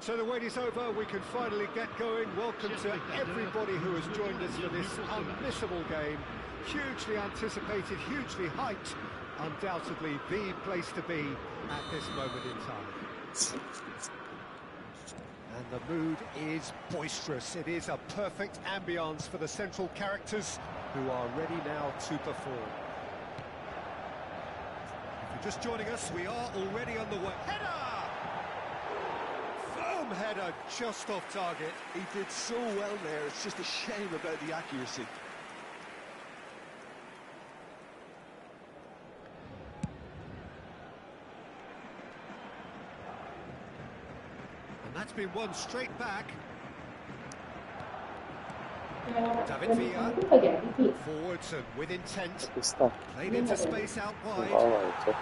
So the wait is over, we can finally get going. Welcome to everybody who has joined us for this unmissable game. Hugely anticipated, hugely hyped. Undoubtedly the place to be at this moment in time. And the mood is boisterous. It is a perfect ambience for the central characters who are ready now to perform. If you're just joining us, we are already on the way. Header! Header just off target. He did so well there, it's just a shame about the accuracy. And that's been won straight back. David Villa, forwards and with intent. Played into space out wide.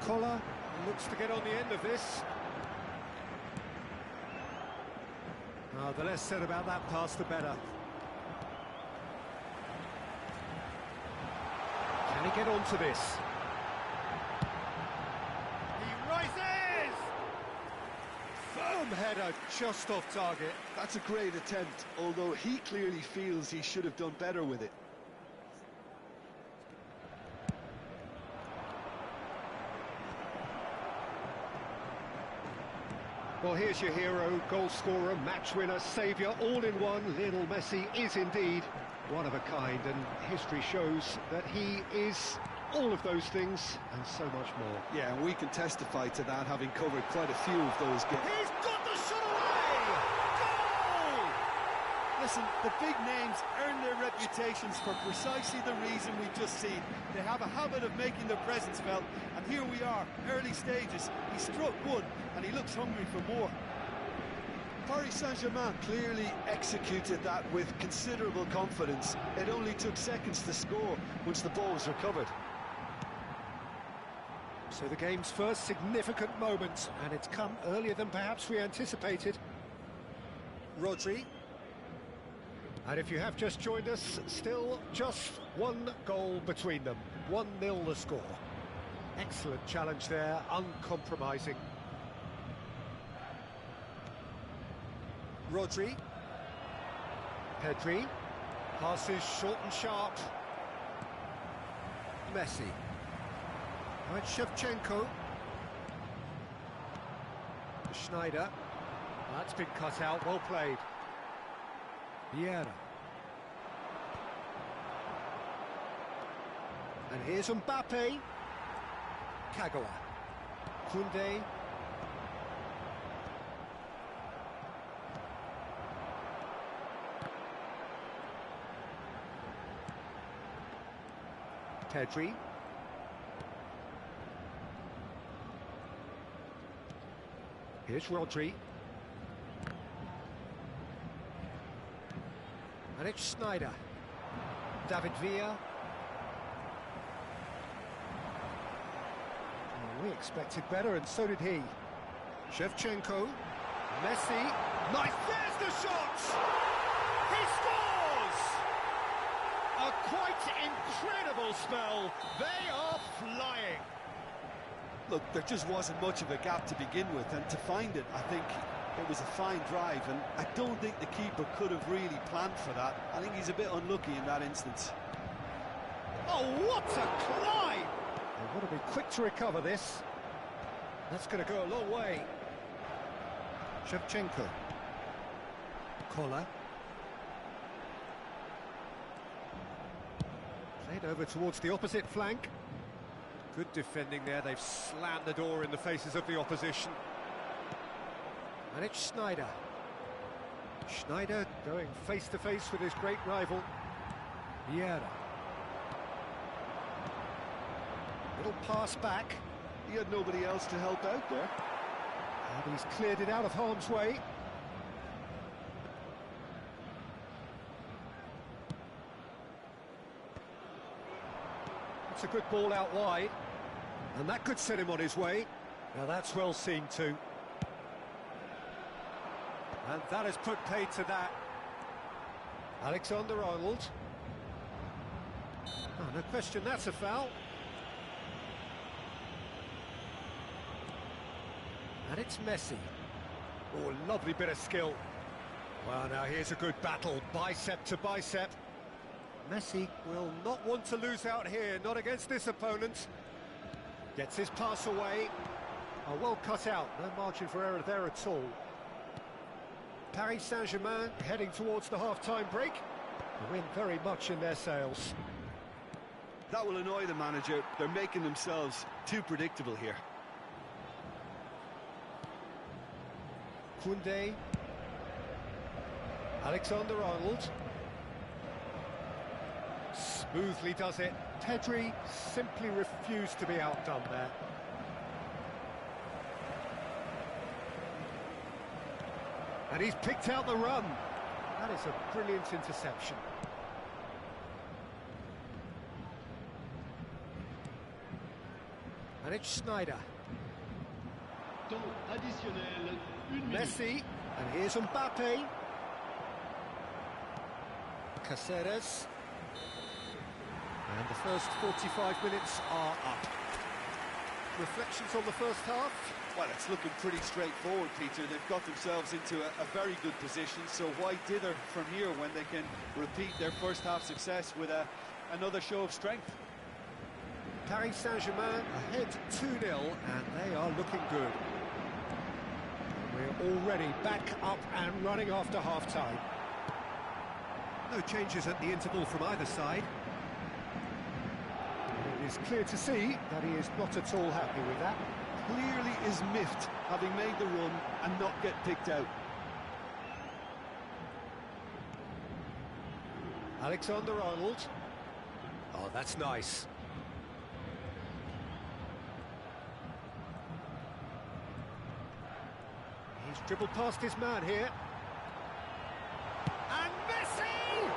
Collar looks to get on the end of this. The less said about that pass, the better. Can he get onto this? He rises! Firm header just off target. That's a great attempt, although he clearly feels he should have done better with it. Well, here's your hero, goal scorer, match winner, saviour, all in one. Lionel Messi is indeed one of a kind, and history shows that he is all of those things and so much more. Yeah, and we can testify to that, having covered quite a few of those games. He's got the shot away! Goal! Listen, the big names earn their reputations for precisely the reason we've just seen. They have a habit of making their presence felt, and here we are, early stages. He struck one, and he looks hungry for more. Paris Saint-Germain clearly executed that with considerable confidence. It only took seconds to score once the ball was recovered. So the game's first significant moment, and it's come earlier than perhaps we anticipated. Rodri. And if you have just joined us, still just one goal between them. 1-0 the score. Excellent challenge there, uncompromising. Rodri. Pedri. Passes short and sharp. Messi. Right, Shevchenko. Schneider. That's been cut out, well played. Vieira. And here's Mbappe. Kagawa. Koundé. Pedri. Here's Rodri. And it's Schneider. David Villa. We expected better, and so did he. Shevchenko. Messi. Nice, there's the shot! He scores! A quite incredible spell. They are flying. Look, there just wasn't much of a gap to begin with, and to find it, I think it was a fine drive, and I don't think the keeper could have really planned for that. I think he's a bit unlucky in that instance. Oh, what a climb! They want to be quick to recover this. That's going to go a long way. Shevchenko. Collar. Played over towards the opposite flank. Good defending there. They've slammed the door in the faces of the opposition. And it's Schneider. Schneider going face-to-face with his great rival. Vieira. Little pass back. He had nobody else to help out there. And he's cleared it out of harm's way. It's a good ball out wide. And that could set him on his way. Now that's well seen too. And that has put paid to that. Alexander-Arnold. Oh, no question, that's a foul. And it's Messi. Oh, lovely bit of skill. Well, now here's a good battle, bicep to bicep. Messi will not want to lose out here, not against this opponent. Gets his pass away. Oh, well cut out, no margin for error there at all. Paris Saint-Germain heading towards the half-time break. The wind very much in their sails. That will annoy the manager. They're making themselves too predictable here. Koundé. Alexander-Arnold. Smoothly does it. Pedri simply refused to be outdone there. And he's picked out the run. That is a brilliant interception. And it's Schneider. Messi. And here's Mbappe. Caceres. And the first 45 minutes are up. Reflections on the first half? Well, it's looking pretty straightforward, Peter. They've got themselves into a very good position, so why dither from here when they can repeat their first half success with another show of strength? Paris Saint-Germain ahead 2-0, and they are looking good. We're already back up and running after half-time. No changes at the interval from either side. It is clear to see that he is not at all happy with that. Clearly is miffed, having made the run and not get picked out. Alexander-Arnold. Oh, that's nice. He's dribbled past his man here. And Messi!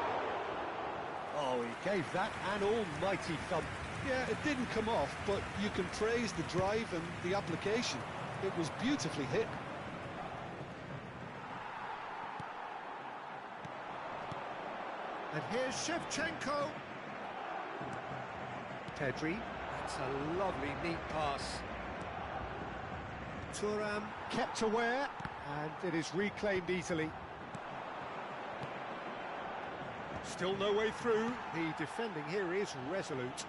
Oh, he gave that an almighty thump. Yeah, it didn't come off, but you can praise the drive and the application. It was beautifully hit. And here's Shevchenko. Pedri. That's a lovely, neat pass. Thuram kept aware, and it is reclaimed easily. Still no way through. The defending here is resolute.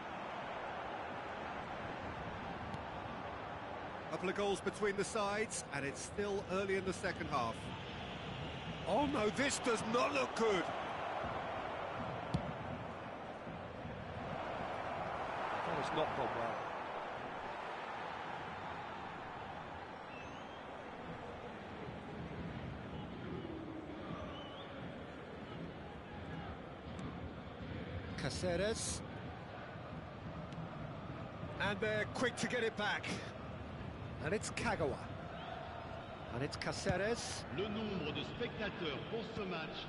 Couple of goals between the sides, and it's still early in the second half. Oh no, this does not look good. That has not gone well. Caceres. And they're quick to get it back. And it's Kagawa. And it's Caceres. Le nombre de spectateurs pour ce match,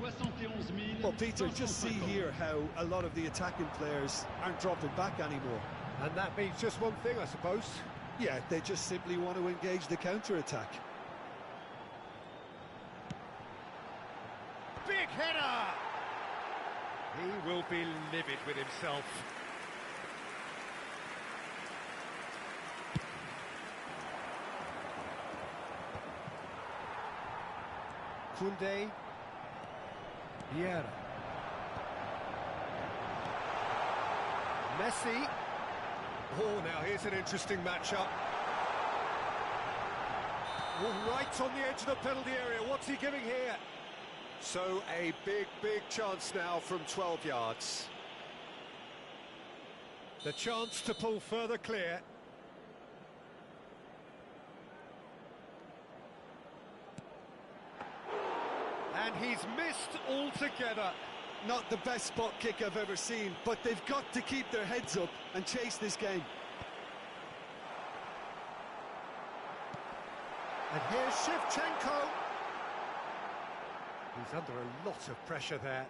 71 000. Well, Peter, just see here how a lot of the attacking players aren't dropping back anymore. And that means just one thing, I suppose. Yeah, they just simply want to engage the counter-attack. Big header! He will be livid with himself. Koundé. Vieira. Messi. Oh, now here's an interesting matchup. Oh, right on the edge of the penalty area. What's he giving here? So a big, big chance now from 12 yards. The chance to pull further clear. He's missed altogether. Not the best spot kick I've ever seen, but they've got to keep their heads up and chase this game. And here's Shevchenko. He's under a lot of pressure there.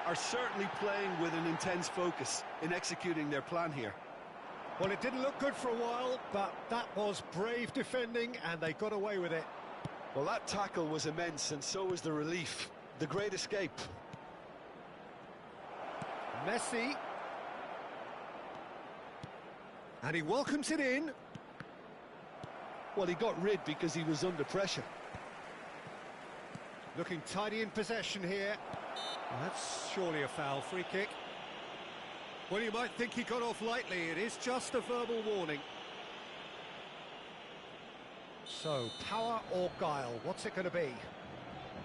Are certainly playing with an intense focus in executing their plan here. Well, it didn't look good for a while, but that was brave defending, and they got away with it. Well, that tackle was immense, and so was the relief. The great escape. Messi. And he welcomes it in. Well, he got rid because he was under pressure. Looking tidy in possession here. Well, that's surely a foul. Free kick. Well, you might think he got off lightly. It is just a verbal warning. So, power or guile, what's it going to be?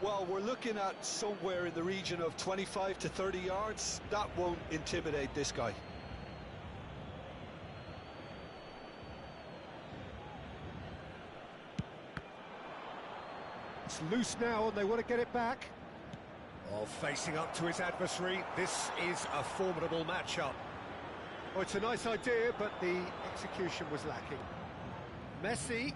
Well, we're looking at somewhere in the region of 25 to 30 yards. That won't intimidate this guy. It's loose now and they want to get it back. Oh, facing up to his adversary, this is a formidable matchup. Oh, it's a nice idea, but the execution was lacking. Messi.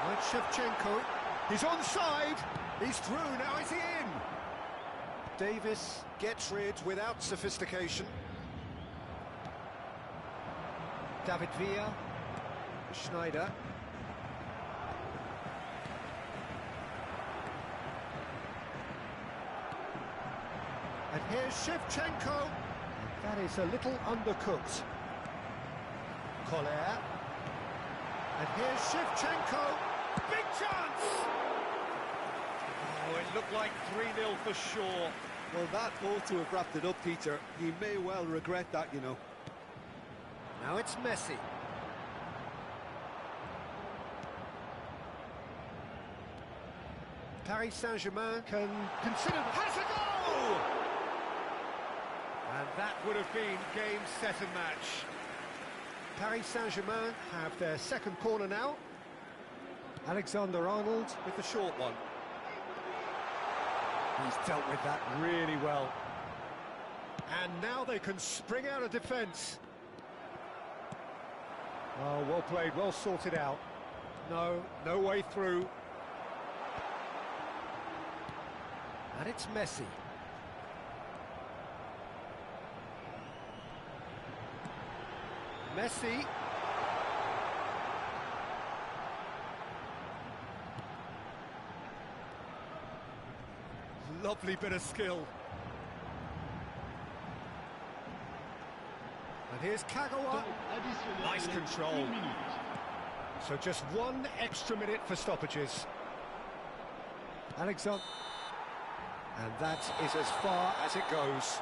Right, Shevchenko. He's onside. He's through. Now is he in? Davis gets rid without sophistication. David Villa. Schneider. And here's Shevchenko. That is a little undercooked. Collier. And here's Shevchenko. Big chance! Oh, it looked like 3-0 for sure. Well, that ought to have wrapped it up, Peter. He may well regret that, you know. Now it's Messi. Paris Saint-Germain can consider... Has a goal! And that would have been game, set and match. Paris Saint-Germain have their second corner now. Alexander-Arnold with the short one. He's dealt with that really well. And now they can spring out of defence. Oh, well played, well sorted out. No way through. And it's Messi. Messi. Lovely bit of skill. And here's Kagawa. Nice control. So just 1 extra minute for stoppages. Alexander. And that is as far as it goes.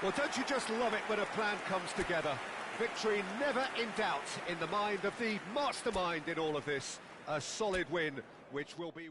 Well, don't you just love it when a plan comes together? Victory never in doubt in the mind of the mastermind in all of this. A solid win, which will be...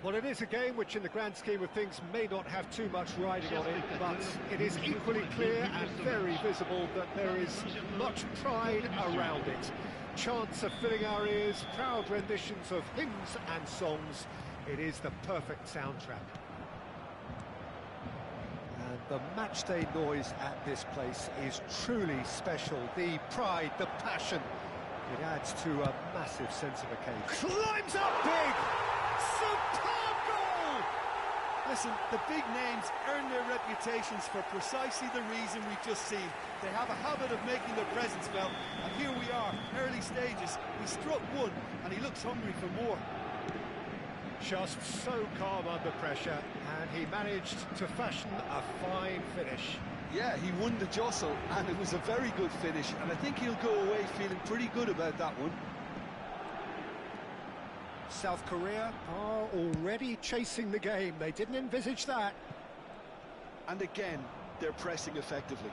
Well, it is a game which, in the grand scheme of things, may not have too much riding on it, but it is equally clear and very visible that there is much pride around it. Chants are filling our ears, proud renditions of hymns and songs. It is the perfect soundtrack. And the matchday noise at this place is truly special. The pride, the passion, it adds to a massive sense of occasion. Climbs up big! Superb goal! Listen, the big names earn their reputations for precisely the reason we've just seen. They have a habit of making their presence felt, and here we are, early stages. He struck one, and he looks hungry for more. Just so calm under pressure, and he managed to fashion a fine finish. Yeah, he won the jostle, and it was a very good finish, and I think he'll go away feeling pretty good about that one. South Korea are already chasing the game. They didn't envisage that. And again, they're pressing effectively.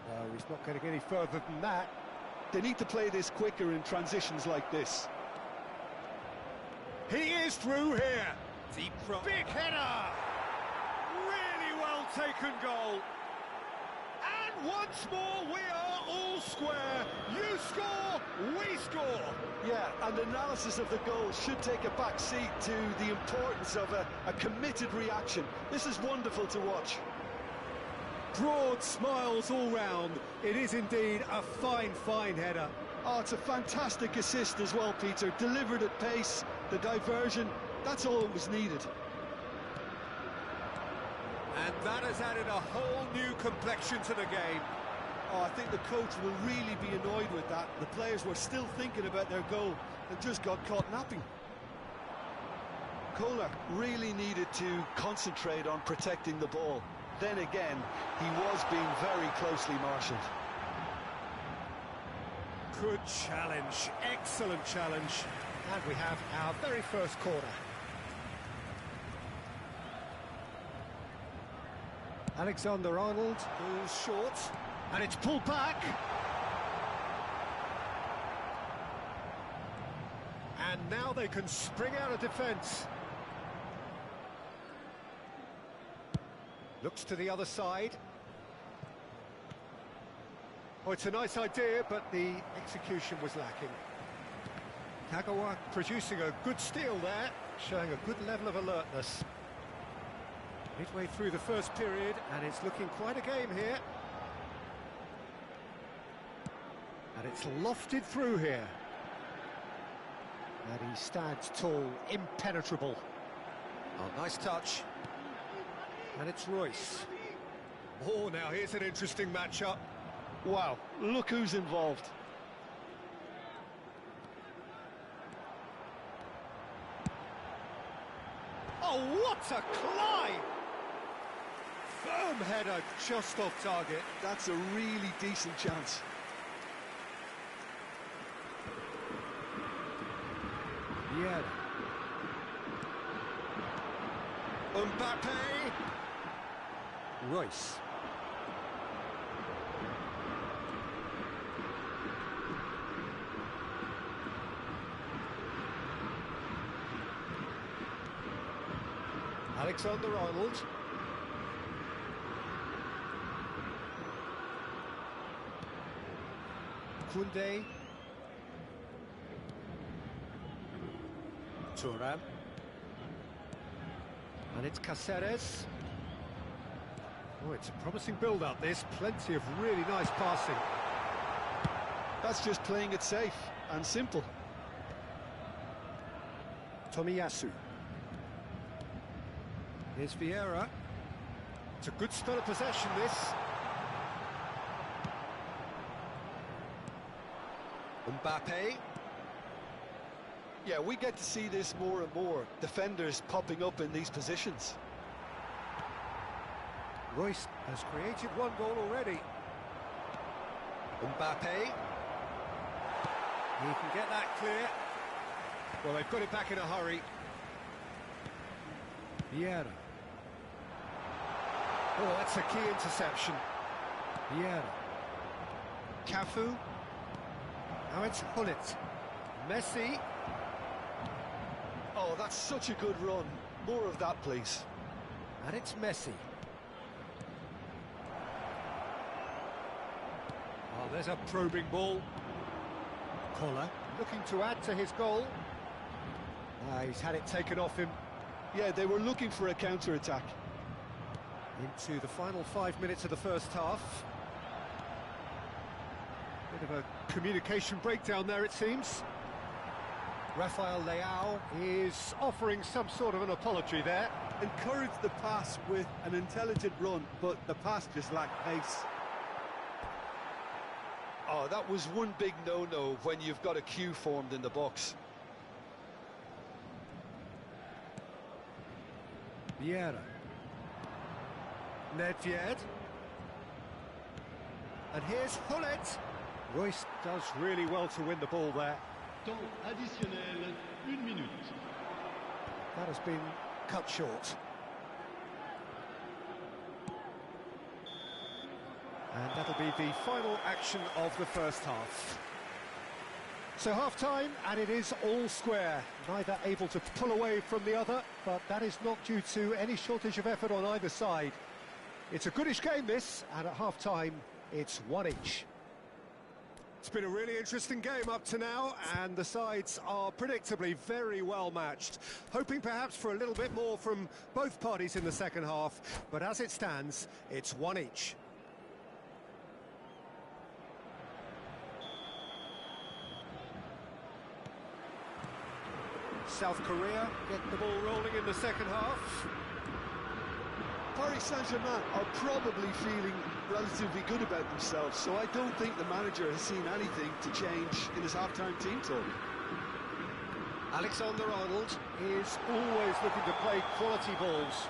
No, he's not getting any further than that. They need to play this quicker in transitions like this. He is through here. Deep from big header. Really well taken goal. And once more we are all square. You score, we score. Yeah, and analysis of the goal should take a back seat to the importance of a committed reaction. This is wonderful to watch. Broad smiles all round. It is indeed a fine, fine header. Oh, it's a fantastic assist as well, Peter. Delivered at pace, the diversion, that's all that was needed. And that has added a whole new complexion to the game. Oh, I think the coach will really be annoyed with that. The players were still thinking about their goal and just got caught napping. Kohler really needed to concentrate on protecting the ball. Then again, he was being very closely marshalled. Good challenge, excellent challenge. And we have our very first corner. Alexander-Arnold goes short, and it's pulled back. And now they can spring out of defence. Looks to the other side. Oh, it's a nice idea, but the execution was lacking. Kagawa producing a good steal there, showing a good level of alertness. Midway through the first period, and it's looking quite a game here. And it's lofted through here. And he stands tall, impenetrable. Oh, nice touch. And it's Royce. Oh, now here's an interesting matchup. Wow, look who's involved. Oh, what a climb! Firm header, just off target. That's a really decent chance. Yeah. Mbappe. Royce. Alexander-Arnold. Koundé. Thuram. And it's Cáceres. Oh, it's a promising build-up, this. Plenty of really nice passing. That's just playing it safe and simple. Tomiyasu. Here's Vieira. It's a good spell of possession, this. Mbappe. Yeah, we get to see this more and more. Defenders popping up in these positions. Royce has created one goal already. Mbappe. He can get that clear. Well, they've got it back in a hurry. Vieira. Oh, that's a key interception. Vieira. Cafu. Now it's Hullet. Messi. Oh, that's such a good run. More of that, please. And it's Messi. Oh, there's a probing ball. Collar looking to add to his goal. He's had it taken off him. Yeah, they were looking for a counter-attack. Into the final 5 minutes of the first half. Bit of a communication breakdown there, it seems. Rafael Leao is offering some sort of an apology there. Encouraged the pass with an intelligent run, but the pass just lacked pace. Oh, that was one big no-no when you've got a queue formed in the box. Vieira. Nedved. And here's Hullet. Royce does really well to win the ball there. Temps additionnel, 1 minute. That has been cut short. And that'll be the final action of the first half. So half-time, and it is all square. Neither able to pull away from the other, but that is not due to any shortage of effort on either side. It's a goodish game, this, and at half-time, it's one each. It's been a really interesting game up to now, and the sides are predictably very well matched. Hoping perhaps for a little bit more from both parties in the second half, but as it stands, it's one each. South Korea get the ball rolling in the second half. Paris Saint-Germain are probably feeling relatively good about themselves, so I don't think the manager has seen anything to change in his half-time team talk. Alexander-Arnold is always looking to play quality balls.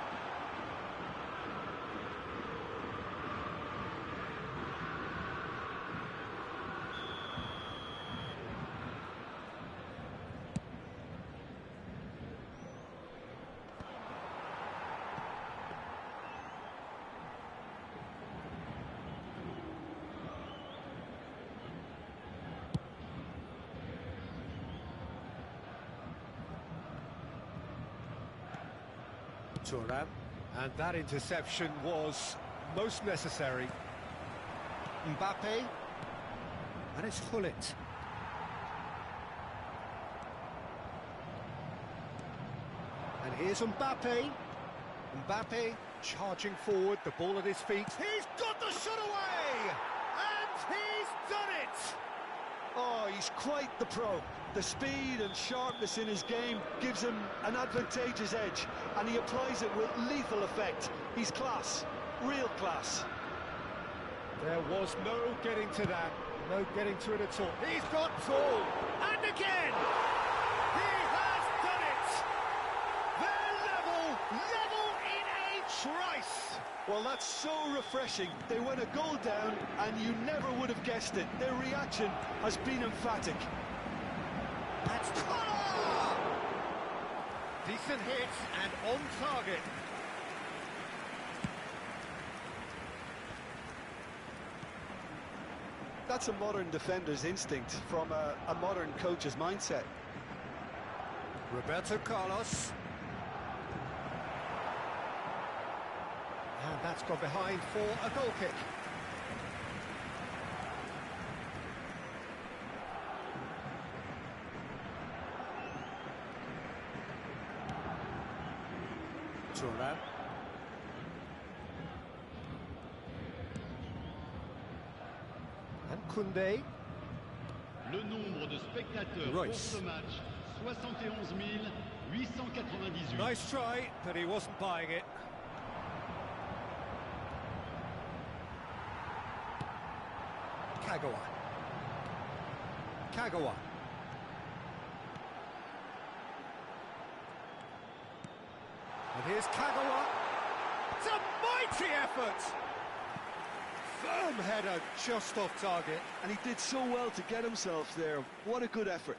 Thuram, and that interception was most necessary. Mbappe, and it's Hullet. And here's Mbappe. Mbappe charging forward, the ball at his feet. He's got the shot away! And he's done it! Oh, he's quite the pro. The speed and sharpness in his game gives him an advantageous edge, and he applies it with lethal effect. He's class, real class. There was no getting to that, no getting to it at all. He's got tall, and again! He has done it! They're level in a trice! Well, that's so refreshing. They went a goal down, and you never would have guessed it. Their reaction has been emphatic. That's Collar! Decent hit and on target. That's a modern defender's instinct from a modern coach's mindset. Roberto Carlos. And that's gone behind for a goal kick. Thuram. And Koundé. Le nombre de spectateurs Royce. pour ce match, 71 898. Nice try, but he wasn't buying it. Kagawa. Kagawa. And here's Kagawa. It's a mighty effort! Firm header just off target. And he did so well to get himself there. What a good effort.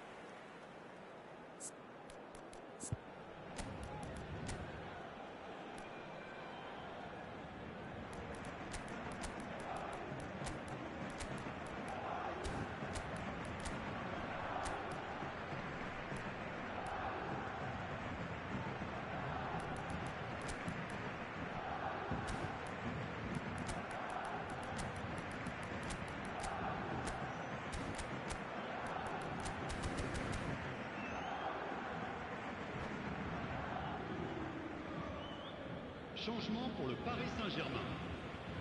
Changement pour le Paris Saint-Germain.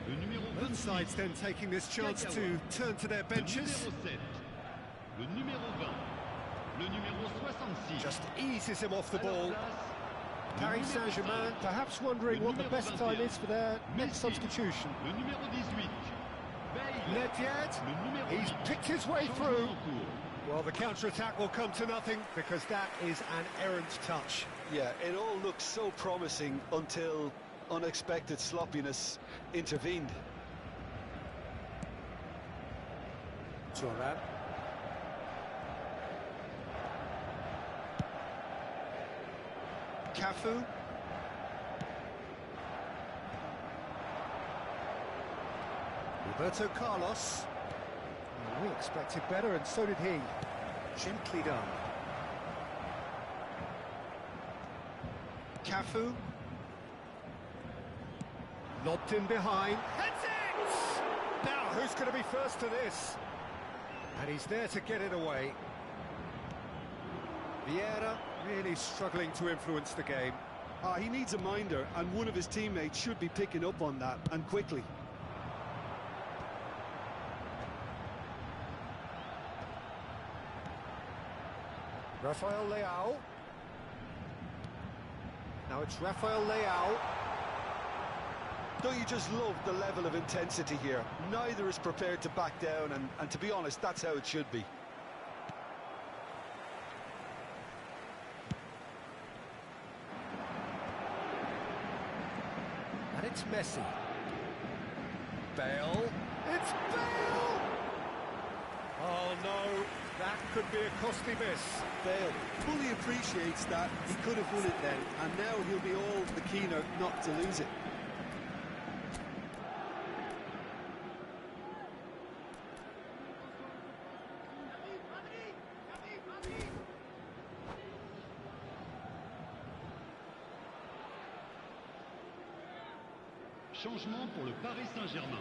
Le numéro Both 26. sides then taking this chance to turn to their Le benches. numéro 7. Le numéro 20. Le numéro 66. Just eases him off the À leur ball. place, le Paris numéro Saint-Germain 5. perhaps wondering Le what the numéro best time 21. is for their next Messi. substitution. Le numéro 18. Bale. Not yet. Le numéro He's 8. picked his way Changement through. en cours. Well, the counter-attack will come to nothing because that is an errant touch. Yeah, it all looked so promising until unexpected sloppiness intervened. Turan. Cafu. Roberto Carlos. We expected better, and so did he. Gently done. Cafu. Lobbed in behind. Heads it! Now, who's going to be first to this? And he's there to get it away. Vieira really struggling to influence the game. He needs a minder, and one of his teammates should be picking up on that, and quickly. Rafael Leao. Now it's Rafael Leao. Don't you just love the level of intensity here? Neither is prepared to back down, and to be honest, that's how it should be. And it's Messi. Bale. It's Bale! Oh no, that could be a costly miss. Bale fully appreciates that. He could have won it then, and now he'll be all the keener not to lose it. Changement pour le Paris Saint-Germain.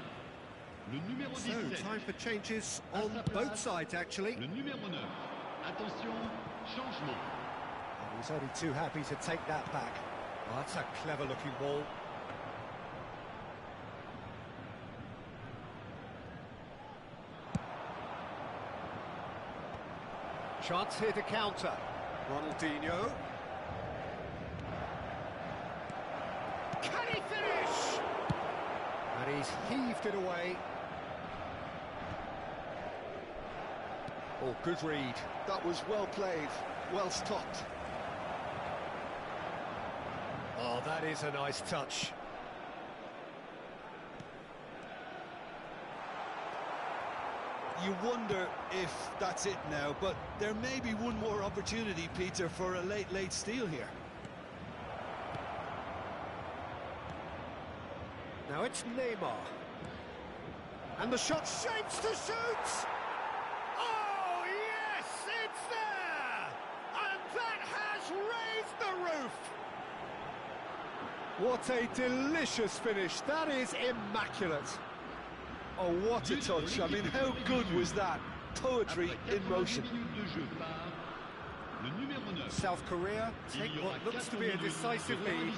Le numéro 17. So, time for changes À on sa both place, sides, actually. Le numéro 9. Attention, changement. And he's only too happy to take that back. Oh, that's a clever-looking ball. Chance here to counter. Ronaldinho. Can he finish? And he's heaved it away. Oh, good read. That was well played, well stopped. Oh, that is a nice touch. You wonder if that's it now, but there may be one more opportunity, Peter, for a late steal here. Now it's Neymar. And the shot shapes to shoot! Oh, yes, it's there! And that has raised the roof! What a delicious finish. That is immaculate. Oh, what a touch. I mean, how good was that? Poetry in motion. Le numéro 9. South Korea take what looks to be a decisive lead.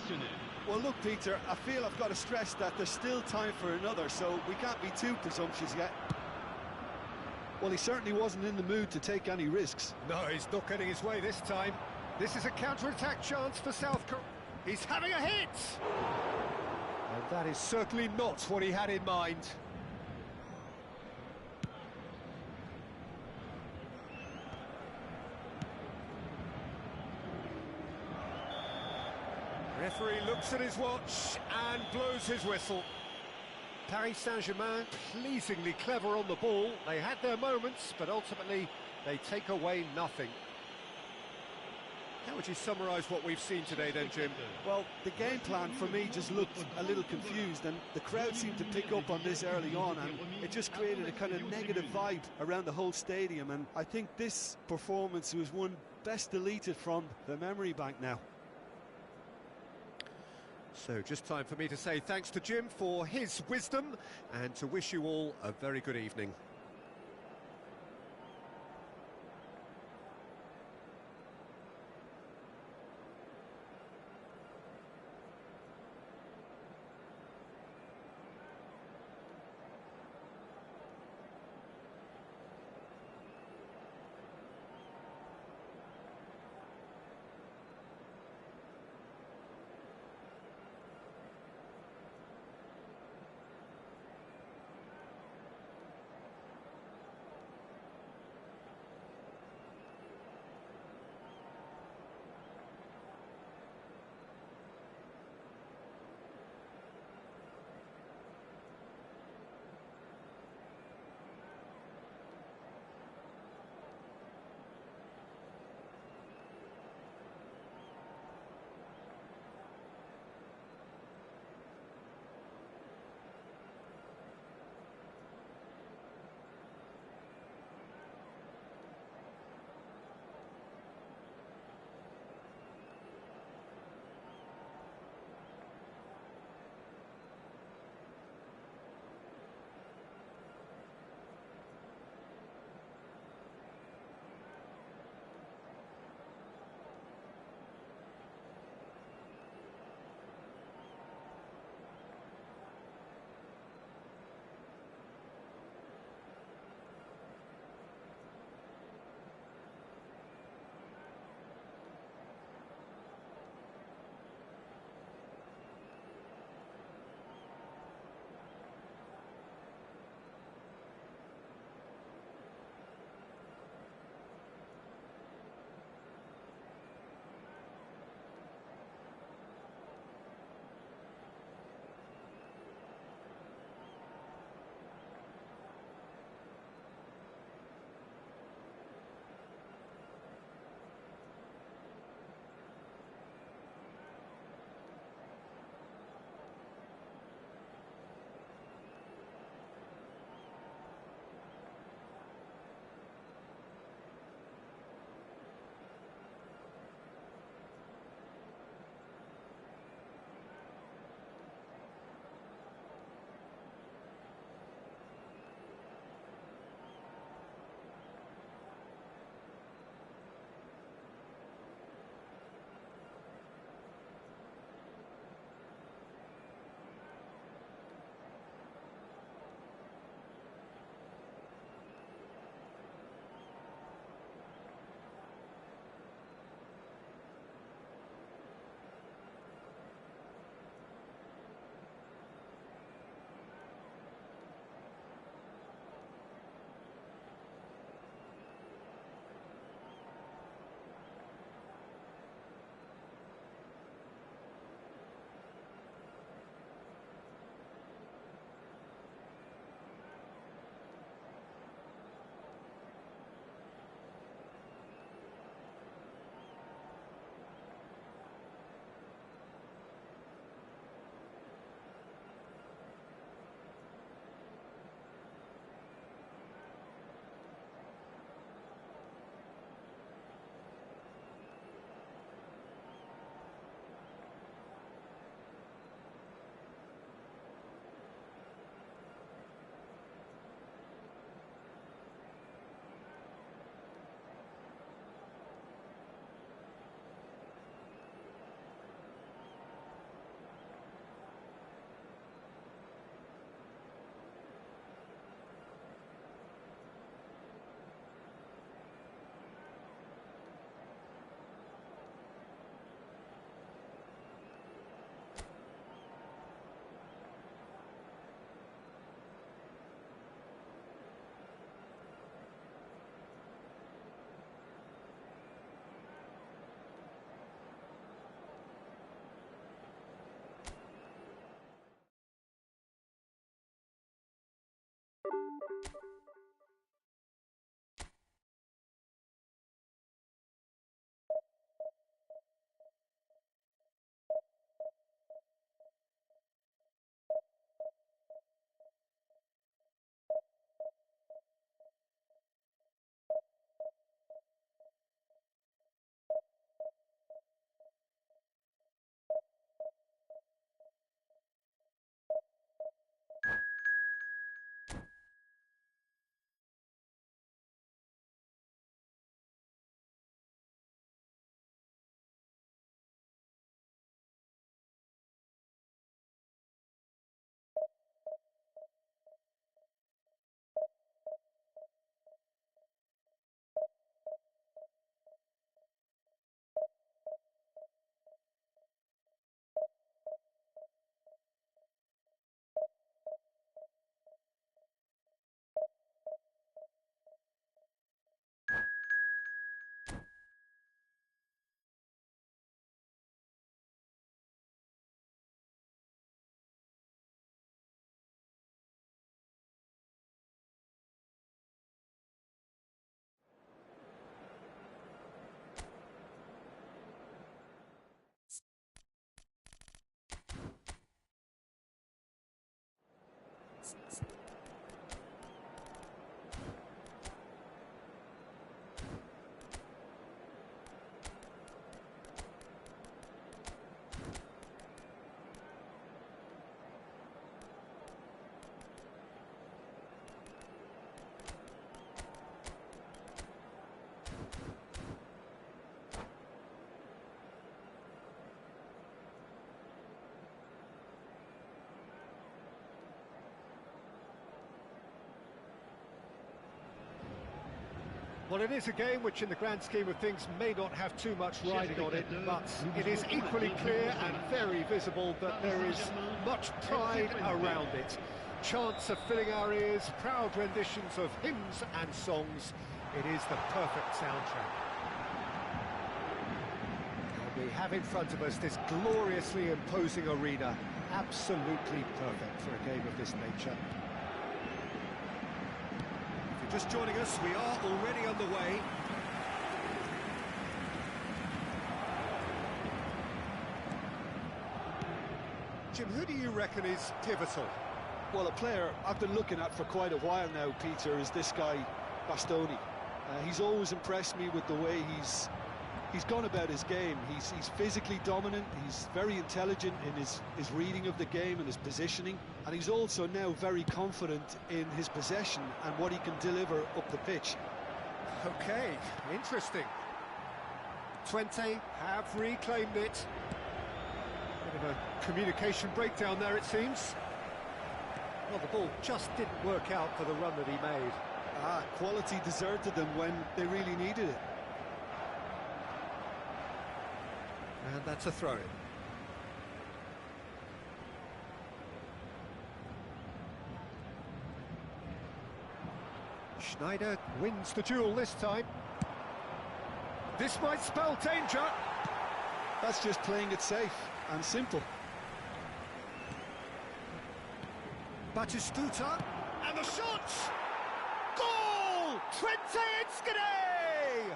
Well, look, Peter, I feel I've got to stress that there's still time for another, so we can't be too presumptuous yet. Well, he certainly wasn't in the mood to take any risks. No, he's not getting his way this time. This is a counter-attack chance for South Korea. He's having a hit! And that is certainly not what he had in mind. Referee looks at his watch and blows his whistle. Paris Saint-Germain pleasingly clever on the ball. They had their moments, but ultimately they take away nothing. How would you summarise what we've seen today then, Jim? Well, the game plan for me just looked a little confused, and the crowd seemed to pick up on this early on, and it just created a kind of negative vibe around the whole stadium, and I think this performance was one best deleted from the memory bank now. So just time for me to say thanks to Jim for his wisdom and to wish you all a very good evening. Well, it is a game which in the grand scheme of things may not have too much riding on it, but it is equally clear and very visible that there is much pride around it. Chants are filling our ears, proud renditions of hymns and songs. It is the perfect soundtrack. And we have in front of us this gloriously imposing arena, absolutely perfect for a game of this nature. Just joining us, we are already on the way. Jim, who do you reckon is pivotal? Well, a player I've been looking at for quite a while now, Peter, is this guy, Bastoni. He's always impressed me with the way he's gone about his game. He's physically dominant, he's very intelligent in his reading of the game and his positioning, and he's also now very confident in his possession and what he can deliver up the pitch. Okay, interesting. Twente have reclaimed it. Bit of a communication breakdown there, it seems. Well, the ball just didn't work out for the run that he made. Quality deserted them when they really needed it. And that's a throw-in. Schneider wins the duel this time. This might spell danger. That's just playing it safe and simple. Batistuta, and the shot! Goal! Twente Inskade!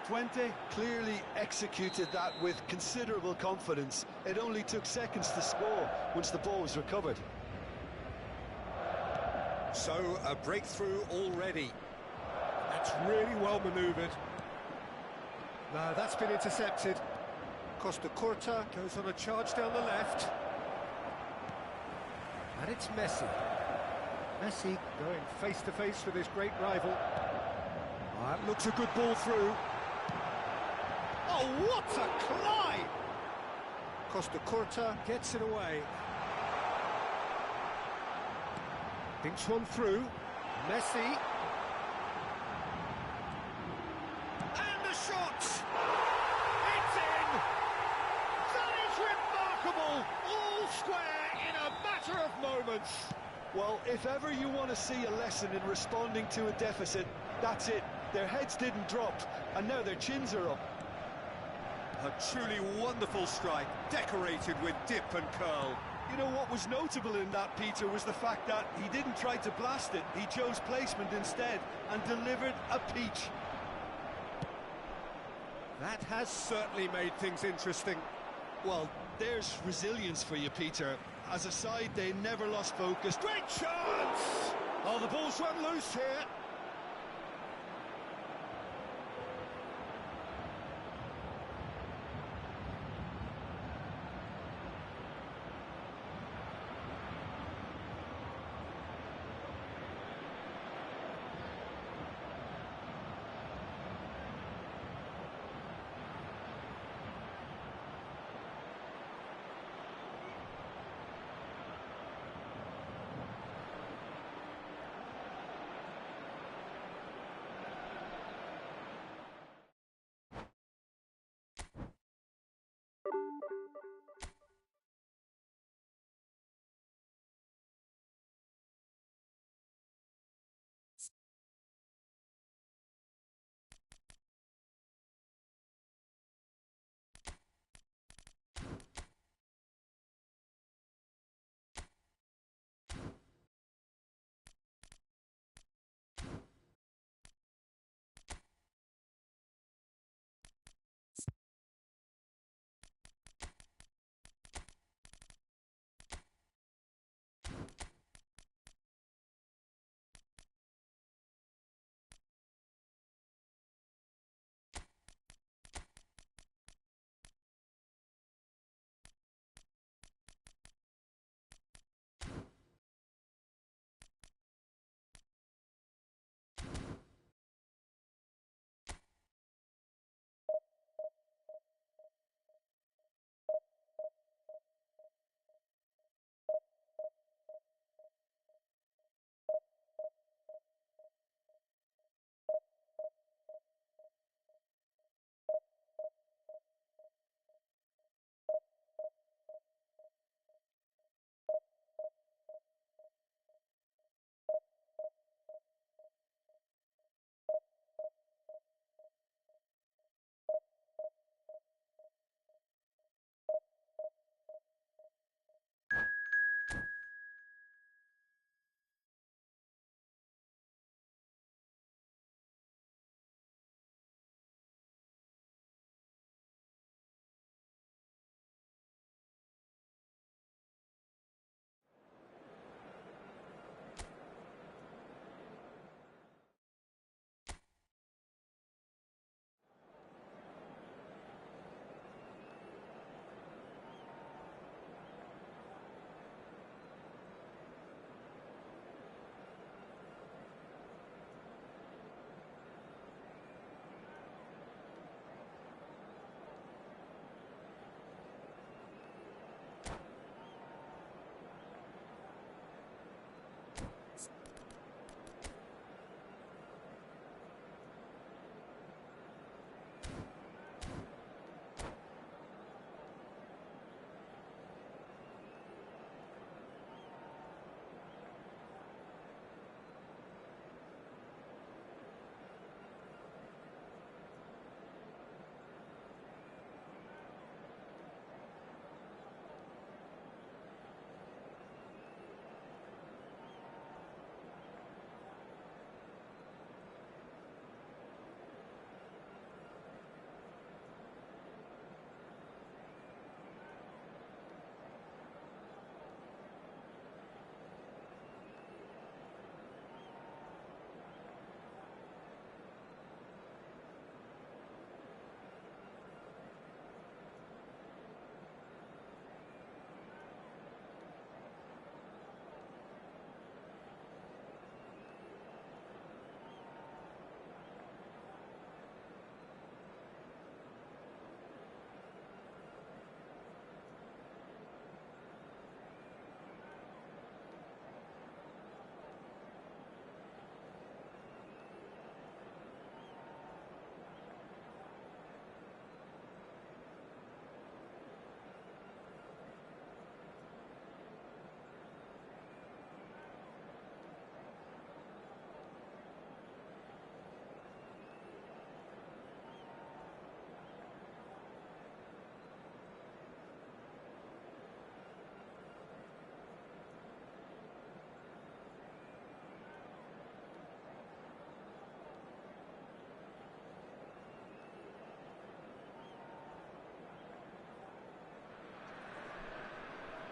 Twente clearly executed that with considerable confidence. It only took seconds to score once the ball was recovered. So, a breakthrough already. That's really well manoeuvred. No, that's been intercepted. Costa Curta goes on a charge down the left. And it's Messi. Messi going face-to-face with his great rival. That looks a good ball through. Oh, what a climb! Costa Curta gets it away. Dinks one through. Messi. And the shot! It's in! That is remarkable! All square in a matter of moments. Well, if ever you want to see a lesson in responding to a deficit, that's it. Their heads didn't drop, and now their chins are up. A truly wonderful strike, decorated with dip and curl. You know what was notable in that, Peter, was the fact that he didn't try to blast it. He chose placement instead and delivered a peach. That has certainly made things interesting. Well, there's resilience for you, Peter. As a side, they never lost focus. Great chance! Oh, the ball's run loose here.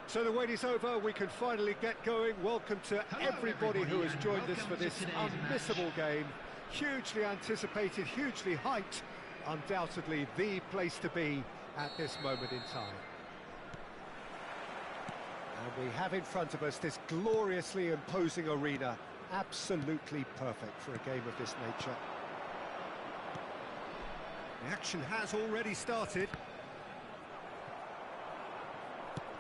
So the wait is over, we can finally get going. Welcome to everybody who has joined us for this unmissable game. Hugely anticipated, hugely hyped, undoubtedly the place to be at this moment in time. And we have in front of us this gloriously imposing arena, absolutely perfect for a game of this nature. The action has already started.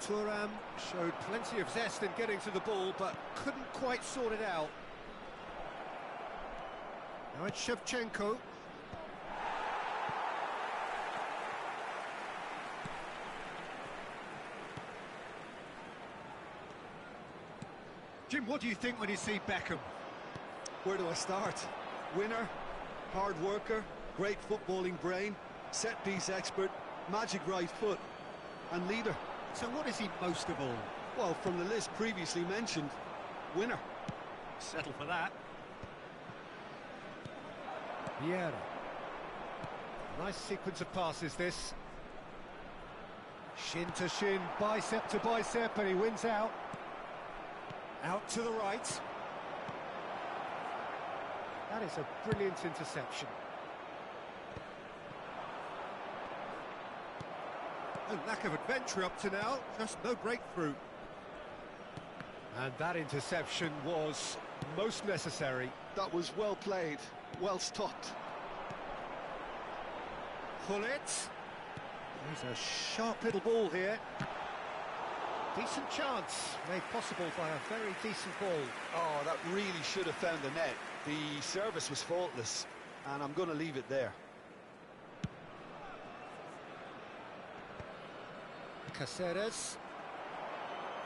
Thuram showed plenty of zest in getting to the ball, but couldn't quite sort it out. Now it's Shevchenko. Jim, what do you think when you see Beckham? Where do I start? Winner, hard worker, great footballing brain, set-piece expert, magic right foot, and leader. So what is he most of all? Well, from the list previously mentioned, winner. Settle for that. Vieira. Nice sequence of passes, this. Shin to shin, bicep to bicep, and he wins out. Out to the right. That is a brilliant interception. No lack of adventure up to now, just no breakthrough. And that interception was most necessary. That was well played, well stopped. Gullit. He's a sharp little ball here. Decent chance, made possible by a very decent ball. Oh, that really should have found the net. The service was faultless, and I'm going to leave it there. Caceres.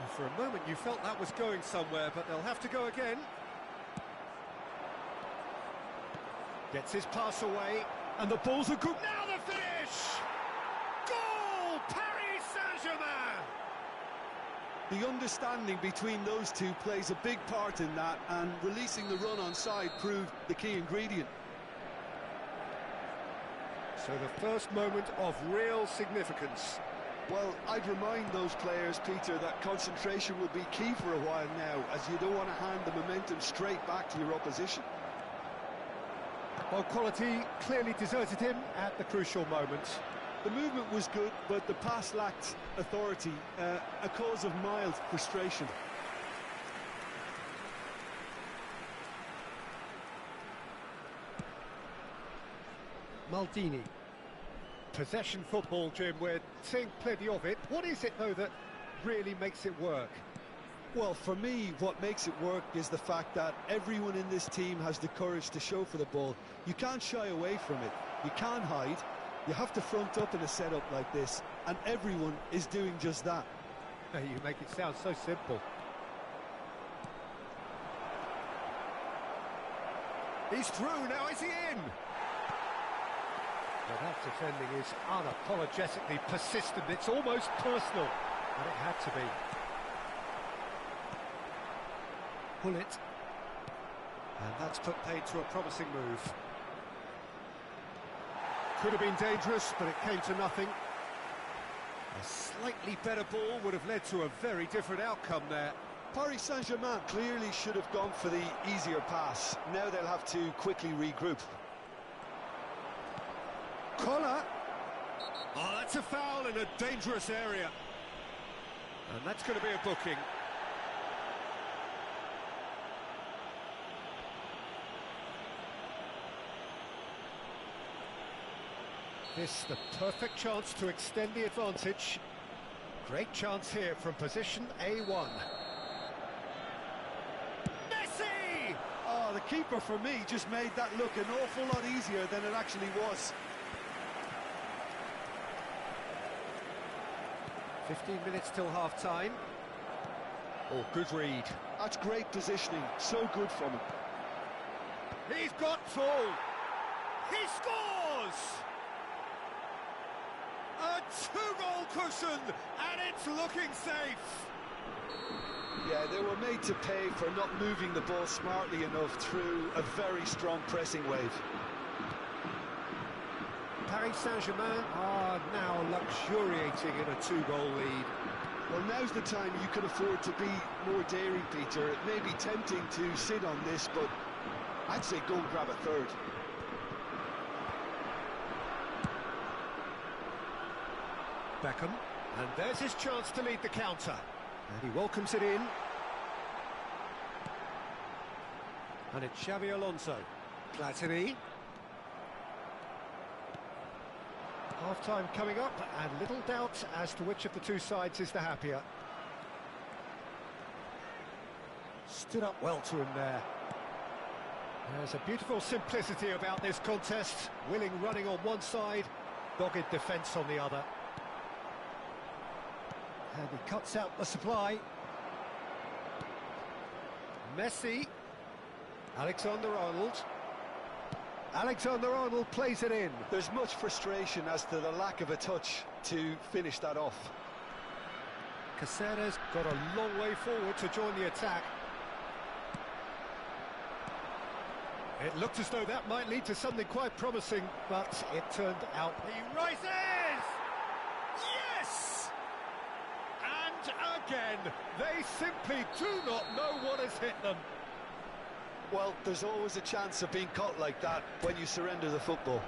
And for a moment you felt that was going somewhere, but they'll have to go again. Gets his pass away, and the ball's a good... Now the finish! Goal! Paris Saint-Germain! The understanding between those two plays a big part in that, and releasing the run on side proved the key ingredient. So the first moment of real significance. Well, I'd remind those players, Peter, that concentration will be key for a while now, as you don't want to hand the momentum straight back to your opposition. Well, quality clearly deserted him at the crucial moment. The movement was good, but the pass lacked authority, a cause of mild frustration. Maldini. Possession football, Jim, we're seeing plenty of it. What is it, though, that really makes it work? Well, for me, what makes it work is the fact that everyone in this team has the courage to show for the ball. You can't shy away from it. You can't hide. You have to front up in a setup like this, and everyone is doing just that. You make it sound so simple. He's through, now is he in? Well, that defending is unapologetically persistent. It's almost personal, and it had to be. Gullit. And that's put paid to a promising move. Could have been dangerous, but it came to nothing. A slightly better ball would have led to a very different outcome there. Paris Saint-Germain clearly should have gone for the easier pass. Now they'll have to quickly regroup. Collar. Oh, that's a foul in a dangerous area. And that's going to be a booking. This the perfect chance to extend the advantage. Great chance here from position A1. Messi! Oh, the keeper for me just made that look an awful lot easier than it actually was. 15 minutes till half-time. Oh, good read. That's great positioning, so good from him. He's got full. He scores! A two-goal cushion, and it's looking safe. Yeah, they were made to pay for not moving the ball smartly enough through a very strong pressing wave. Paris Saint-Germain are now luxuriating in a two-goal lead. Well, now's the time you can afford to be more daring, Peter. It may be tempting to sit on this, but I'd say go and grab a third. Beckham, and there's his chance to lead the counter. And he welcomes it in. And it's Xavi Alonso. Platini. Half-time coming up, and little doubt as to which of the two sides is the happier. Stood up well to him there. There's a beautiful simplicity about this contest. Willing running on one side, dogged defence on the other. And he cuts out the supply. Messi. Alexander-Arnold. Alexander-Arnold plays it in. There's much frustration as to the lack of a touch to finish that off. Caceres got a long way forward to join the attack. It looked as though that might lead to something quite promising, but it turned out. He rises! Yes! And again, they simply do not know what has hit them. Well, there's always a chance of being caught like that when you surrender the football.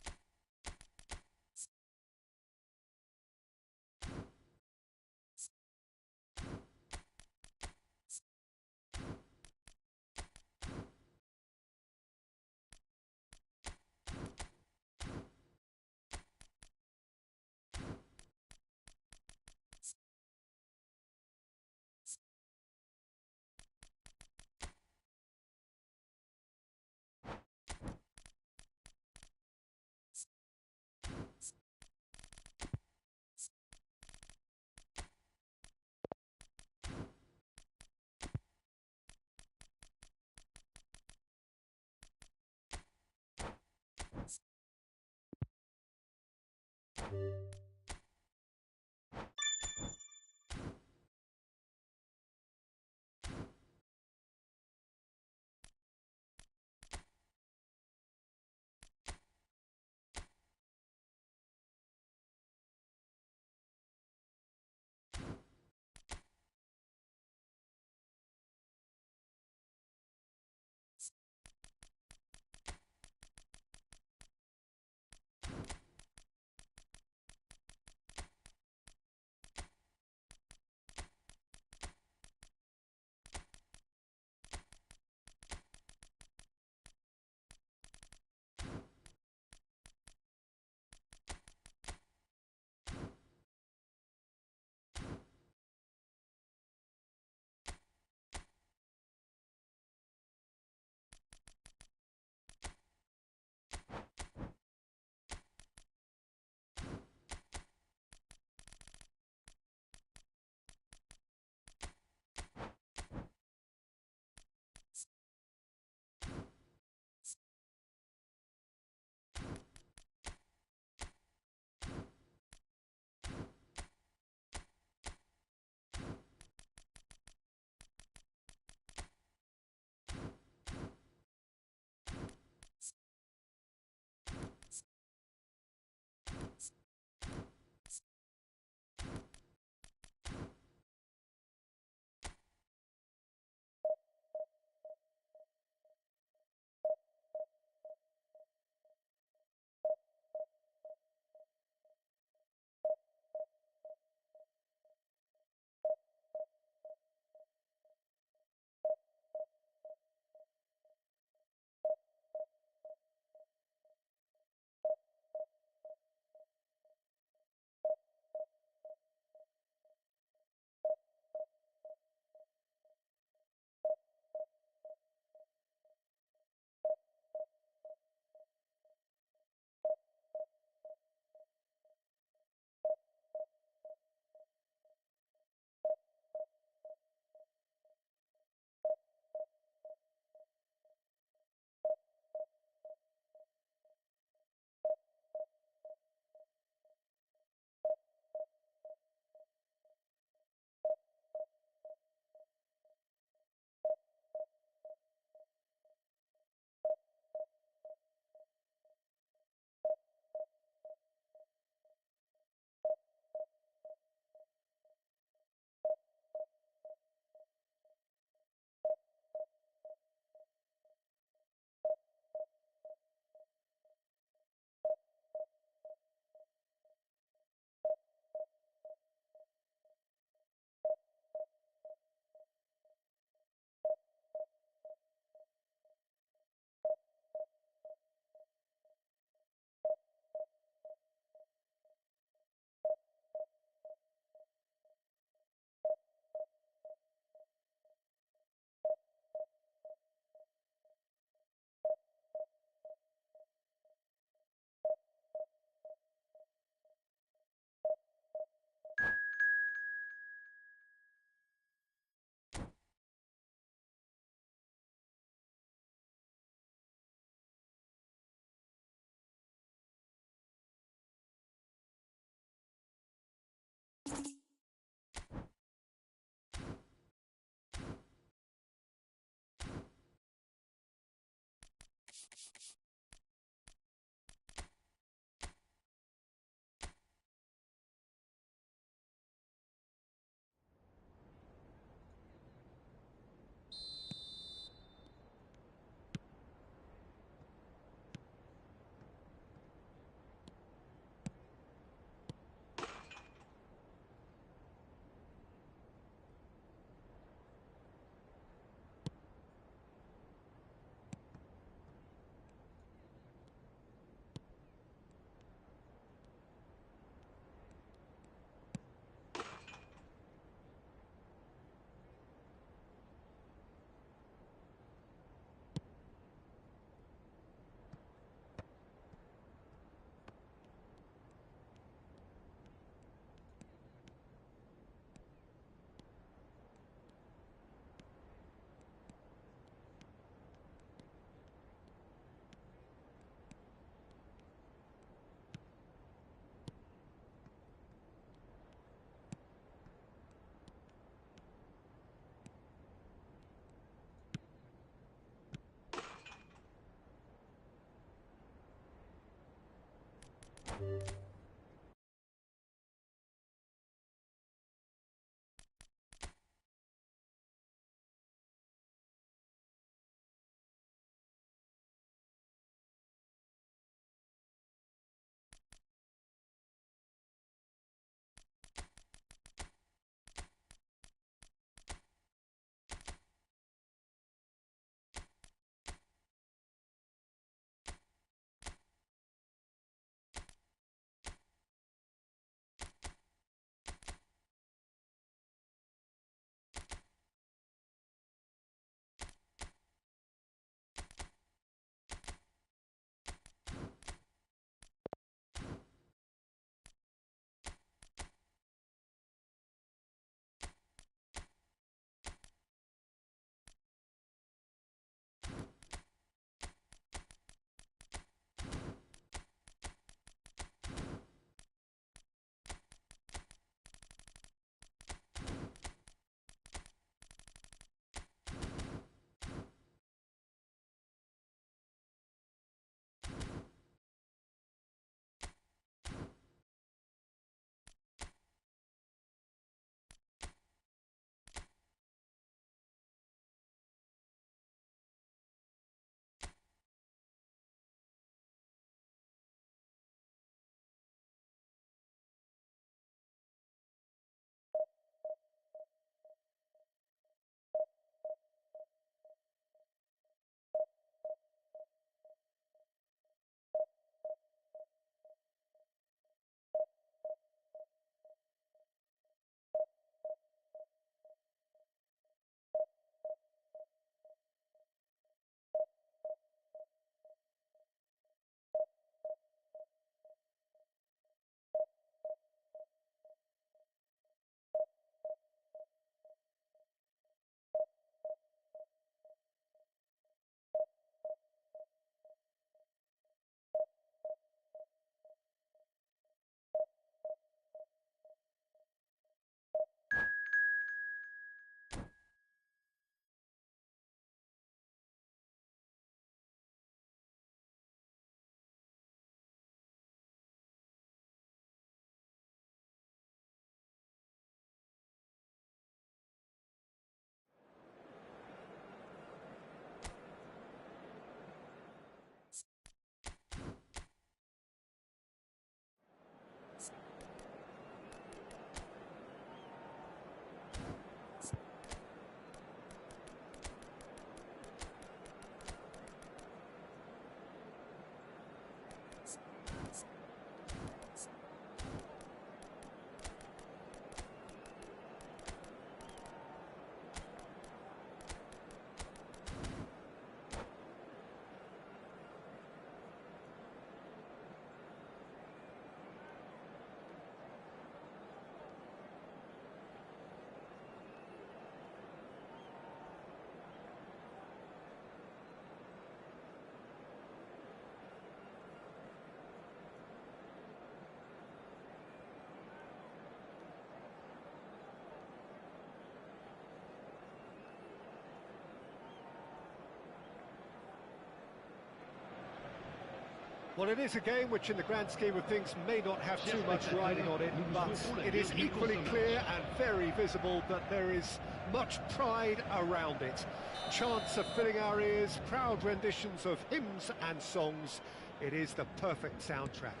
Well, it is a game which, in the grand scheme of things, may not have too much riding on it, but it is equally clear and very visible that there is much pride around it. Chants are filling our ears, proud renditions of hymns and songs. It is the perfect soundtrack.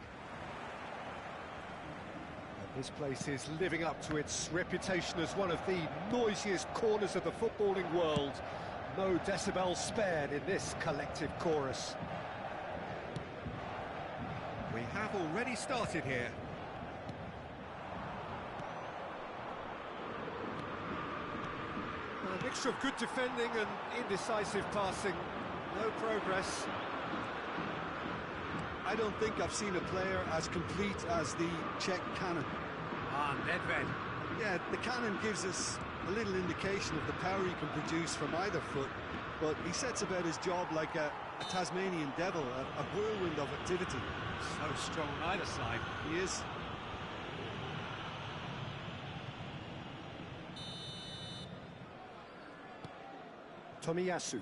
And this place is living up to its reputation as one of the noisiest corners of the footballing world. No decibels spared in this collective chorus. We have already started here. A mixture of good defending and indecisive passing. No progress. I don't think I've seen a player as complete as the Czech cannon. Nedved. Yeah, the cannon gives us a little indication of the power he can produce from either foot, but he sets about his job like a Tasmanian devil, a whirlwind of activity. So strong on either side. He is. Tomiyasu.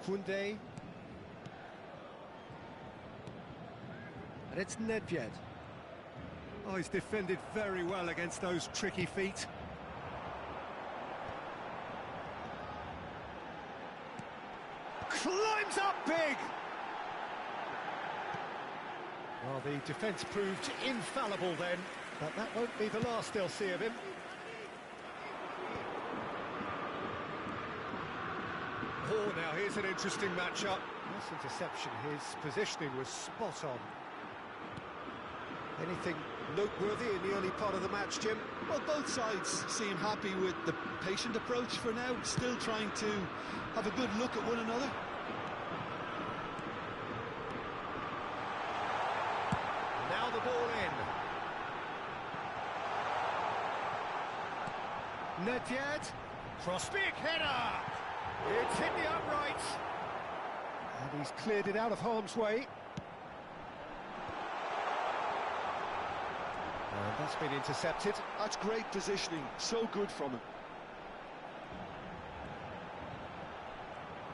Koundé. And it's Nedved. Oh, he's defended very well against those tricky feet. Climbs up big! Well, the defence proved infallible then, but that won't be the last they'll see of him. Oh, now here's an interesting matchup. Nice interception, his positioning was spot on. Anything noteworthy in the early part of the match, Jim? Well, both sides seem happy with the patient approach for now, still trying to have a good look at one another. Now the ball in. Nedved, cross-big header! It's hit the upright. And he's cleared it out of harm's way. And that's been intercepted. That's great positioning, so good from him.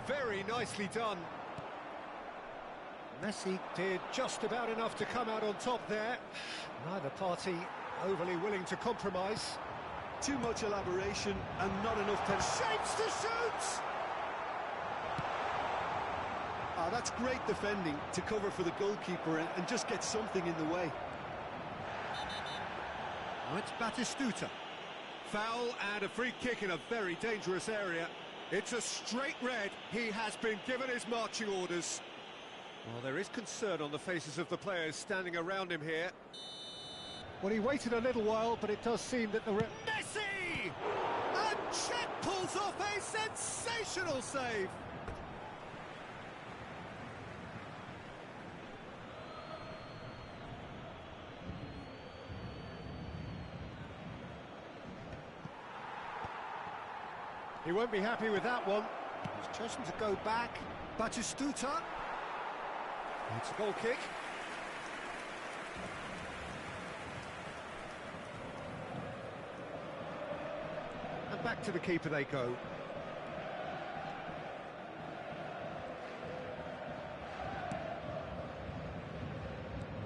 Very nicely done. Messi did just about enough to come out on top there. Neither party overly willing to compromise. Too much elaboration and not enough Shapes to shoot! Ah, that's great defending to cover for the goalkeeper and just get something in the way. Oh, it's Batistuta. Foul and a free kick in a very dangerous area. It's a straight red. He has been given his marching orders. Well, there is concern on the faces of the players standing around him here. Well, he waited a little while, but it does seem that the... Messi! And Cech pulls off a sensational save! He won't be happy with that one. He's chosen to go back. Batistuta. It's a goal kick. And back to the keeper they go.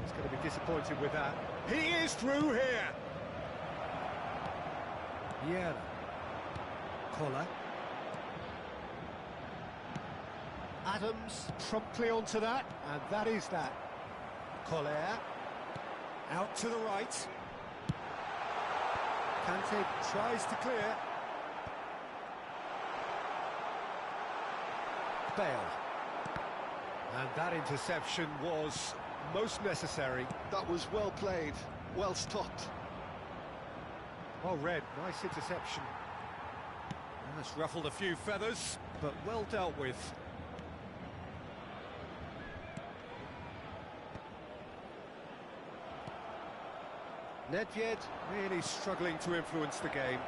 He's going to be disappointed with that. He is through here. Yeah. Collar. Adams promptly onto that, and that is that. Collar out to the right. Kante tries to clear. Bale. And that interception was most necessary. That was well played, well stopped. Well read, nice interception. That's ruffled a few feathers, but well dealt with. Nedved really struggling to influence the game.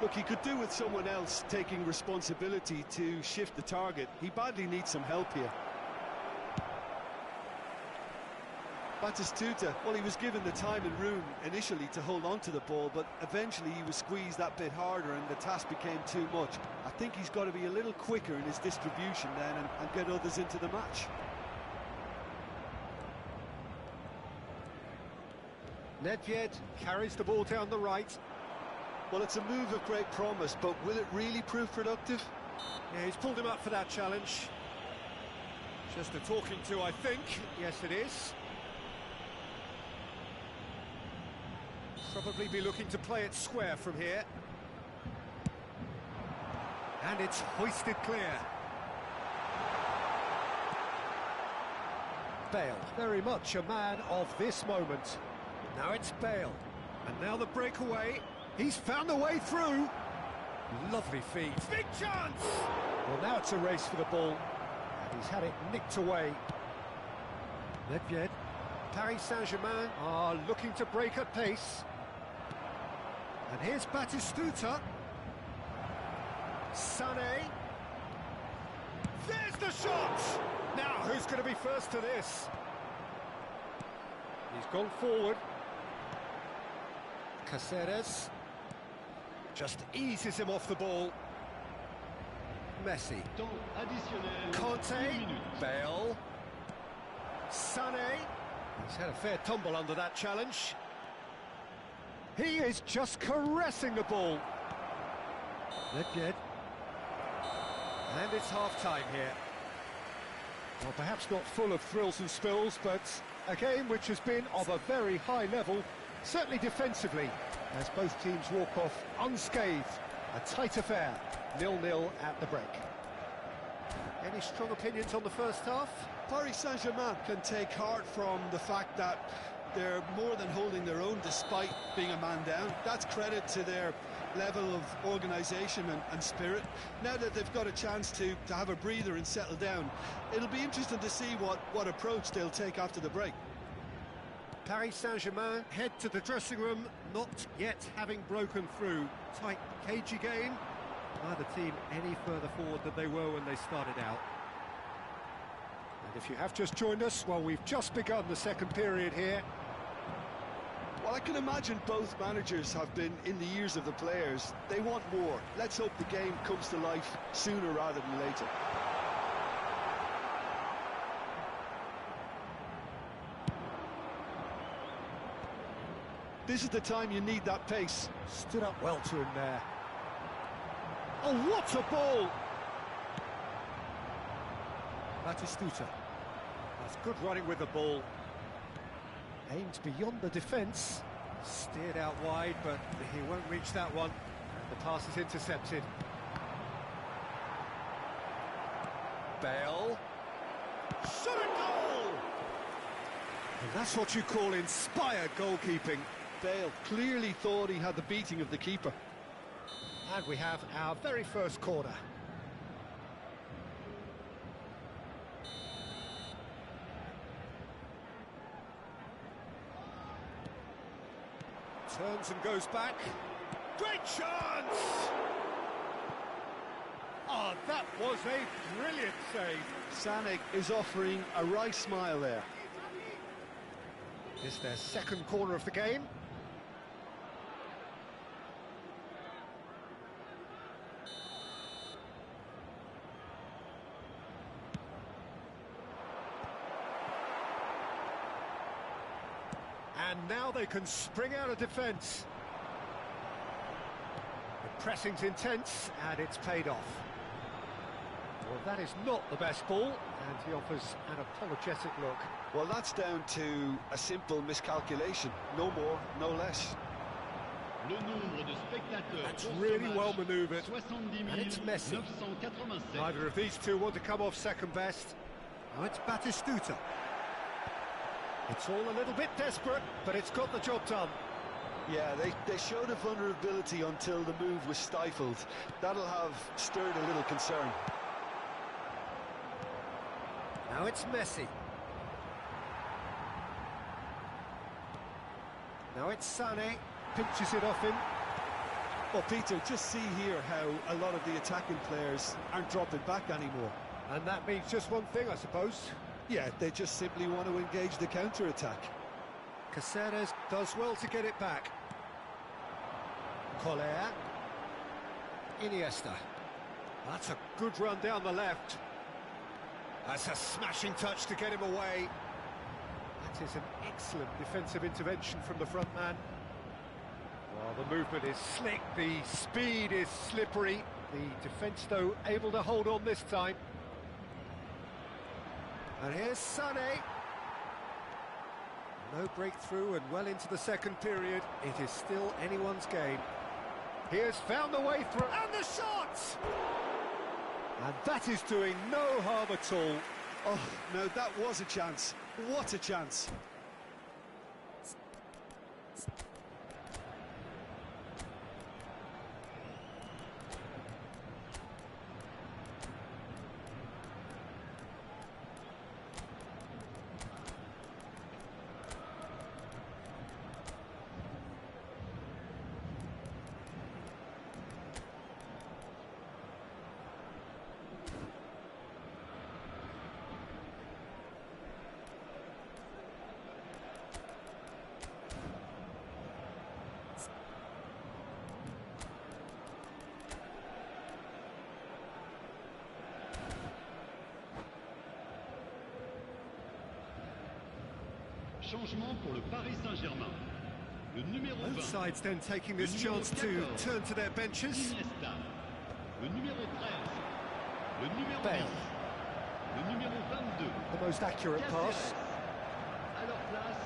Look, he could do with someone else taking responsibility to shift the target. He badly needs some help here. Batistuta, well, he was given the time and room initially to hold on to the ball, but eventually he was squeezed that bit harder and the task became too much. I think he's got to be a little quicker in his distribution then and get others into the match. Nedved carries the ball down the right. Well, it's a move of great promise, but will it really prove productive? Yeah, he's pulled him up for that challenge. Just a talking to, I think. Yes, it is. Probably be looking to play it square from here. And it's hoisted clear. Bale, very much a man of this moment. Now it's Bale. And now the breakaway. He's found a way through. Lovely feed. Big chance! Well, now it's a race for the ball. And he's had it nicked away. Nedved. Paris Saint-Germain are looking to break at pace. And here's Batistuta. Sané. There's the shot! Now, who's going to be first to this? He's gone forward. Caceres. Just eases him off the ball. Messi. Temps additionnel. Kante. 2 minutes. Bale. Sané. He's had a fair tumble under that challenge. He is just caressing the ball. Nedved. And it's half-time here. Well, perhaps not full of thrills and spills, but a game which has been of a very high level, certainly defensively, as both teams walk off unscathed. A tight affair, 0-0 at the break. Any strong opinions on the first half? Paris Saint-Germain can take heart from the fact that they're more than holding their own despite being a man down. That's credit to their level of organisation and spirit. Now that they've got a chance to have a breather and settle down, it'll be interesting to see what approach they'll take after the break. Paris Saint-Germain head to the dressing room, not yet having broken through. Tight, cagey game. Neither team any further forward than they were when they started out. And if you have just joined us, well, we've just begun the second period here. Well, I can imagine both managers have been in the ears of the players. They want more. Let's hope the game comes to life sooner rather than later. This is the time you need that pace. Stood up well to him there. Oh, what a ball! Batistuta. That's good running with the ball. Aimed beyond the defence. Steered out wide, but he won't reach that one. And the pass is intercepted. Bale. Shot a goal! And that's what you call inspired goalkeeping. Bale clearly thought he had the beating of the keeper. And we have our very first corner. Turns and goes back. Great chance! Oh, that was a brilliant save. Sané is offering a wry smile there. Is their second corner of the game. And now they can spring out of defence. The pressing's intense, and it's paid off. Well, that is not the best ball, and he offers an apologetic look. Well, that's down to a simple miscalculation. No more, no less. Le nombre de spectateurs. That's really well manoeuvred, 70 and it's messy. 987. Neither of these two want to come off second best. Now it's Batistuta. It's all a little bit desperate, but it's got the job done. Yeah, they showed a vulnerability until the move was stifled. That'll have stirred a little concern. Now it's Messi. Now it's Sané. Pinches it off him. Well, Peter, just see here how a lot of the attacking players aren't dropping back anymore. And that means just one thing, I suppose. Yeah, they just simply want to engage the counter-attack. Caceres does well to get it back. Collier. Iniesta. That's a good run down the left. That's a smashing touch to get him away. That is an excellent defensive intervention from the front man. Well, the movement is slick, the speed is slippery. The defence, though, able to hold on this time. And here's Sané. No breakthrough and well into the second period. It is still anyone's game. He has found the way through. And the shot! And that is doing no harm at all. Oh, no, that was a chance. What a chance. Changement pour le Paris Saint-Germain. Le numéro 20. Both sides then taking this chance to turn to their benches. Iniesta. Le numéro 13. Le numéro Bale. 10. Le numéro 22. The most accurate pass. À leur place,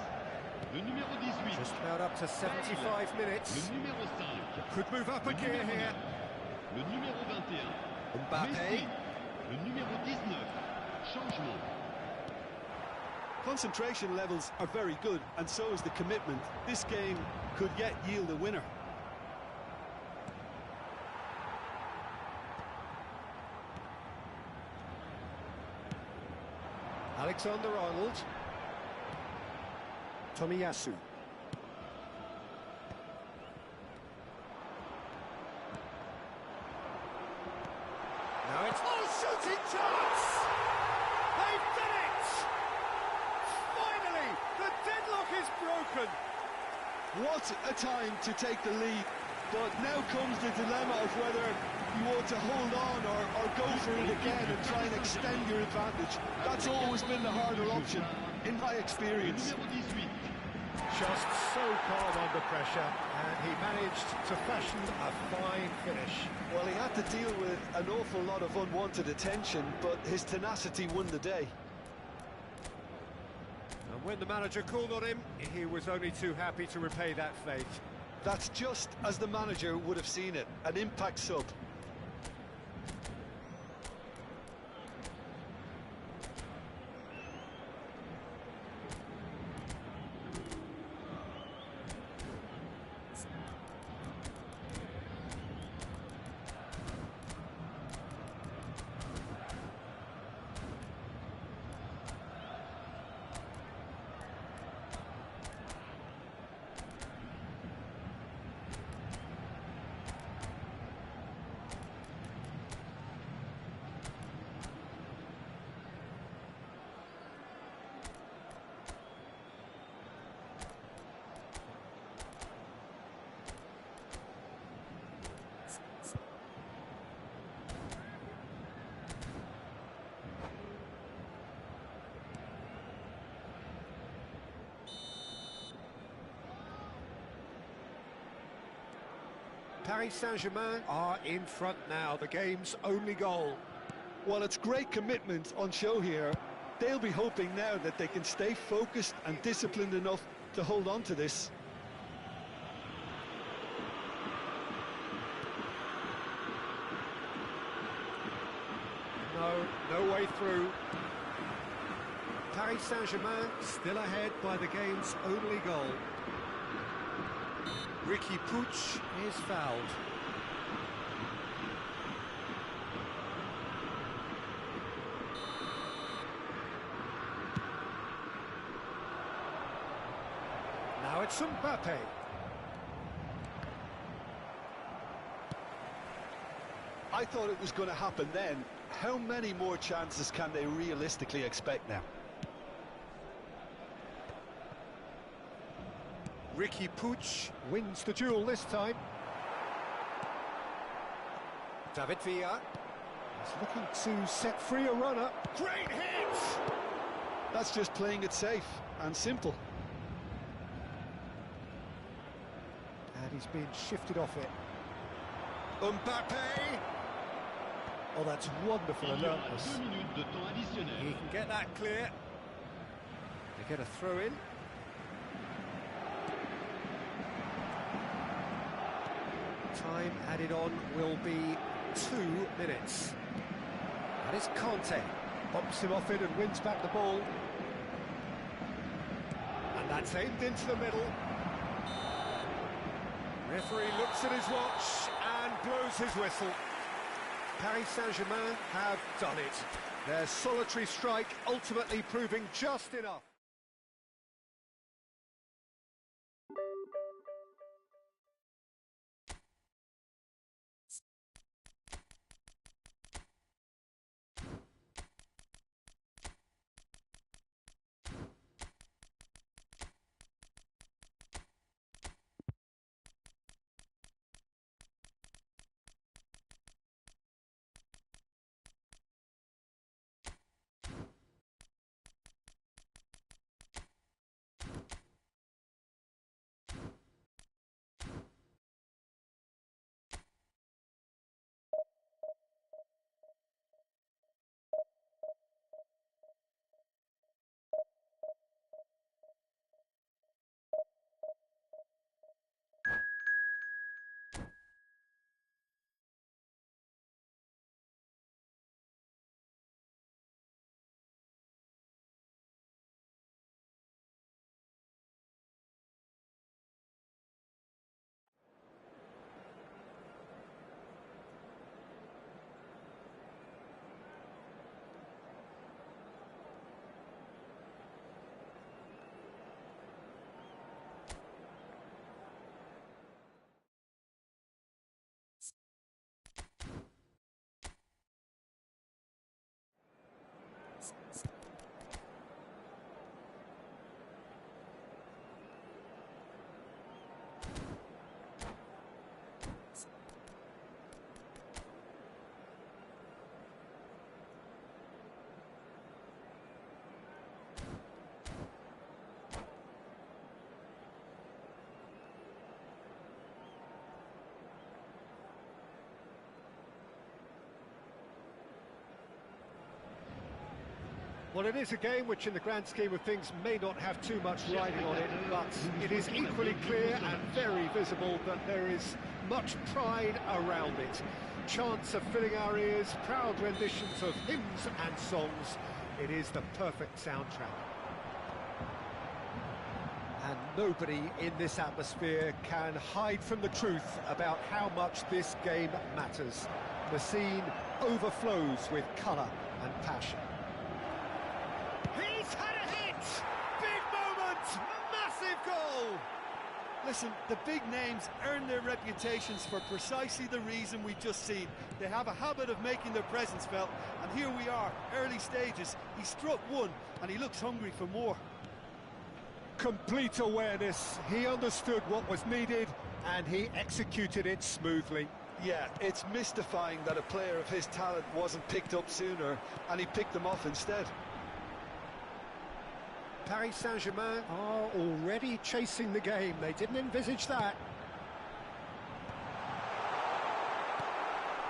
le numéro 18. Just about up to 75 minutes. Le numéro 5. Could move up a Le gear numéro here. 9. Le numéro 21. Mbappé. Messi. Le numéro 19. Changement. Concentration levels are very good, and so is the commitment. This game could yet yield a winner. Alexander-Arnold. Tomiyasu. Now it's shooting chance! They've done it! Finally, the deadlock is broken. What a time to take the lead, but now comes the dilemma of whether you ought to hold on or go for it again and try and extend your advantage. That's always been the harder option, in my experience. Numéro 18. Just so calm under pressure, and he managed to fashion a fine finish. Well, he had to deal with an awful lot of unwanted attention, but his tenacity won the day. And when the manager called on him, he was only too happy to repay that faith. That's just as the manager would have seen it, an impact sub. Paris Saint-Germain are in front now, the game's only goal. Well, it's great commitment on show here. They'll be hoping now that they can stay focused and disciplined enough to hold on to this. No way through. Paris Saint-Germain still ahead by the game's only goal. Ricky Puig is fouled. Now it's Mbappé. I thought it was going to happen then. How many more chances can they realistically expect now? Ricky Puig wins the duel this time. David Villa is looking to set free a runner. Great hit! That's just playing it safe and simple. And he's been shifted off it. Mbappé! Oh, that's wonderful Il y aura alertness. 2 minutes de temps additionnel. He can get that clear. They get a throw in. Time added on will be 2 minutes. That is Conte. Bumps him off it and wins back the ball. And that's aimed into the middle. Referee looks at his watch and blows his whistle. Paris Saint-Germain have done it. Their solitary strike ultimately proving just enough. Well, it is a game which in the grand scheme of things may not have too much riding on it, but it is equally clear and very visible that there is much pride around it. Chants are filling our ears, proud renditions of hymns and songs. It is the perfect soundtrack. And nobody in this atmosphere can hide from the truth about how much this game matters. The scene overflows with colour and passion. He's had a hit! Big moment! Massive goal! Listen, the big names earn their reputations for precisely the reason we've just seen. They have a habit of making their presence felt, and here we are, early stages. He struck one, and he looks hungry for more. Complete awareness. He understood what was needed, and he executed it smoothly. Yeah, it's mystifying that a player of his talent wasn't picked up sooner, and he picked them off instead. Paris Saint-Germain are already chasing the game. They didn't envisage that.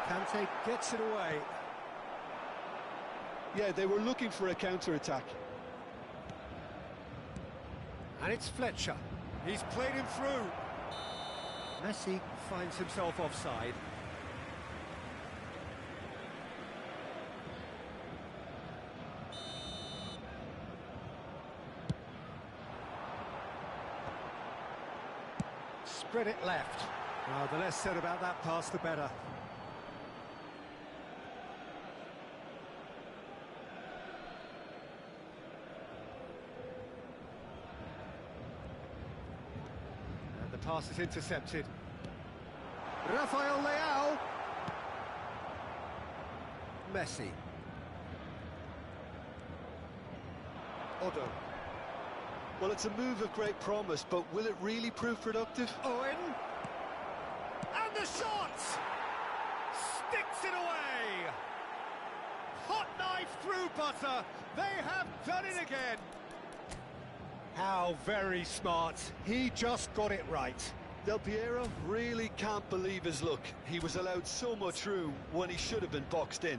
Kante gets it away. Yeah, they were looking for a counter-attack. And it's Fletcher. He's played him through. Messi finds himself offside. Spread it left. Well, the less said about that pass, the better. And the pass is intercepted. Rafael Leao. Messi. Odo. Well, it's a move of great promise, but will it really prove productive? Owen. And the shot! Sticks it away! Hot knife through butter. They have done it again. How very smart. He just got it right. Del Piero really can't believe his luck. He was allowed so much room when he should have been boxed in.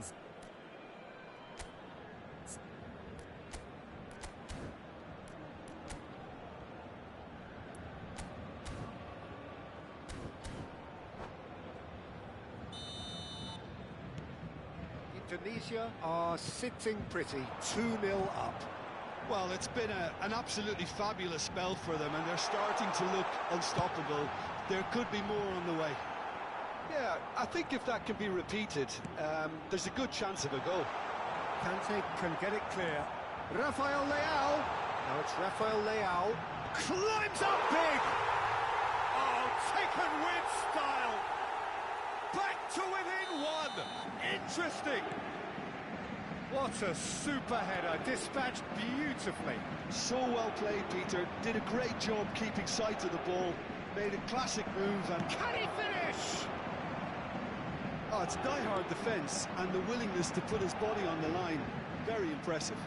Indonesia are sitting pretty, 2-0 up. Well, it's been an absolutely fabulous spell for them, and they're starting to look unstoppable. There could be more on the way. Yeah, I think if that can be repeated, there's a good chance of a goal. Kante can get it clear. Rafael Leao. Now it's Rafael Leao. Climbs up big. Oh, taken with style. Back to within one. Interesting. What a super header, dispatched beautifully. So well played, Peter. Did a great job keeping sight of the ball. Made a classic move and... Can he finish? Oh, it's die-hard defence and the willingness to put his body on the line. Very impressive.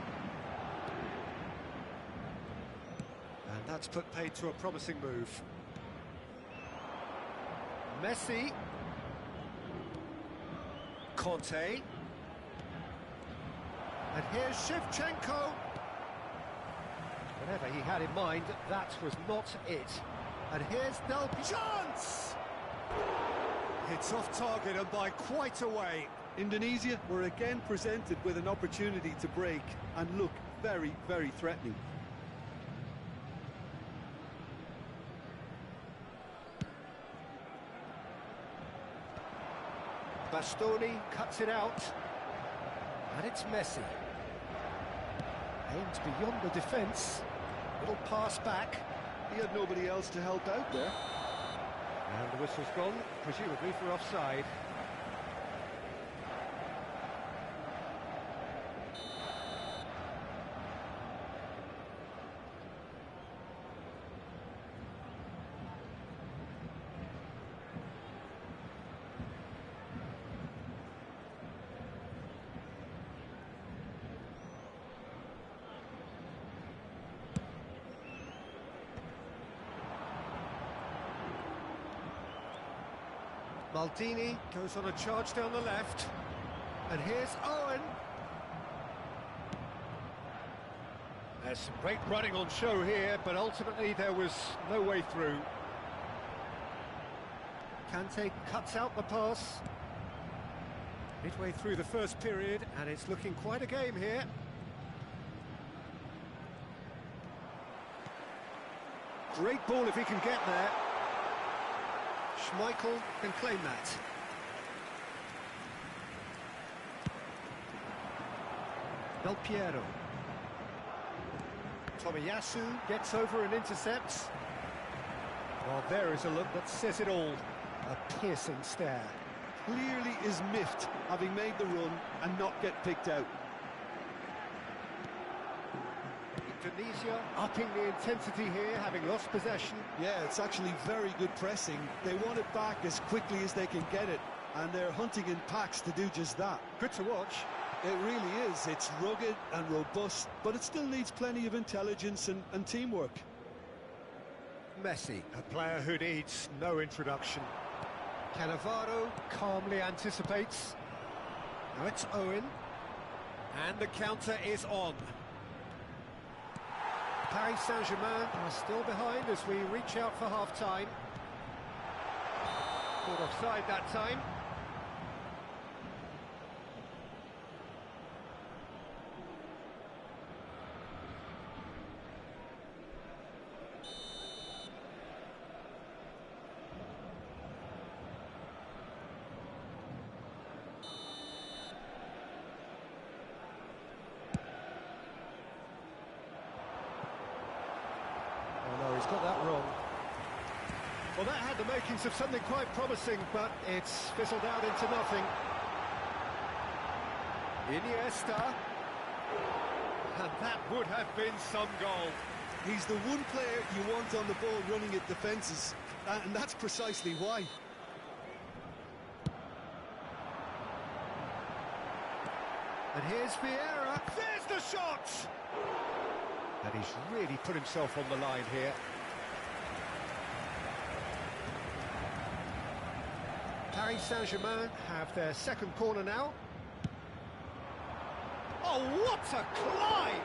And that's put paid to a promising move. Messi. Conte. And here's Shevchenko. Whatever he had in mind, that was not it. And here's Del Piero. Chance! It's off target and by quite a way. Indonesia were again presented with an opportunity to break and look very, very threatening. Bastoni cuts it out. And it's Messi. Aims beyond the defence. Little pass back. He had nobody else to help out there. And the whistle's gone, presumably for offside. Maldini goes on a charge down the left. And here's Owen. There's some great running on show here, but ultimately there was no way through. Kante cuts out the pass. Midway through the first period, and it's looking quite a game here. Great ball if he can get there. Schmeichel can claim that. Del Piero. Tomiyasu gets over and intercepts. Well, there is a look that says it all. A piercing stare. Clearly is miffed, having made the run and not get picked out. Indonesia upping the intensity here, having lost possession. Yeah, it's actually very good pressing. They want it back as quickly as they can get it, and they're hunting in packs to do just that. Good to watch. It really is. It's rugged and robust, but it still needs plenty of intelligence and teamwork. Messi, a player who needs no introduction. Cannavaro calmly anticipates. Now it's Owen. And the counter is on. Paris Saint-Germain are still behind as we reach out for half-time. Caught offside that time. He's got that wrong. Well, that had the makings of something quite promising, but it's fizzled out into nothing. Iniesta. And that would have been some goal. He's the one player you want on the ball running at defences, and that's precisely why. And here's Vieira. There's the shot! And he's really put himself on the line here. Paris Saint-Germain have their second corner now. Oh, what a climb!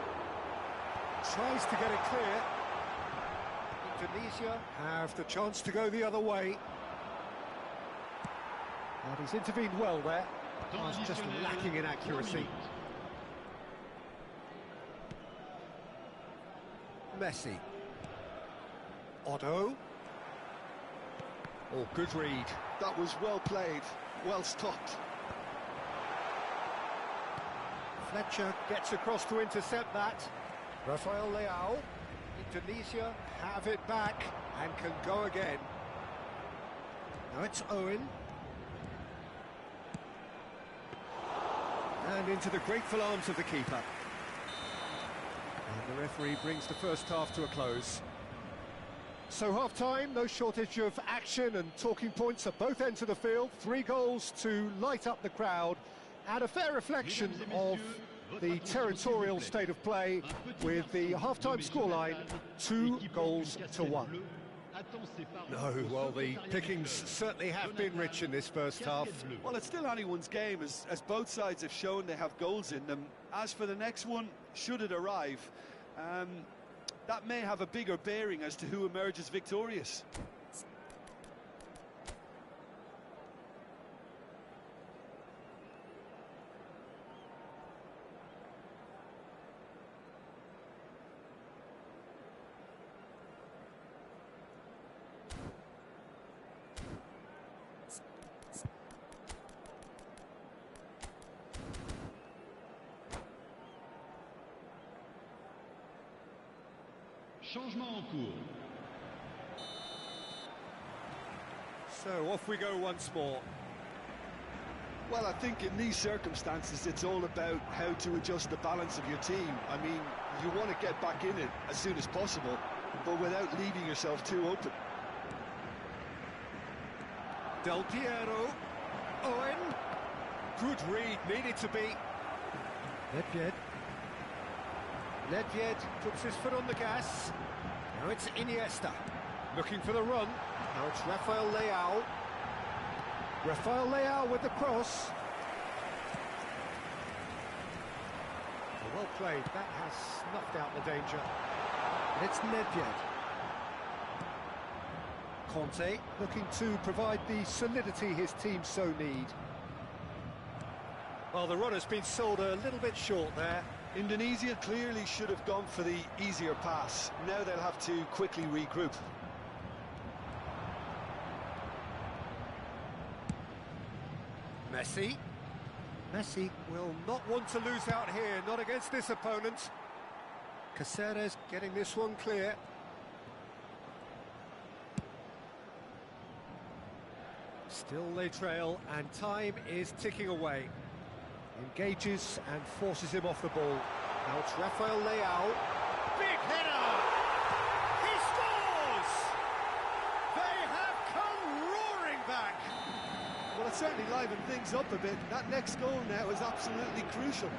Tries to get it clear. Indonesia have the chance to go the other way. And he's intervened well there. Pass just lacking in accuracy. Messi. Otto. Oh, good read. That was well played, well stopped. Fletcher gets across to intercept that. Rafael Leao. Indonesia have it back and can go again. Now it's Owen. And into the grateful arms of the keeper. And the referee brings the first half to a close. So half-time, no shortage of action and talking points at both ends of the field. 3 goals to light up the crowd, and a fair reflection of the territorial state of play, with the half-time scoreline 2-1. No, well, the pickings certainly have been rich in this first half. Well, it's still anyone's game, as both sides have shown they have goals in them. As for the next one, should it arrive, that may have a bigger bearing as to who emerges victorious. Changement en cours. So off we go once more. Well, I think in these circumstances it's all about how to adjust the balance of your team. I mean, you want to get back in it as soon as possible, but without leaving yourself too open. Del Piero. Owen. Good read, needed to be. Nedved puts his foot on the gas. Now it's Iniesta, looking for the run. Now it's Rafael Leao. Rafael Leao with the cross. Well played, that has snuffed out the danger. And it's Nedved. Conte looking to provide the solidity his team so need. Well, the run has been sold a little bit short there. Indonesia clearly should have gone for the easier pass. Now they'll have to quickly regroup. Messi. Messi will not want to lose out here, not against this opponent. Caceres getting this one clear. Still they trail, and time is ticking away. Engages and forces him off the ball. Now it's Rafael Leao. Big header! He scores! They have come roaring back! Well, it certainly livened things up a bit. That next goal now is absolutely crucial.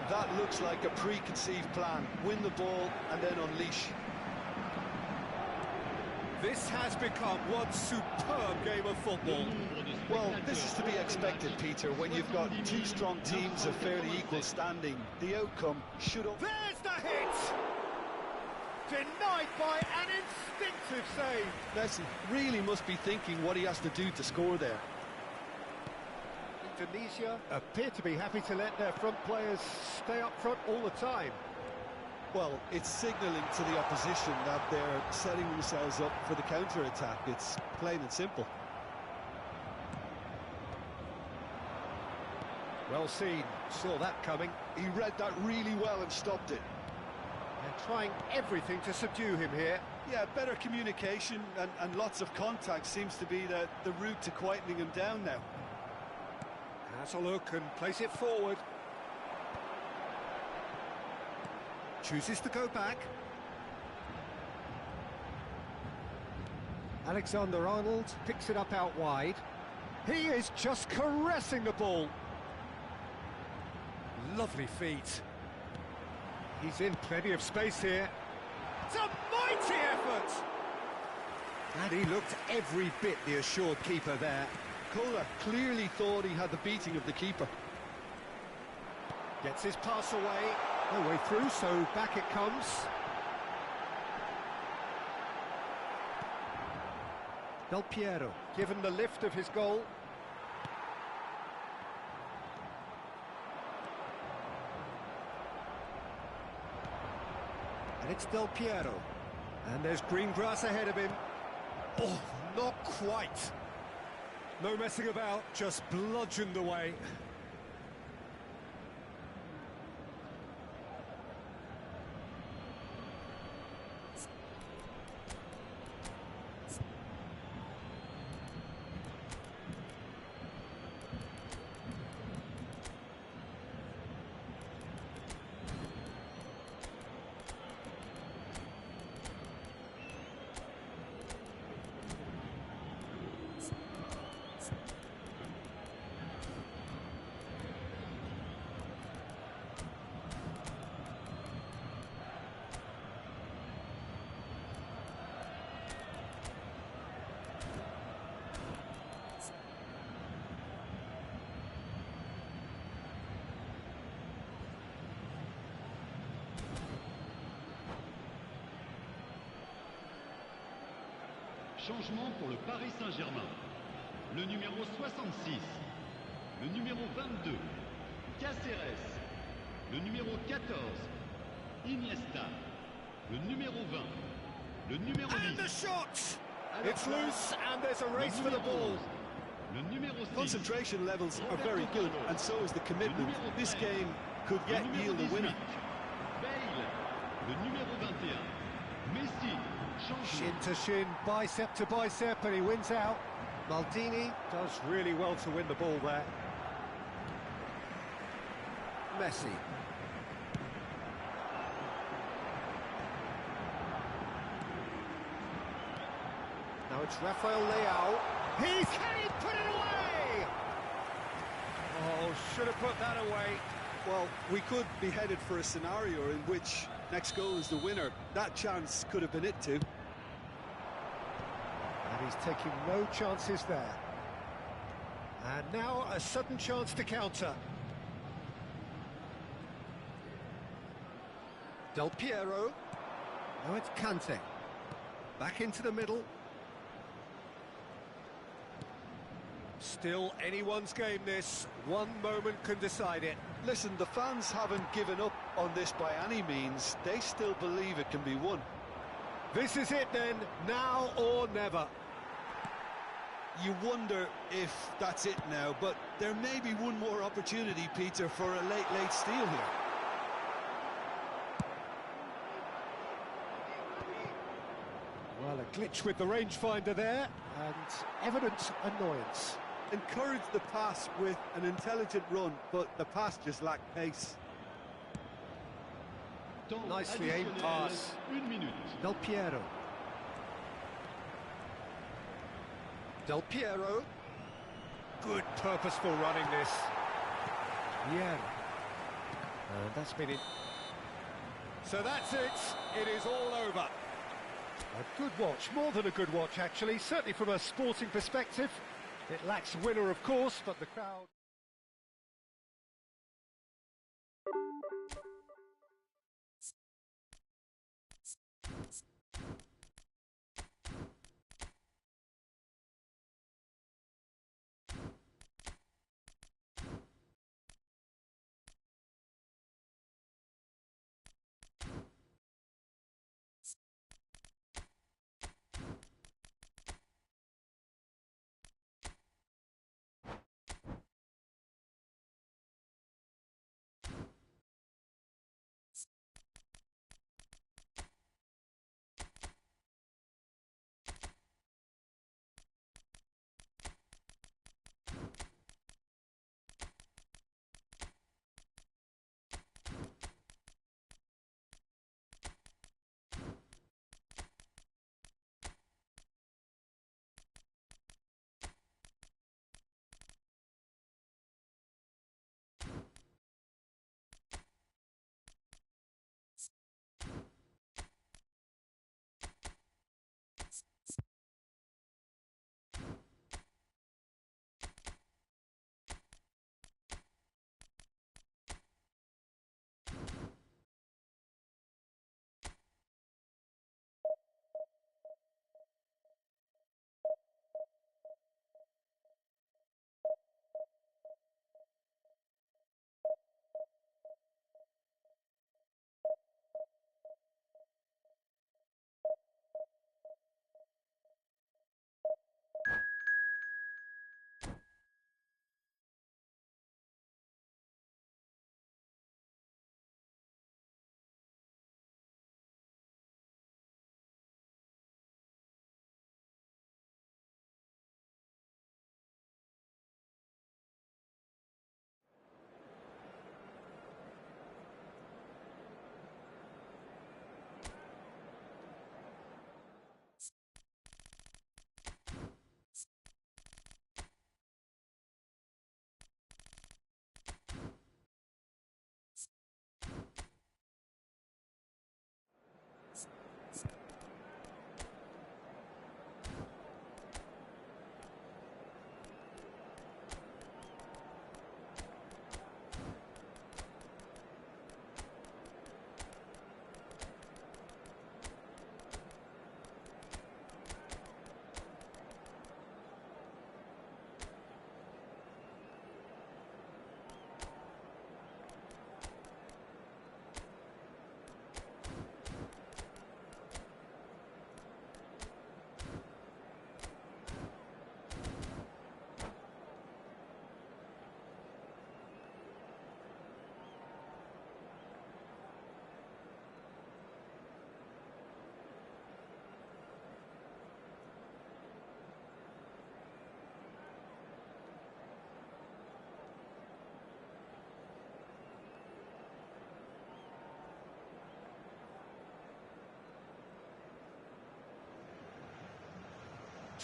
That looks like a preconceived plan. Win the ball and then unleash. This has become one superb game of football. Well, this is to be expected, Peter, when you've got two strong teams of fairly equal standing. The outcome should have... There's the hit! Denied by an instinctive save. Messi really must be thinking what he has to do to score there. Indonesia appear to be happy to let their front players stay up front all the time. Well, it's signalling to the opposition that they're setting themselves up for the counter-attack. It's plain and simple. Well seen, saw that coming. He read that really well and stopped it. They're trying everything to subdue him here. Yeah, better communication and lots of contact seems to be the route to quietening him down now. Has a look and plays it forward. Chooses to go back. Alexander-Arnold picks it up out wide. He is just caressing the ball. Lovely feet. He's in plenty of space here. It's a mighty effort! And he looked every bit the assured keeper there. Kohler clearly thought he had the beating of the keeper. Gets his pass away. No way through, so back it comes. Del Piero, given the lift of his goal. And it's Del Piero. And there's green grass ahead of him. Oh, not quite. No messing about, just bludgeoned away. Changement pour le Paris Saint-Germain. Le numéro 66, le numéro 22, Caceres, le numéro 14, Iniesta, le numéro 20, le numéro 10. And the shot! It's loose and there's a race for the ball. Le numéro 6. Concentration levels are very good, and so is the commitment. This game could yield a winner. Bale, le numéro 21, Messi. Shin to shin, bicep to bicep, and he wins out. Maldini does really well to win the ball there. Messi. Now it's Rafael Leao. Can he put it away? Oh, should have put that away. Well, we could be headed for a scenario in which next goal is the winner. That chance could have been it too. And he's taking no chances there. And now a sudden chance to counter. Del Piero. Now it's Kante. Back into the middle. Still anyone's game this. One moment can decide it. Listen, the fans haven't given up on this by any means. They still believe it can be won. This is it then, now or never. You wonder if that's it now, but there may be one more opportunity, Peter, for a late steal here. Well, a glitch with the rangefinder there, and evident annoyance. Encourage the pass with an intelligent run, but the pass just lacked pace. Nicely aimed pass. 1 minute. Del Piero. Del Piero. Good purposeful running this. Yeah. And that's been it. So that's it. It is all over. A good watch, more than a good watch actually, certainly from a sporting perspective. It lacks winner of course, but the crowd...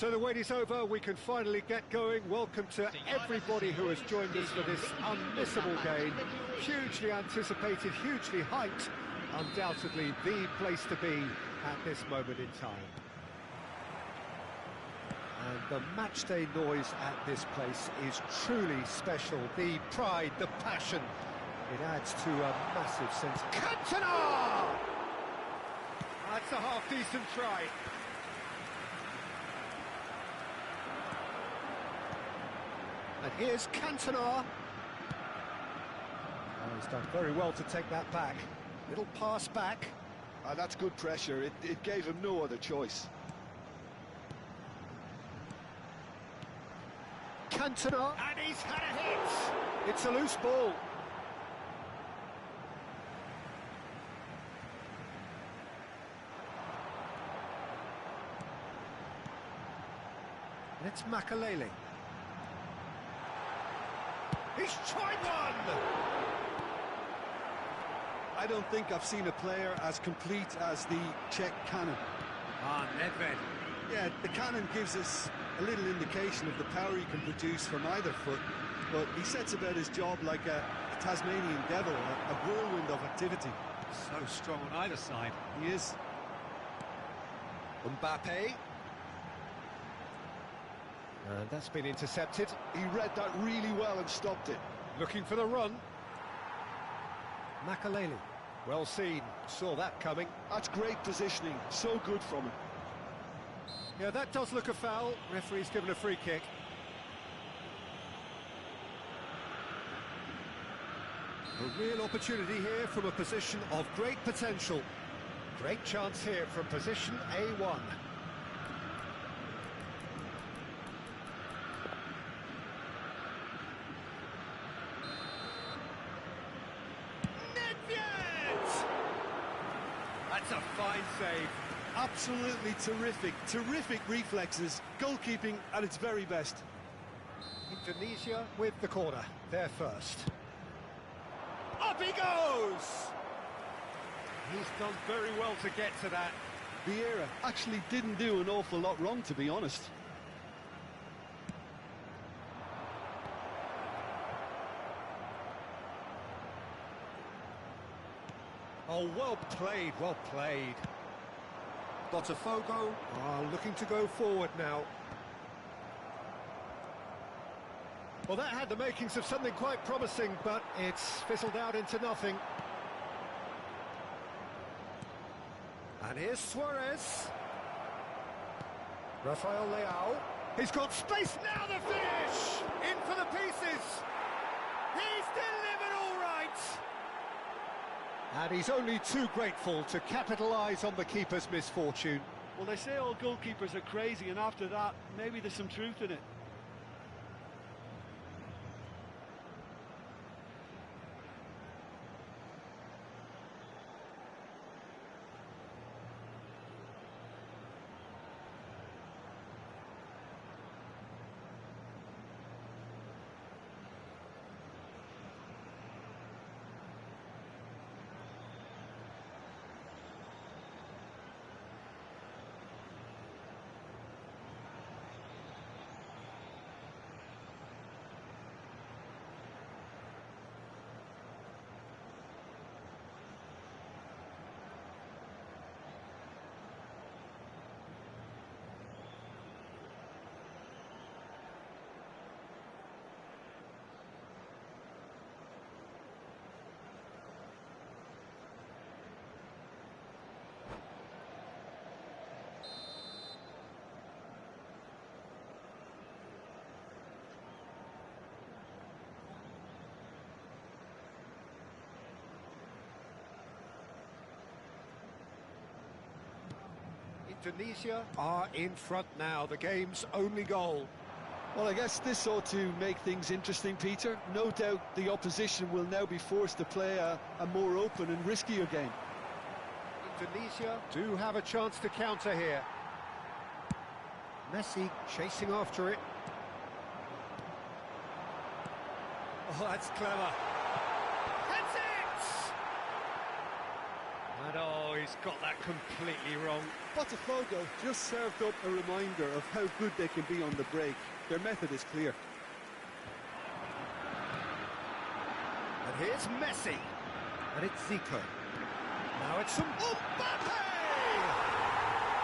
So the wait is over, we can finally get going. Welcome to everybody who has joined us for this unmissable game. Hugely anticipated, hugely hyped. Undoubtedly the place to be at this moment in time. And the matchday noise at this place is truly special. The pride, the passion, it adds to a massive sense. Cantona! That's a half-decent try. And here's Cantona. Oh, he's done very well to take that back. Little pass back. That's good pressure. It gave him no other choice. Cantona, and he's had a hit. It's a loose ball. And it's Makalele. He's tried one! I don't think I've seen a player as complete as the Czech cannon. Nedved. Yeah, the cannon gives us a little indication of the power he can produce from either foot, but he sets about his job like a Tasmanian devil, a whirlwind of activity. So strong on either side. He is. Mbappe. And that's been intercepted. He read that really well and stopped it. Looking for the run. Makalele. Well seen. Saw that coming. That's great positioning. So good from him. Yeah, that does look a foul. Referee's given a free kick. A real opportunity here from a position of great potential. Great chance here from position A1. That's a fine save. Absolutely terrific reflexes. Goalkeeping at its very best. Indonesia with the corner. They're first. Up he goes! He's done very well to get to that. Vieira actually didn't do an awful lot wrong, to be honest. Oh, well played, well played. Botafogo are looking to go forward now. Well, that had the makings of something quite promising, but it's fizzled out into nothing. And here's Suarez. Rafael Leao. He's got space now, the finish! In for the pieces! He's delivered all right! And he's only too grateful to capitalise on the keeper's misfortune. Well, they say all goalkeepers are crazy, and after that, maybe there's some truth in it. Indonesia are in front now, the game's only goal. Well, I guess this ought to make things interesting, Peter. No doubt the opposition will now be forced to play a more open and riskier game. Indonesia do have a chance to counter here. Messi chasing after it. Oh, that's clever. That's it! And oh, he's got that completely wrong. Botafogo just served up a reminder of how good they can be on the break. Their method is clear. And here's Messi. And it's Zico. Now it's some Mbappe!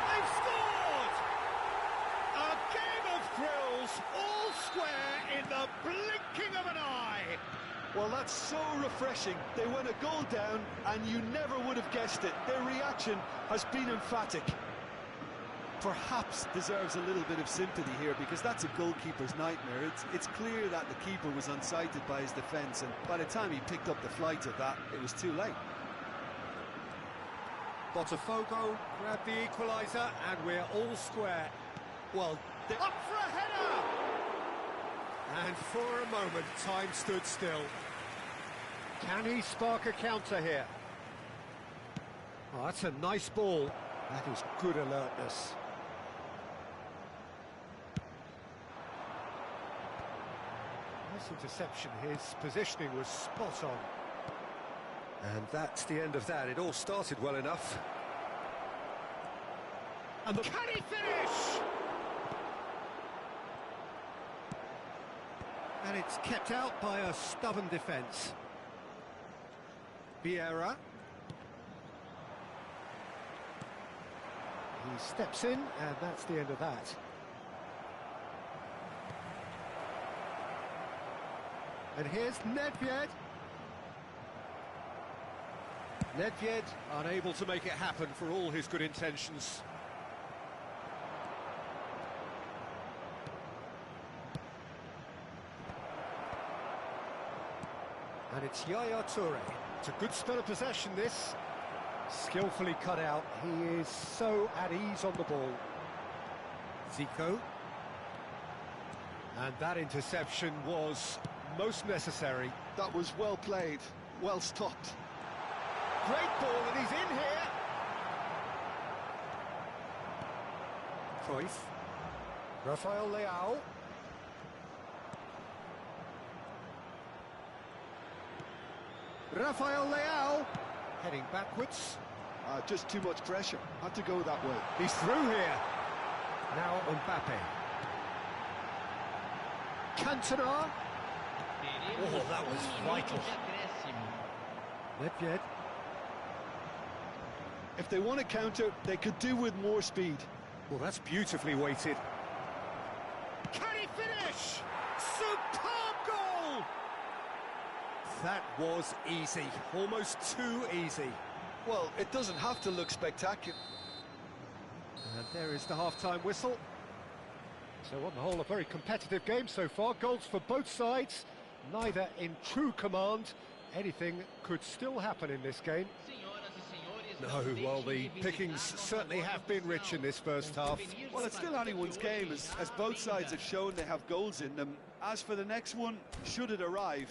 They've scored! A game goals, all square in the blinking of an eye. Well, that's so refreshing. They went a goal down, and you never would have guessed it. Their reaction has been emphatic. Perhaps deserves a little bit of sympathy here, because that's a goalkeeper's nightmare. It's clear that the keeper was unsighted by his defence, and by the time he picked up the flight of that, it was too late. Botafogo grabbed the equaliser, and we're all square. Well, Up for a header! And for a moment, time stood still. Can he spark a counter here? Oh, that's a nice ball. That is good alertness. Nice interception. His positioning was spot on. And that's the end of that. It all started well enough. And can he finish? And it's kept out by a stubborn defence. Vieira. He steps in, and that's the end of that. And here's Nedved. Nedved unable to make it happen for all his good intentions. And it's Yaya Toure. It's a good spell of possession, this. Skillfully cut out. He is so at ease on the ball. Zico. And that interception was most necessary. that was well played, well stopped. Great ball, and he's in here. Cruyff. Rafael Leao. Rafael Leao. Heading backwards. Just too much pressure. Had to go that way. He's through here. Now Mbappe. Cantona. Oh, that was vital. Nedved. If they want to counter, they could do with more speed. Well, that's beautifully weighted. Can he finish? Superb goal! That was easy. Almost too easy. Well, it doesn't have to look spectacular. And there is the half-time whistle. So on the whole, a very competitive game so far. Goals for both sides, neither in true command. Anything could still happen in this game. No, well, the pickings certainly have been rich in this first half. Well, it's still anyone's game, as both sides have shown they have goals in them. As for the next one, should it arrive,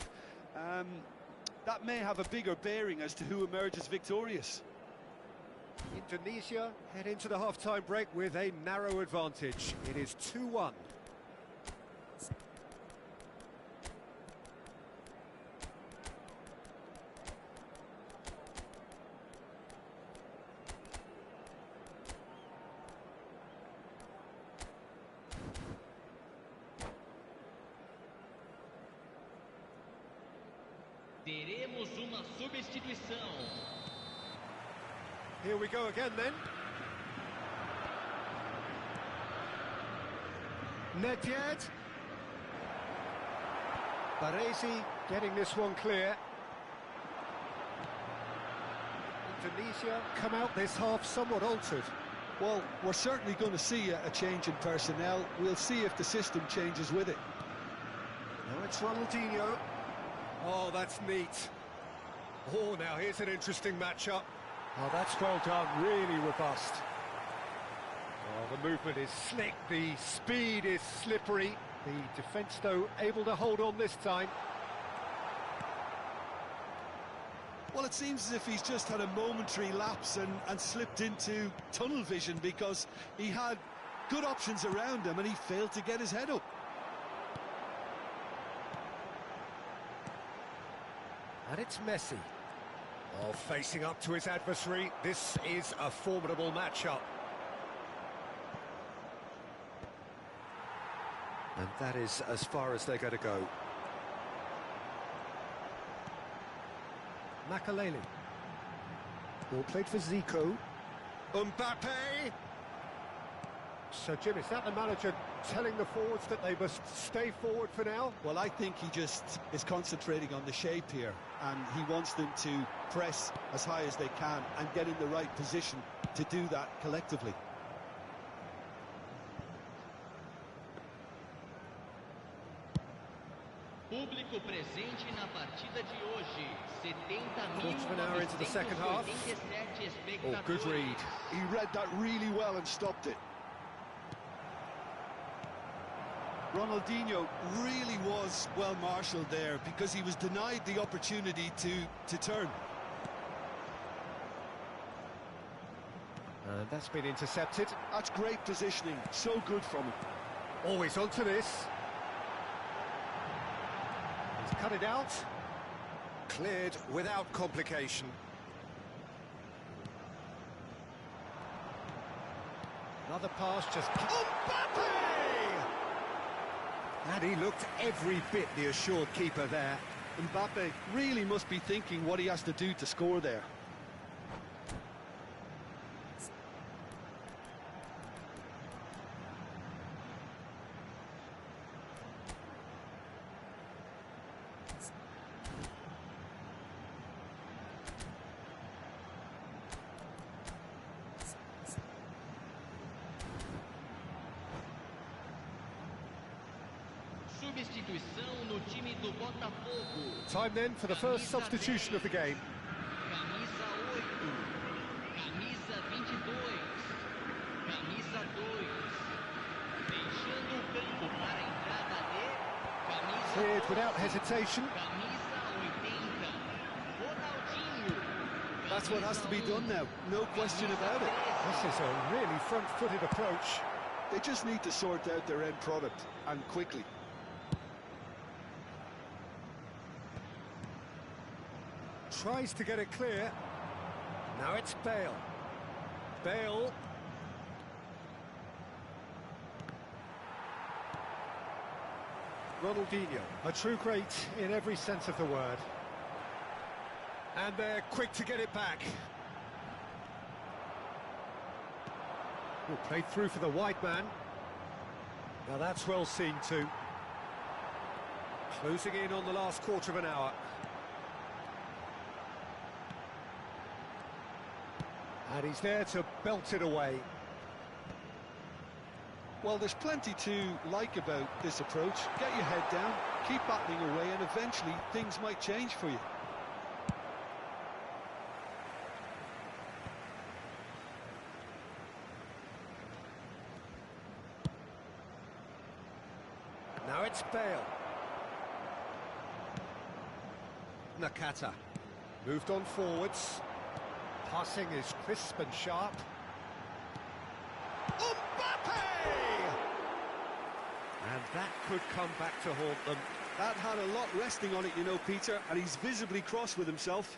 that may have a bigger bearing as to who emerges victorious. Indonesia head into the half-time break with a narrow advantage. It is 2-1. Teremos uma substituição. Here we go again then. Nedved. Baresi getting this one clear. Indonesia come out this half somewhat altered. Well, we're certainly going to see a change in personnel. We'll see if the system changes with it. Now it's Ronaldinho. Oh, that's neat. Oh, now here's an interesting matchup. Oh, that's well done, really robust. Oh, the movement is slick, the speed is slippery. The defence, though, able to hold on this time. Well, it seems as if he's just had a momentary lapse and slipped into tunnel vision, because he had good options around him and he failed to get his head up. And it's Messi. Oh, facing up to his adversary. This is a formidable matchup. And that is as far as they're going to go. Makaleli. Ball played for Zico. Mbappe. So, Jim, is that the manager telling the forwards that they must stay forward for now? Well, I think he just is concentrating on the shape here, and he wants them to press as high as they can and get in the right position to do that collectively. Público presente na partida de hoje, 70.987 Quarter of an hour into the second half. Oh, good read. He read that really well and stopped it. Ronaldinho really was well marshalled there because he was denied the opportunity to turn. And that's been intercepted. That's great positioning, so good from him. Always onto this. He's cut it out. Cleared without complication. Another pass just... Mbappe! And he looked every bit the assured keeper there. Mbappe really must be thinking what he has to do to score there. Substituição no time do Botafogo. Time then for the first substitution of the game. Camisa 8, camisa 22, camisa 2. Deixando o campo para a entrada de camisa Cleared without hesitation. camisa 80. Ronaldinho. That's what has to be done now, no question about it. This is a really front-footed approach. They just need to sort out their end product, and quickly. Tries to get it clear. Now it's Bale. Bale. Ronaldinho, a true great in every sense of the word. And they're quick to get it back. Oh, played through for the wide man. Now that's well seen too. Closing in on the last quarter of an hour. And he's there to belt it away. Well, there's plenty to like about this approach. Get your head down, keep battling away, and eventually things might change for you. Now it's Bale. Nakata. Moved on forwards. Passing is crisp and sharp. Mbappe! And that could come back to haunt them. That had a lot resting on it, you know, Peter, and he's visibly cross with himself.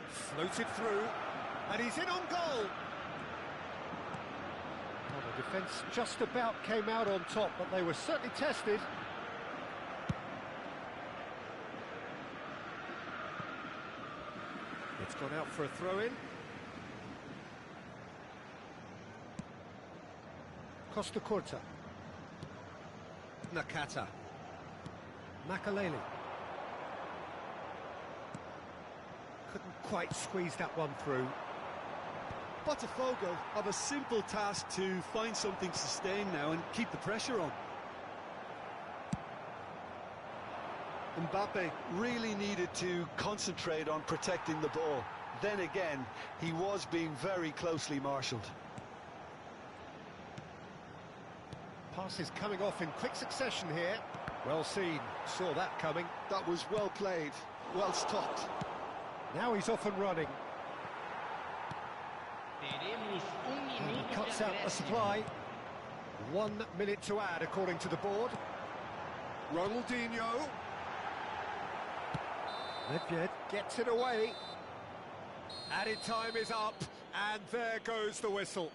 Floated through, and he's in on goal. Well, the defence just about came out on top, but they were certainly tested. It's gone out for a throw-in. Costa Curta. Nakata. Makaleli. Couldn't quite squeeze that one through. Botafogo have a simple task to find something sustained now and keep the pressure on. Mbappe really needed to concentrate on protecting the ball. Then again, he was being very closely marshalled. Passes coming off in quick succession here. Well seen, saw that coming. That was well played, well stopped. Now he's off and running. And he cuts out a supply. 1 minute to add, according to the board. Ronaldinho. Nedved gets it away. Added time is up, and there goes the whistle.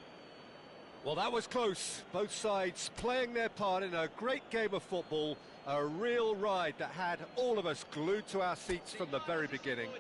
Well, that was close. Both sides playing their part in a great game of football, a real ride that had all of us glued to our seats from the very beginning.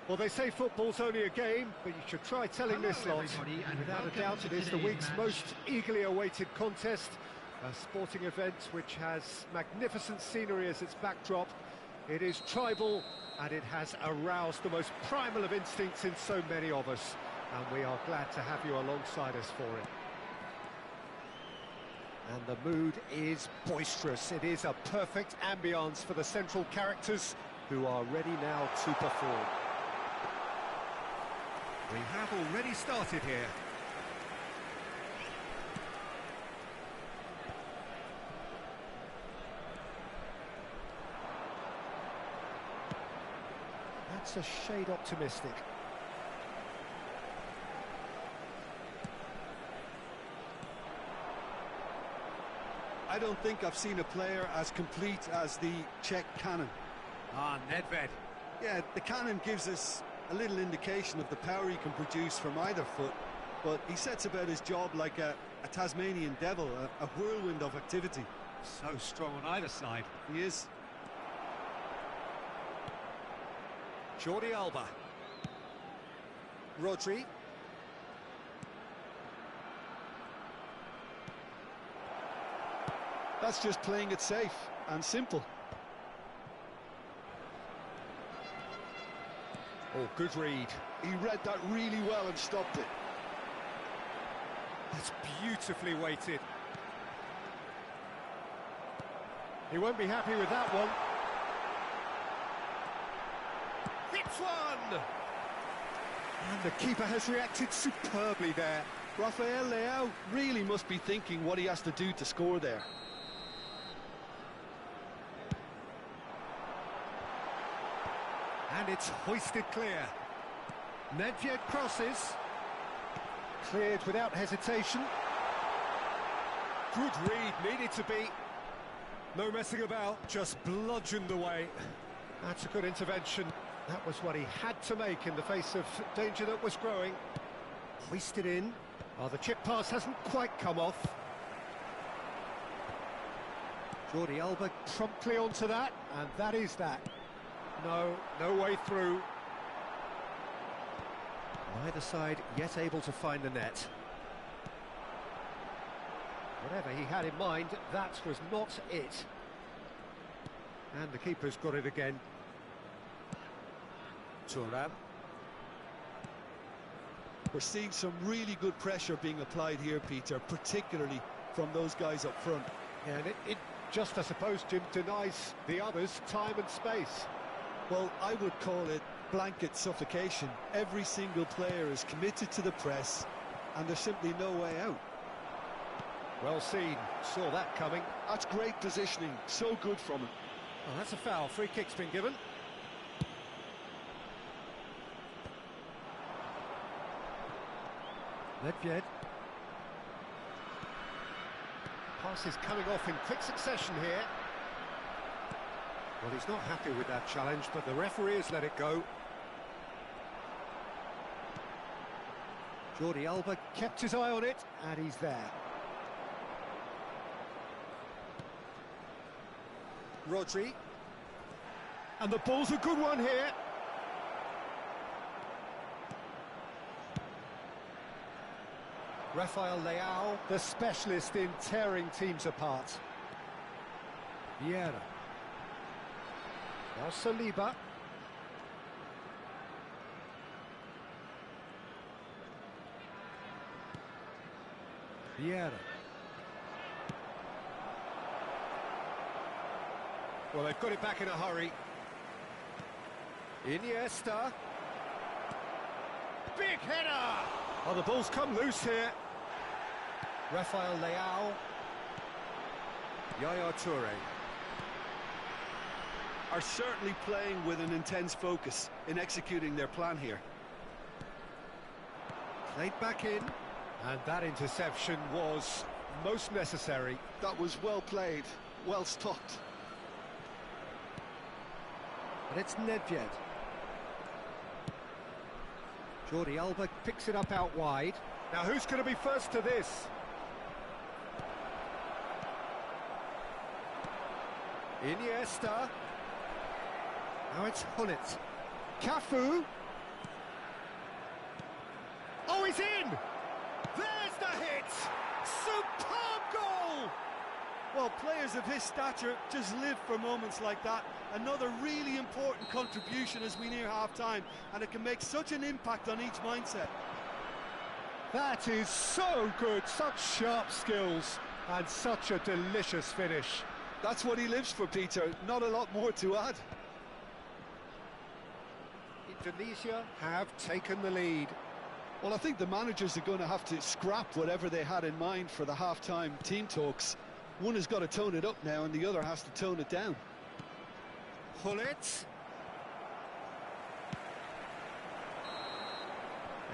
Well, they say football's only a game, but you should try telling this lot. everybody, and Without a welcome doubt, to it is the today's week's match. most eagerly awaited contest. A sporting event which has magnificent scenery as its backdrop. It is tribal, and it has aroused the most primal of instincts in so many of us. And we are glad to have you alongside us for it. And the mood is boisterous. It is a perfect ambience for the central characters who are ready now to perform. We have already started here. That's a shade optimistic. I don't think I've seen a player as complete as the Czech cannon. Ah, Nedved. Yeah, the cannon gives us a little indication of the power he can produce from either foot, but he sets about his job like a Tasmanian devil, a whirlwind of activity. So strong on either side. He is. Jordi Alba. Rodri. That's just playing it safe and simple. Oh, good read. He read that really well and stopped it. That's beautifully weighted. He won't be happy with that one. Hits one! And the keeper has reacted superbly there. Rafael Leao really must be thinking what he has to do to score there. And it's hoisted clear. Nedved crosses. Cleared without hesitation. Good read, needed to be. No messing about, just bludgeoned away. That's a good intervention. That was what he had to make in the face of danger that was growing. Hoisted in. Oh, the chip pass hasn't quite come off. Jordi Alba promptly onto that, and that is that. No way through. Neither side yet able to find the net. Whatever he had in mind, that was not it. And the keeper's got it again. Thuram. We're seeing some really good pressure being applied here, Peter, particularly from those guys up front. Yeah, and it just, I suppose, Jim, denies the others time and space. Well, I would call it blanket suffocation. Every single player is committed to the press, and there's simply no way out. Well seen, saw that coming. That's great positioning, so good from him. Oh, that's a foul, free kick's been given. Nedved. Pass is coming off in quick succession here. Well, he's not happy with that challenge, but the referee has let it go. Jordi Alba kept his eye on it, and he's there. Rodri. And the ball's a good one here. Rafael Leao, the specialist in tearing teams apart. Vieira. Now Saliba. Vieira. Well, they've got it back in a hurry. Iniesta. Big header! Oh, the ball's come loose here. Rafael Leao. Yaya Toure. Are certainly playing with an intense focus in executing their plan here. Played back in, and that interception was most necessary. That was well played, well stopped. And it's Nedved. Jordi Alba picks it up out wide. Now who's going to be first to this? Iniesta. Now it's Hullet. Cafu. is in! There's the hit! Superb goal! Well, players of his stature just live for moments like that. Another really important contribution as we near half-time, and it can make such an impact on each mindset. That is so good, such sharp skills, and such a delicious finish. That's what he lives for, Peter. Not a lot more to add. Indonesia have taken the lead. Well, I think the managers are going to have to scrap whatever they had in mind for the half-time team talks. One has got to tone it up now, and the other has to tone it down. Hullet.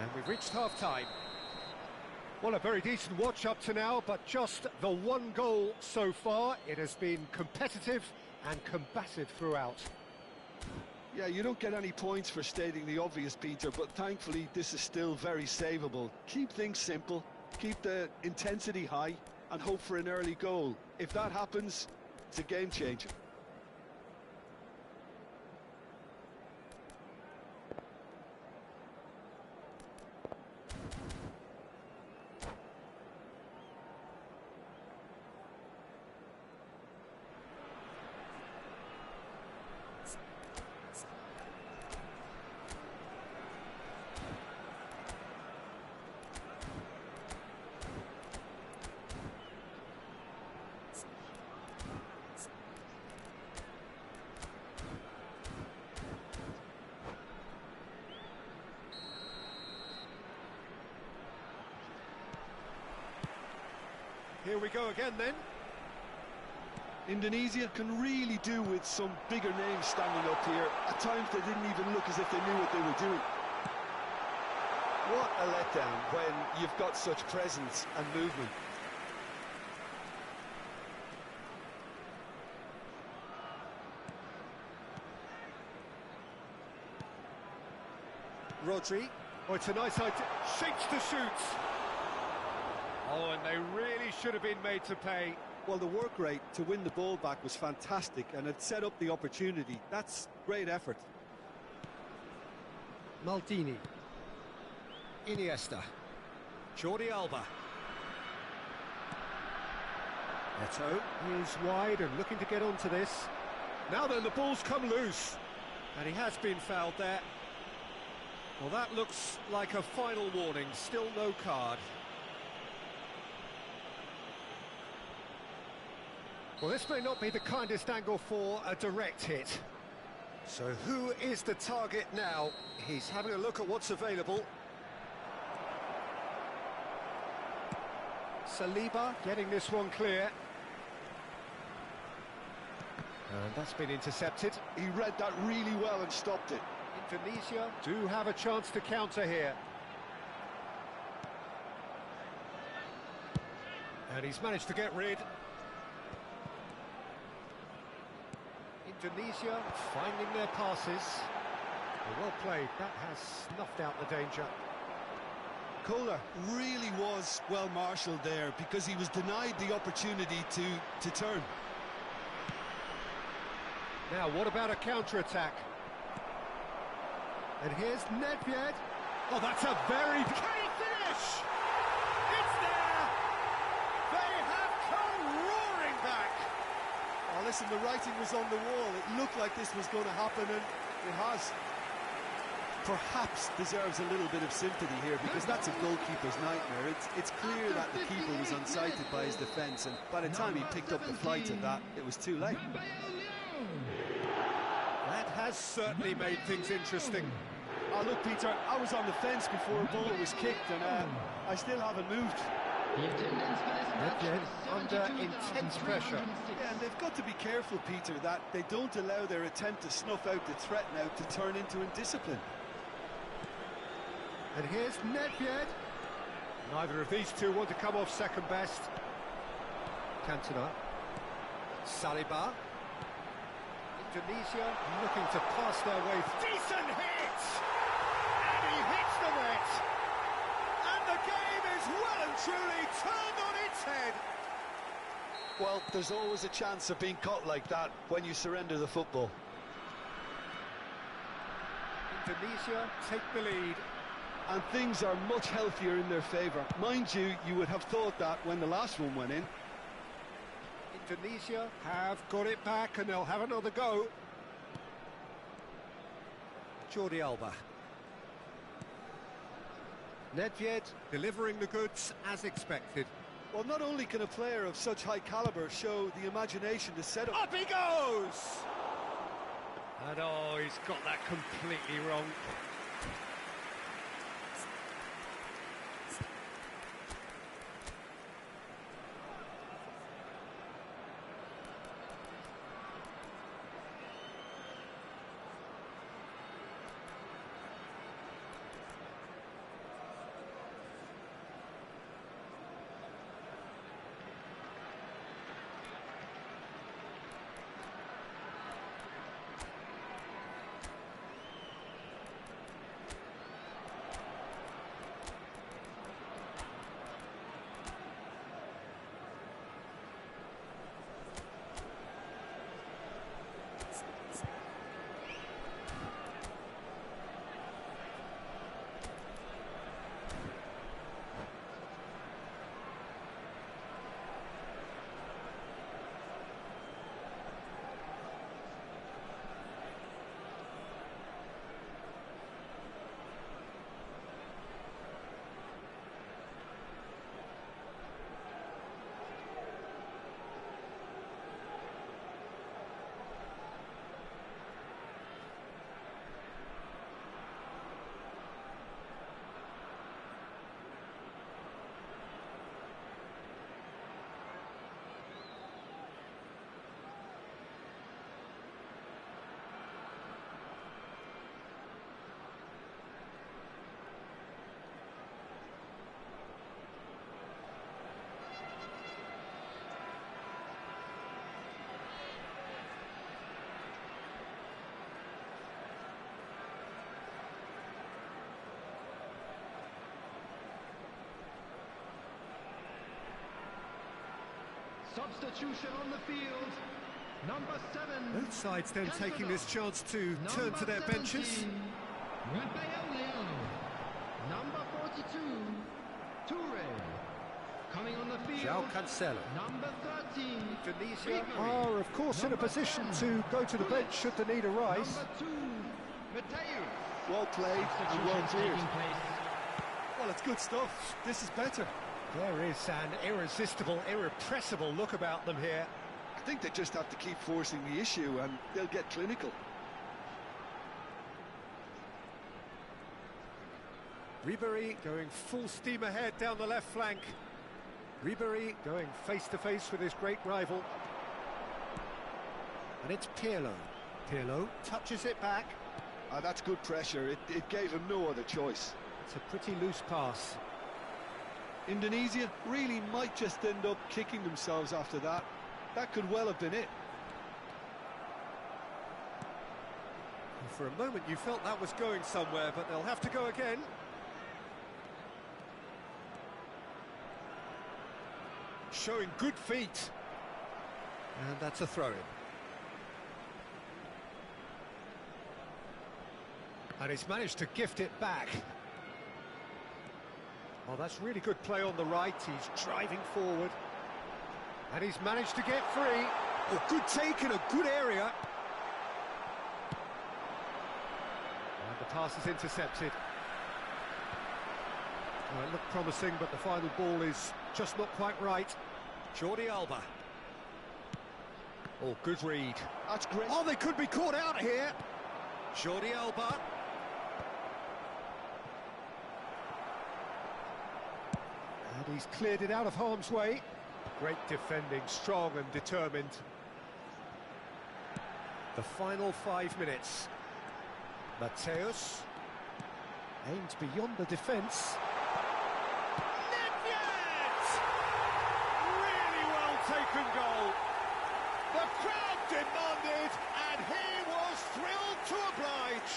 And we've reached half-time. Well, a very decent watch up to now, but just the one goal so far. It has been competitive and combative throughout. Yeah, you don't get any points for stating the obvious, Peter, but thankfully this is still very savable. Keep things simple, keep the intensity high, and hope for an early goal. If that happens, it's a game changer. Here we go again then. Indonesia can really do with some bigger names standing up here. At times they didn't even look as if they knew what they were doing. What a letdown when you've got such presence and movement. Rodri. Oh, it's a nice idea. Shapes to shoot. Oh, and they really should have been made to pay. Well, the work rate to win the ball back was fantastic, and it set up the opportunity. That's great effort. Maldini. Iniesta. Jordi Alba. Neto is wide and looking to get onto this. Now then, the ball's come loose. And he has been fouled there. Well, that looks like a final warning. Still no card. Well, this may not be the kindest angle for a direct hit. So who is the target now? He's having a look at what's available. Saliba getting this one clear. And that's been intercepted. He read that really well and stopped it. Indonesia do have a chance to counter here. And he's managed to get rid. Indonesia finding their passes. Well played, that has snuffed out the danger. Kohler really was well marshalled there because he was denied the opportunity to turn. Now, what about a counter-attack? And here's Nedved. Oh, that's a very... Can he finish? It's there! They have come roaring back! Oh, listen, the writing was on the wall. It looked like this was going to happen, and it has. Perhaps deserves a little bit of sympathy here because that's a goalkeeper's nightmare. It's clear that the keeper was unsighted by his defence, and by the time he picked up the flight of that, it was too late. That has certainly made things interesting. Oh, look, Peter, I was on the fence before a ball was kicked, and I still haven't moved. Nedved under intense pressure. Yeah, and they've got to be careful, Peter, that they don't allow their attempt to snuff out the threat now to turn into indiscipline. And here's Nedved. Neither of these two want to come off second best. Cantona. Saliba. Indonesia looking to pass their way. Decent hit! And he hits the net! And the game is well and truly turned on its head! Well, there's always a chance of being caught like that when you surrender the football. Indonesia take the lead. and things are much healthier in their favour. Mind you, you would have thought that when the last one went in. Indonesia have got it back and they'll have another go. Jordi Alba. Nedved delivering the goods as expected. Well, not only can a player of such high calibre show the imagination to set up... Up he goes! And oh, he's got that completely wrong. Substitution on the field. Number 7. Both sides then taking this chance to turn to their benches. Number 42. Toure. Coming on the field. João Cancelo. Number 13. Indonesia are, of course, in a position to go to the bench should the need arise. Number 2. Mateu. Well played and well cleared. Well, it's good stuff. This is better. There is an irresistible, irrepressible look about them here. I think they just have to keep forcing the issue and they'll get clinical. Ribéry going full steam ahead down the left flank. Ribéry going face-to-face with his great rival. And it's Pirlo. Pirlo touches it back. That's good pressure. It gave him no other choice. It's a pretty loose pass. Indonesia really might just end up kicking themselves after that. That could well have been it. And for a moment you felt that was going somewhere, but they'll have to go again. Showing good feet. And that's a throw-in. And he's managed to gift it back. Oh, that's really good play on the right. He's driving forward. And he's managed to get free. Oh, good take in a good area. And the pass is intercepted. Well, it looked promising, but the final ball is just not quite right. Jordi Alba. Oh, good read. That's great. Oh, they could be caught out here. Jordi Alba. And he's cleared it out of harm's way. Great defending, strong and determined. The final 5 minutes. Mateus aimed beyond the defence. Nedved! Really well taken goal. The crowd demanded, and he was thrilled to oblige.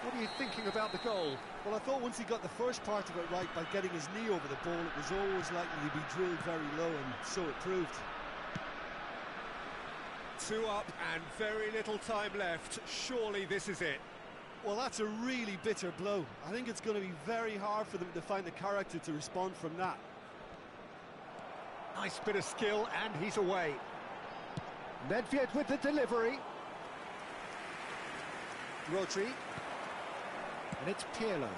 What are you thinking about the goal? Well, I thought once he got the first part of it right by getting his knee over the ball, it was always likely to be drilled very low, and so it proved. 2 up and very little time left. Surely this is it. Well, that's a really bitter blow. I think it's going to be very hard for them to find the character to respond from that. Nice bit of skill, and he's away. Nedved with the delivery. Rodri. And it's Pirlo.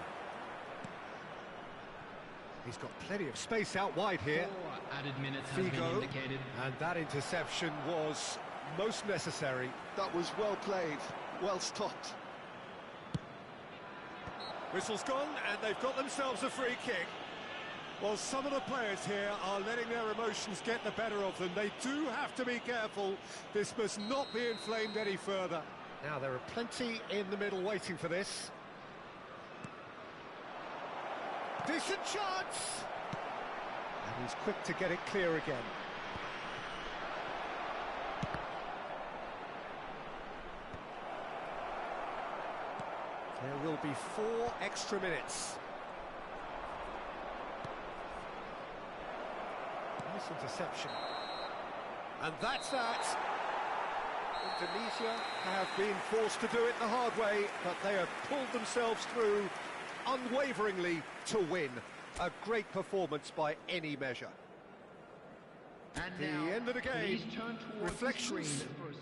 He's got plenty of space out wide here. 4 added minutes has been Figo. indicated. And that interception was most necessary. That was well played, well stopped. Whistle's gone, and they've got themselves a free kick. Well, some of the players here are letting their emotions get the better of them. They do have to be careful. This must not be inflamed any further. Now, there are plenty in the middle waiting for this. Decent chance! And he's quick to get it clear again. There will be 4 extra minutes. Nice interception. And that's that. Indonesia have been forced to do it the hard way, but they have pulled themselves through unwaveringly to win. A great performance by any measure. And The now, end of the game. please turn towards the Reflections. screen for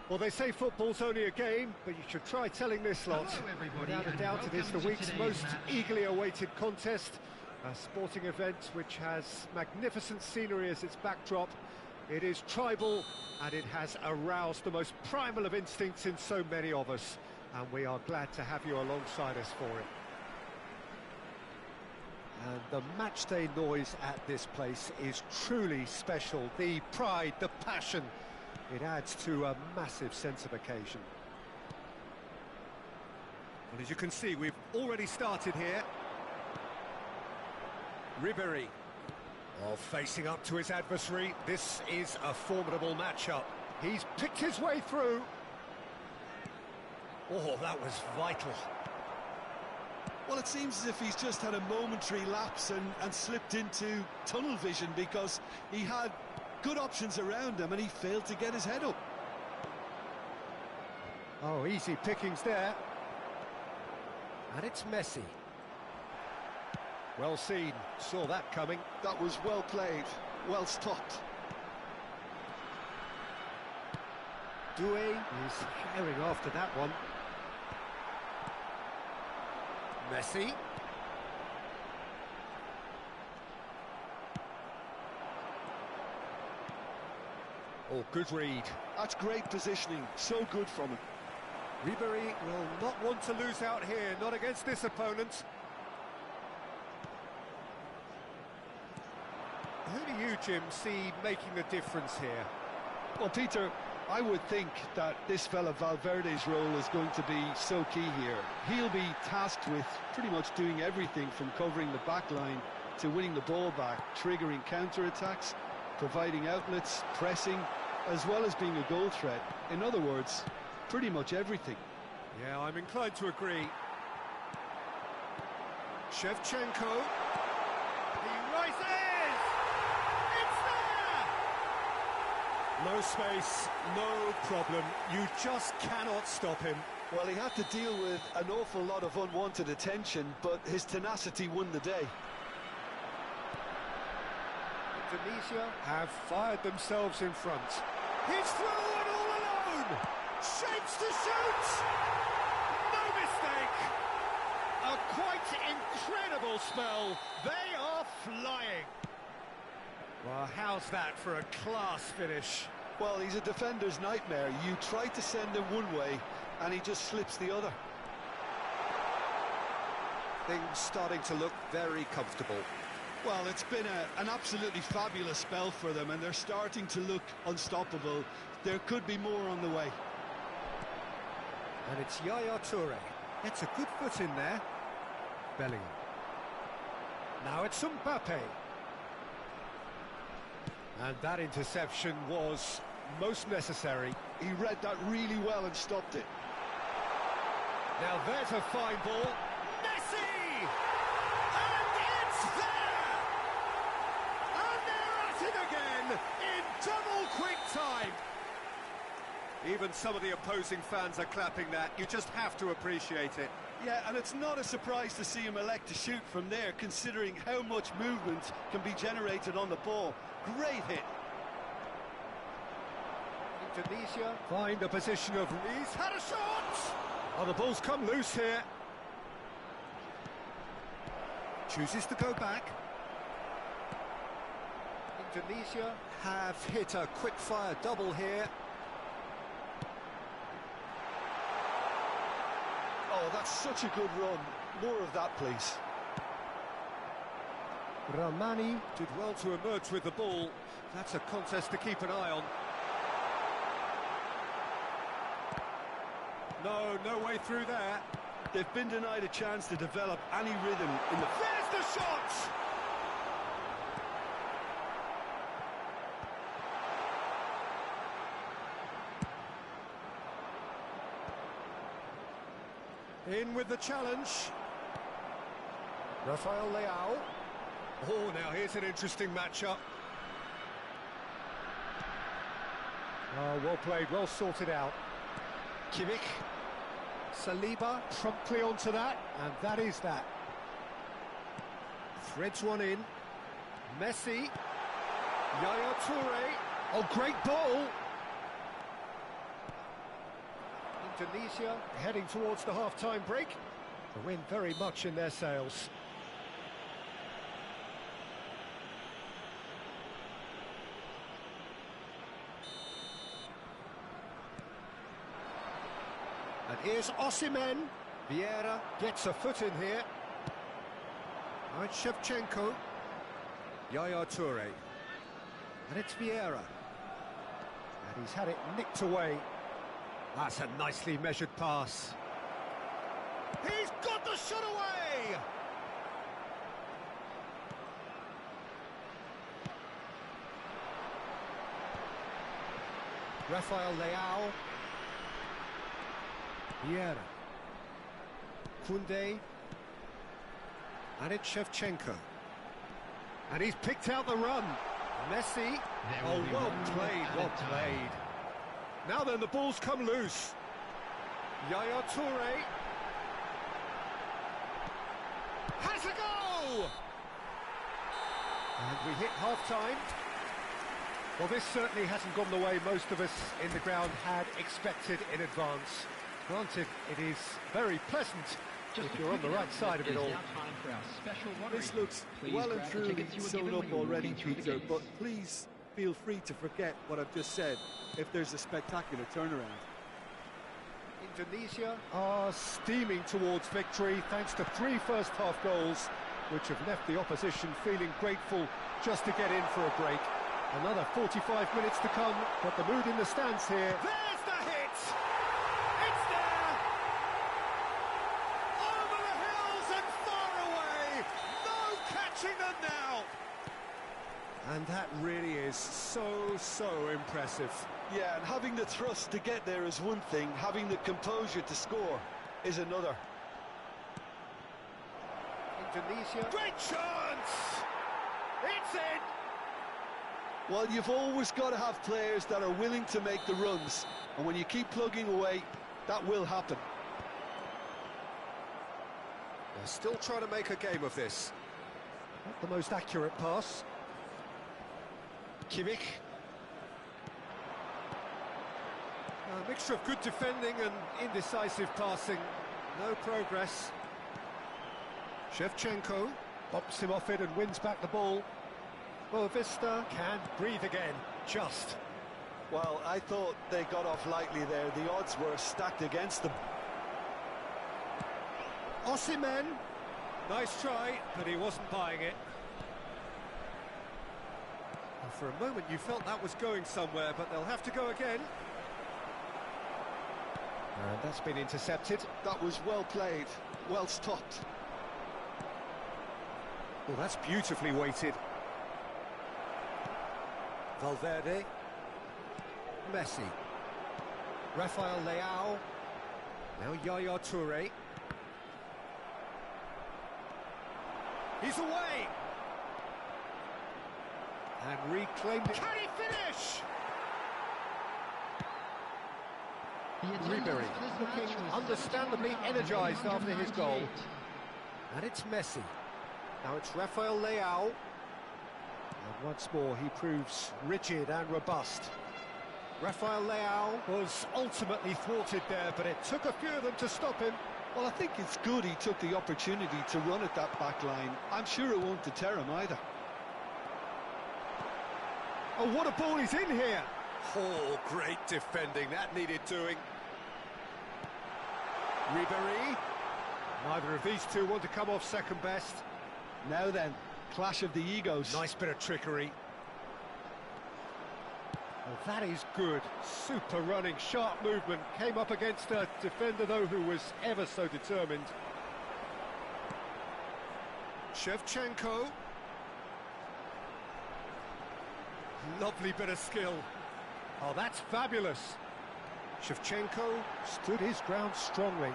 Well, they say football's only a game, but you should try telling this lot. Hello, everybody, Without a and doubt, it is the welcome to week's today's most match. eagerly awaited contest. A sporting event which has magnificent scenery as its backdrop. It is tribal, and it has aroused the most primal of instincts in so many of us. And we are glad to have you alongside us for it. And the matchday noise at this place is truly special. The pride, the passion, it adds to a massive sense of occasion. Well, as you can see, we've already started here. Ribéry, facing up to his adversary. This is a formidable matchup. He's picked his way through. Oh, that was vital. Well, it seems as if he's just had a momentary lapse and slipped into tunnel vision, because he had good options around him and he failed to get his head up. Oh, easy pickings there. And it's Messi. Well seen, saw that coming. That was well played, well stopped. Doué is herring after that one. Messi. Oh, good read. That's great positioning, so good from him. Ribéry will not want to lose out here, not against this opponent. Who do you, Jim, see making the difference here? Well, Peter, I would think that this fella Valverde's role is going to be so key here. He'll be tasked with pretty much doing everything from covering the back line to winning the ball back, triggering counter-attacks, providing outlets, pressing, as well as being a goal threat. In other words, pretty much everything. Yeah, I'm inclined to agree. Shevchenko. He rises! It's there! No space, no problem. You just cannot stop him. Well, he had to deal with an awful lot of unwanted attention, but his tenacity won the day. Tunisia have fired themselves in front. He's through and all alone! Shapes to shoot! No mistake! A quite incredible spell. They are flying. Well, how's that for a class finish? Well, he's a defender's nightmare. You try to send him one way, and he just slips the other. Things starting to look very comfortable. Well, it's been an absolutely fabulous spell for them, and they're starting to look unstoppable. There could be more on the way. And it's Yaya Toure. It's a good foot in there. Bellingham. Now it's Mbappe. And that interception was most necessary. He read that really well and stopped it. Now there's a fine ball. Messi! And it's there! And they're at it again in double quick time. Even some of the opposing fans are clapping that. You just have to appreciate it. Yeah, and it's not a surprise to see him elect to shoot from there, considering how much movement can be generated on the ball. Great hit. Indonesia find a position of... He's had a shot! Oh, the ball's come loose here. Chooses to go back. Indonesia have hit a quick-fire double here. Oh, that's such a good run. More of that, please. Ramani did well to emerge with the ball. That's a contest to keep an eye on. No way through there. They've been denied a chance to develop any rhythm in the... There's the shot! In with the challenge. Rafael Leao. Oh, now here's an interesting matchup. Oh, well played, well sorted out. Kimmich. Saliba promptly onto that, and that is that. Threads one in. Messi. Yaya Toure. Oh, great ball. Indonesia heading towards the half-time break. The wind very much in their sails. And here's Osimhen. Vieira gets a foot in here. Now it's Shevchenko. Yaya Toure. And it's Vieira. And he's had it nicked away. That's a nicely measured pass. He's got the shot away! Rafael Leao. Vieira. Koundé. And it's Shevchenko. And he's picked out the run. Messi. Oh, well played, well played. Now then, the ball's come loose. Yaya Toure. Has a go! And we hit half-time. Well, this certainly hasn't gone the way most of us in the ground had expected in advance. Granted, it is very pleasant if you're on the right side of it all. This looks well and truly sewn up already, Peter, but please feel free to forget what I've just said if there's a spectacular turnaround. Indonesia are steaming towards victory thanks to 3 first-half goals, which have left the opposition feeling grateful just to get in for a break. Another 45 minutes to come, but the mood in the stands here. There's the hit! It's there! Over the hills and far away! No catching them now! And that really is so impressive. Yeah, and having the thrust to get there is one thing, having the composure to score is another. Indonesia. Great chance! It's in! Well, you've always got to have players that are willing to make the runs, and when you keep plugging away, that will happen. They're still trying to make a game of this. Not the most accurate pass. Kimmich. A mixture of good defending and indecisive passing. No progress. Shevchenko bops him off it and wins back the ball. Well, Vista can breathe again, just. Well, I thought they got off lightly there. The odds were stacked against them. Osimhen. Nice try, but he wasn't buying it. And for a moment you felt that was going somewhere, but they'll have to go again. And that's been intercepted. That was well played, well stopped. Well, that's beautifully weighted. Valverde. Messi. Rafael Leao. Now Yaya Toure. He's away! And reclaimed it. Can he finish? Ribery looking understandably energised after his goal. And it's Messi. Now it's Rafael Leao. And once more he proves rigid and robust. Rafael Leao was ultimately thwarted there, but it took a few of them to stop him. Well, I think it's good he took the opportunity to run at that back line. I'm sure it won't deter him either. Oh, what a ball he's in here! Oh, great defending, that needed doing. Ribery. Neither of these two want to come off second best. Now then, clash of the egos. Nice bit of trickery. Well, that is good. Super running, sharp movement. Came up against a defender, though, who was ever so determined. Shevchenko. Lovely bit of skill. Oh, that's fabulous. Shevchenko stood his ground strongly.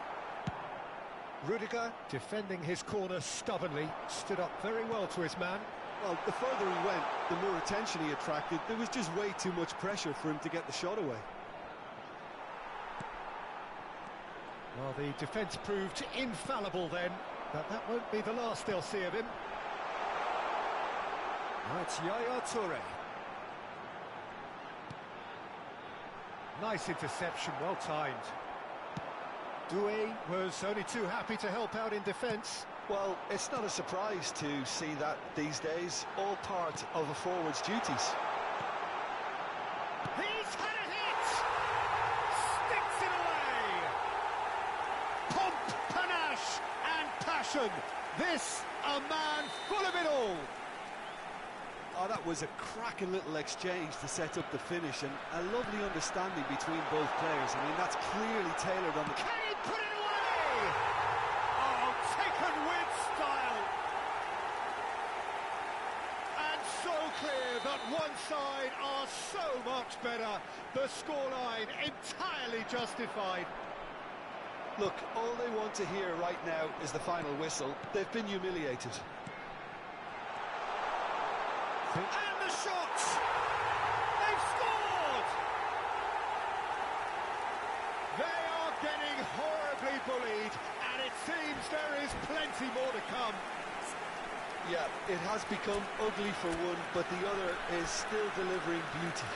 Rudiger, defending his corner stubbornly, stood up very well to his man. Well, the further he went, the more attention he attracted. There was just way too much pressure for him to get the shot away. Well, the defence proved infallible then, but that won't be the last they'll see of him. Now it's Yaya Toure. Nice interception, well timed. Doué was only too happy to help out in defence. Well, it's not a surprise to see that these days, all part of a forward's duties. He's had a hit! Sticks it away! Pomp, panache and passion. This, a man full of it all. Oh, that was a cracking little exchange to set up the finish, and a lovely understanding between both players. I mean, that's clearly tailored on the... Can he put it away? Oh, taken with style. And so clear that one side are so much better. The scoreline entirely justified. Look, all they want to hear right now is the final whistle. They've been humiliated. And the shot! They've scored! They are getting horribly bullied, and it seems there is plenty more to come. Yeah, it has become ugly for one, but the other is still delivering beauty.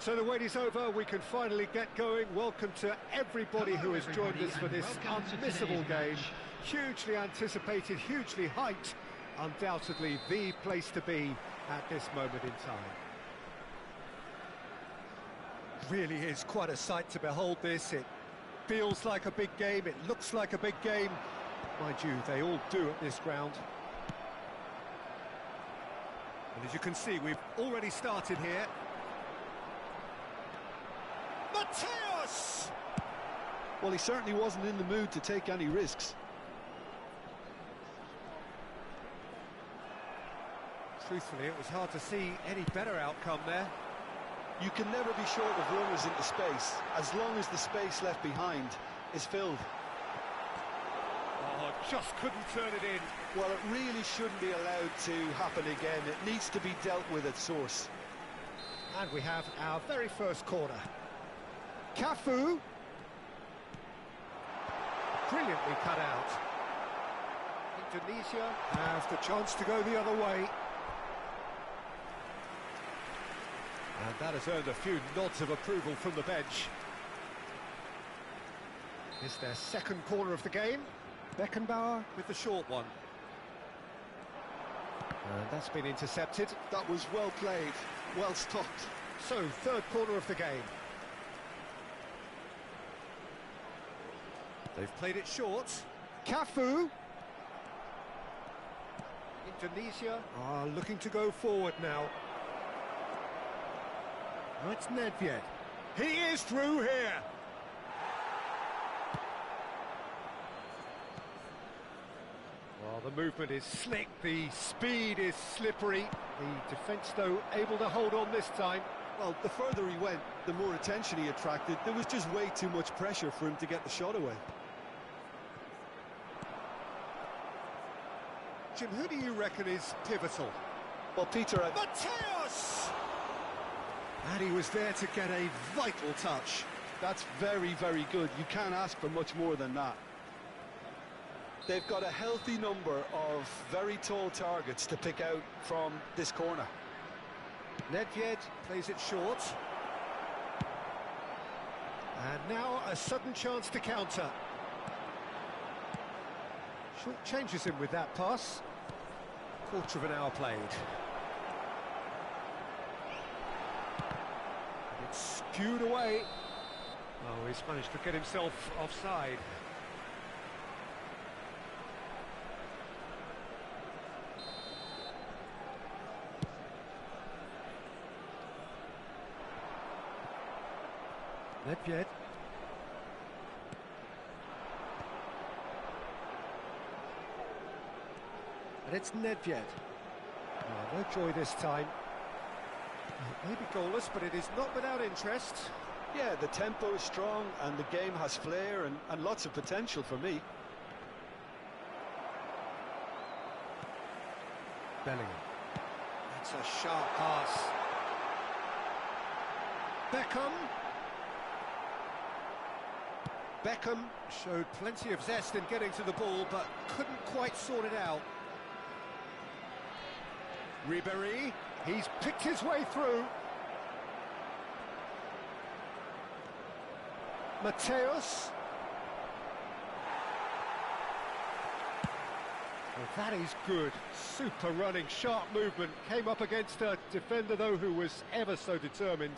So the wait is over, we can finally get going. Welcome to everybody who has joined us for this unmissable game. Hugely anticipated, hugely hyped, undoubtedly the place to be at this moment in time. Really is quite a sight to behold this. It feels like a big game, it looks like a big game. Mind you, they all do at this ground. And as you can see, we've already started here. Mateus! Well, he certainly wasn't in the mood to take any risks. Truthfully, it was hard to see any better outcome there. You can never be short of runners into space, as long as the space left behind is filled. Oh, just couldn't turn it in. Well, it really shouldn't be allowed to happen again. It needs to be dealt with at source. And we have our very first corner. Cafu. Brilliantly cut out. Indonesia has the chance to go the other way. And that has earned a few nods of approval from the bench. It's their second corner of the game. Beckenbauer with the short one. And that's been intercepted. That was well played, well stopped. So, third corner of the game. They've played it short. Cafu. Indonesia are looking to go forward now. Oh, it's Nedved. He is through here. Well, the movement is slick, the speed is slippery. The defence, though, able to hold on this time. Well, the further he went, the more attention he attracted. There was just way too much pressure for him to get the shot away. Jim, who do you reckon is pivotal? Well, Peter... Mateus! And he was there to get a vital touch. That's very, very good. You can't ask for much more than that. They've got a healthy number of very tall targets to pick out from this corner. Nedved plays it short. And now a sudden chance to counter. Short changes him with that pass. Quarter of an hour played. It's skewed away. Oh, he's managed to get himself offside. Nedved. And it's Nedved. Oh, no joy this time. It may be goalless, but it is not without interest. Yeah, the tempo is strong and the game has flair and lots of potential for me. Bellingham. That's a sharp pass. Beckham showed plenty of zest in getting to the ball, but couldn't quite sort it out. Ribéry, he's picked his way through. Mateus. Well, that is good. Super running, sharp movement. Came up against a defender, though, who was ever so determined.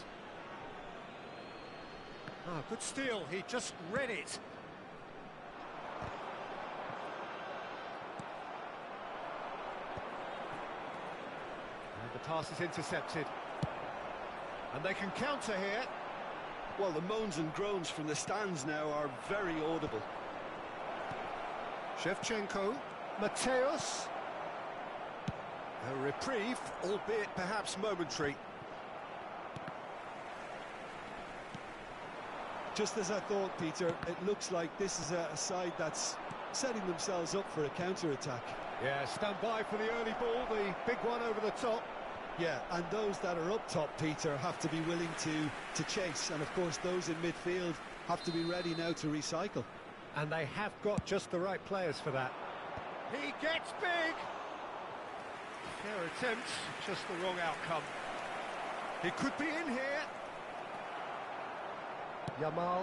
Ah, good steal. He just read it. And the pass is intercepted. And they can counter here. Well, the moans and groans from the stands now are very audible. Shevchenko, Mateus. A reprieve, albeit perhaps momentary. Just as I thought, Peter, it looks like this is a side that's setting themselves up for a counter-attack. Yeah, stand by for the early ball, the big one over the top. Yeah, and those that are up top, Peter, have to be willing to chase. And, of course, those in midfield have to be ready now to recycle. And they have got just the right players for that. He gets big! Fair attempt, just the wrong outcome. He could be in here. Yamal.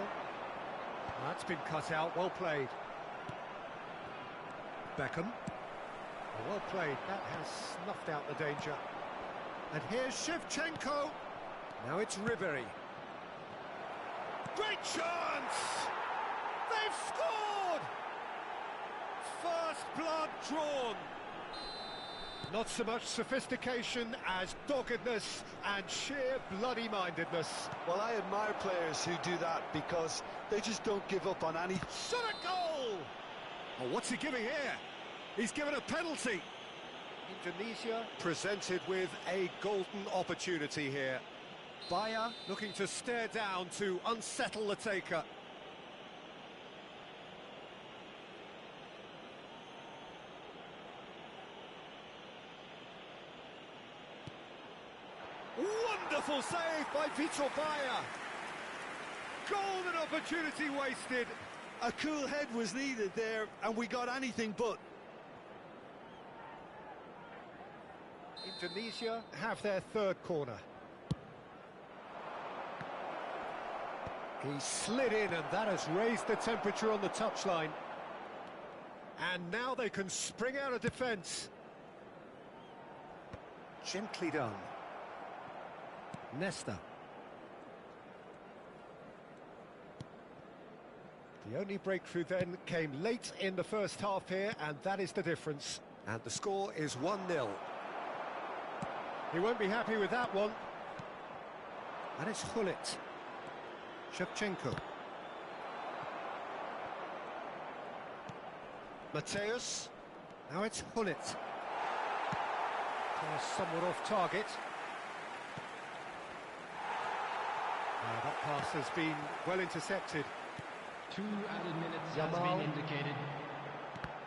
That's been cut out, well played. Beckham. Well played, that has snuffed out the danger. And here's Shevchenko. Now it's Ribery. Great chance! They've scored! First blood drawn. Not so much sophistication as doggedness and sheer bloody-mindedness. Well, I admire players who do that because they just don't give up on any... Shot a goal! Oh, what's he giving here? He's given a penalty. Indonesia presented with a golden opportunity here. Bayer looking to stare down to unsettle the taker. Wonderful save by Vitor Bayer. Golden opportunity wasted. A cool head was needed there, and we got anything but. Indonesia have their third corner. He slid in, and that has raised the temperature on the touchline. And now they can spring out of defence. Gently done. Nesta. The only breakthrough then came late in the first half here, and that is the difference. And the score is 1-0. He won't be happy with that one. And it's Hullet. Shevchenko. Mateus. Now it's Hullet. Somewhat off target. That pass has been well intercepted. 2 added minutes has Yamal. been indicated.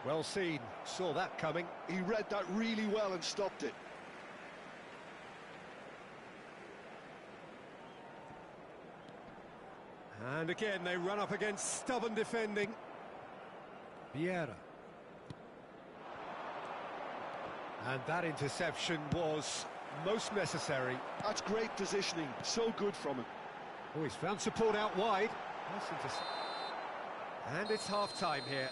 Well seen, saw that coming. He read that really well and stopped it. And again, they run up against stubborn defending. Vieira. And that interception was most necessary. That's great positioning, so good from him. Oh, he's found support out wide. Nice interception. And it's half-time here.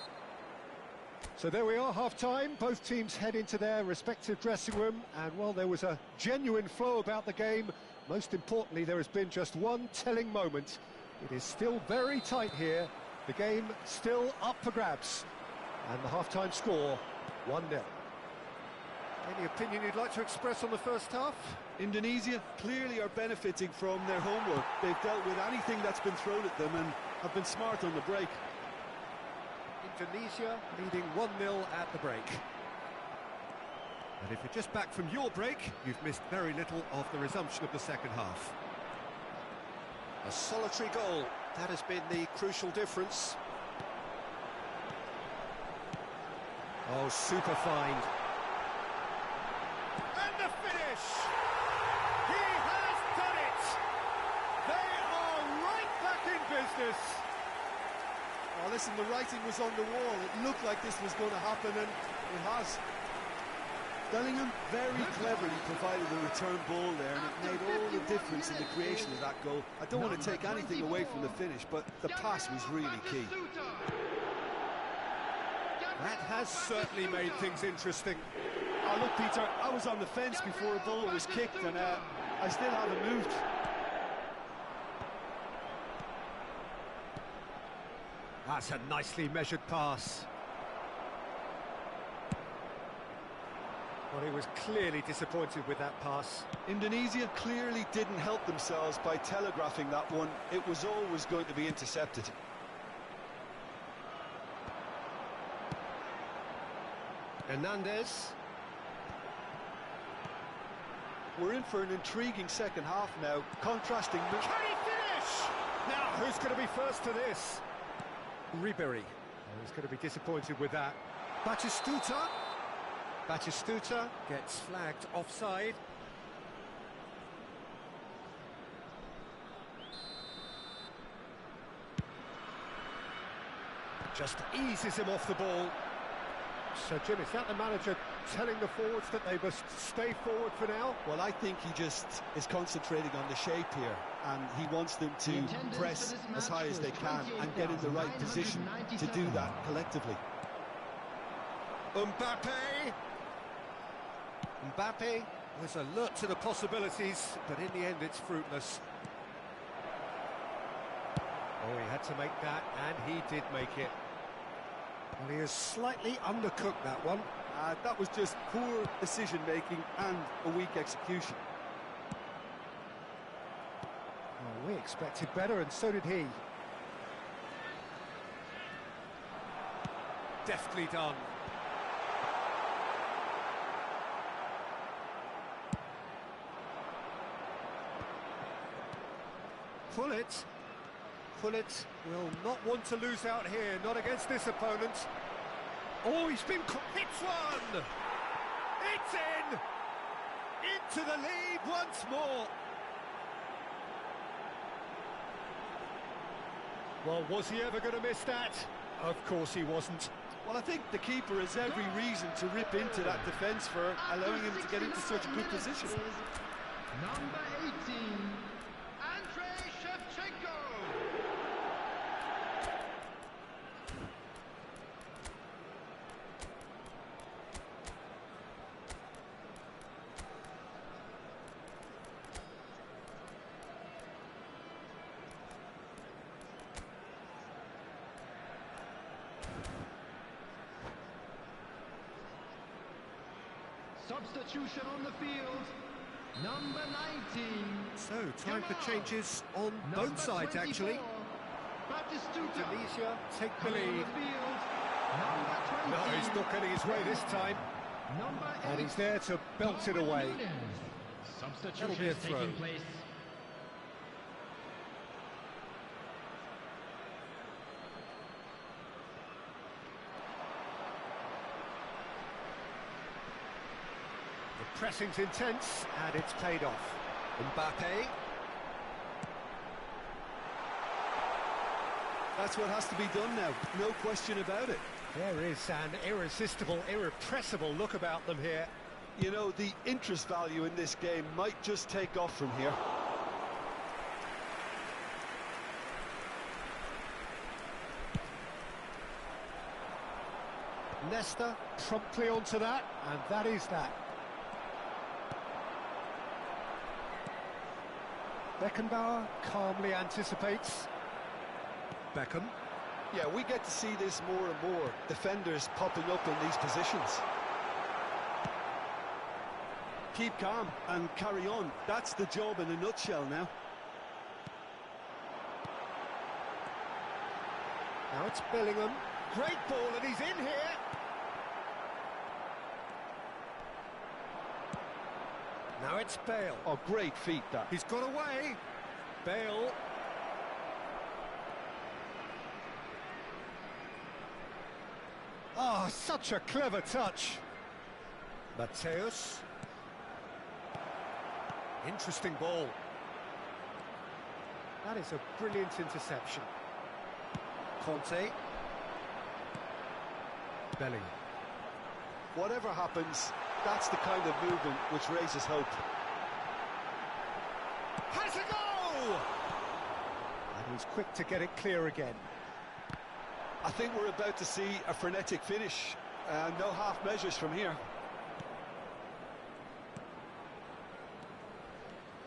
So there we are, half-time. Both teams head into their respective dressing room. And while there was a genuine flow about the game, most importantly, there has been just one telling moment. It is still very tight here. The game still up for grabs. And the half-time score, 1-0. Any opinion you'd like to express on the first half? Indonesia clearly are benefiting from their homework. They've dealt with anything that's been thrown at them and have been smart on the break. Indonesia leading 1-0 at the break. And if you're just back from your break, you've missed very little of the resumption of the second half. A solitary goal, that has been the crucial difference. Oh, super find. And the finish! He has done it! They are right back in business! Oh, listen, the writing was on the wall. It looked like this was going to happen, and it has. Bellingham very cleverly provided the return ball there, and it made all the difference in the creation of that goal. I don't want to take anything away from the finish, but the pass was really key. That has certainly made things interesting. Oh, look, Peter, I was on the fence before the ball was kicked, and I still haven't moved. That's a nicely measured pass. Well, he was clearly disappointed with that pass. Indonesia clearly didn't help themselves by telegraphing that one. It was always going to be intercepted. Hernandez. We're in for an intriguing second half now, contrasting... Can he finish? Now, who's going to be first to this? Ribery. He's going to be disappointed with that. Batistuta. Batistuta gets flagged offside. Just eases him off the ball. So, Jim, is that the manager telling the forwards that they must stay forward for now? Well, I think he just is concentrating on the shape here, and he wants them to press as high as they can and get in the right position to do that collectively. Mbappe was alert to the possibilities, but in the end it's fruitless. Oh, he had to make that, and he did make it. Well, he has slightly undercooked that one. That was just poor decision-making and a weak execution. Oh, we expected better, and so did he. Deftly done. Pullet will not want to lose out here, not against this opponent. Oh, he's been hits one! It's in! Into the lead once more. Well, was he ever going to miss that? Of course he wasn't. Well, I think the keeper has every reason to rip into that defence for allowing him to get into such a good position. Number 18, Andrei Shevchenko. Substitution on the field, number 19. So, time for changes on both sides, actually. Tunisia take the lead. No, he's not getting his way this time. And he's there to belt it away. That'll be a throw. The pressing's intense, and it's paid off. Mbappe. That's what has to be done now, no question about it. There is an irresistible, irrepressible look about them here. You know, the interest value in this game might just take off from here. Nesta promptly onto that, and that is that. Beckenbauer calmly anticipates. Beckham. Yeah, we get to see this more and more. Defenders popping up in these positions. Keep calm and carry on. That's the job in a nutshell now. Now it's Bellingham. Great ball, and he's in here. Now it's Bale. Oh, great feat, that. He's got away. Bale. Oh, such a clever touch. Mateus. Interesting ball. That is a brilliant interception. Conte. Bellingham. Whatever happens, that's the kind of movement which raises hope. Has a go! And he's quick to get it clear again. I think we're about to see a frenetic finish. No half measures from here.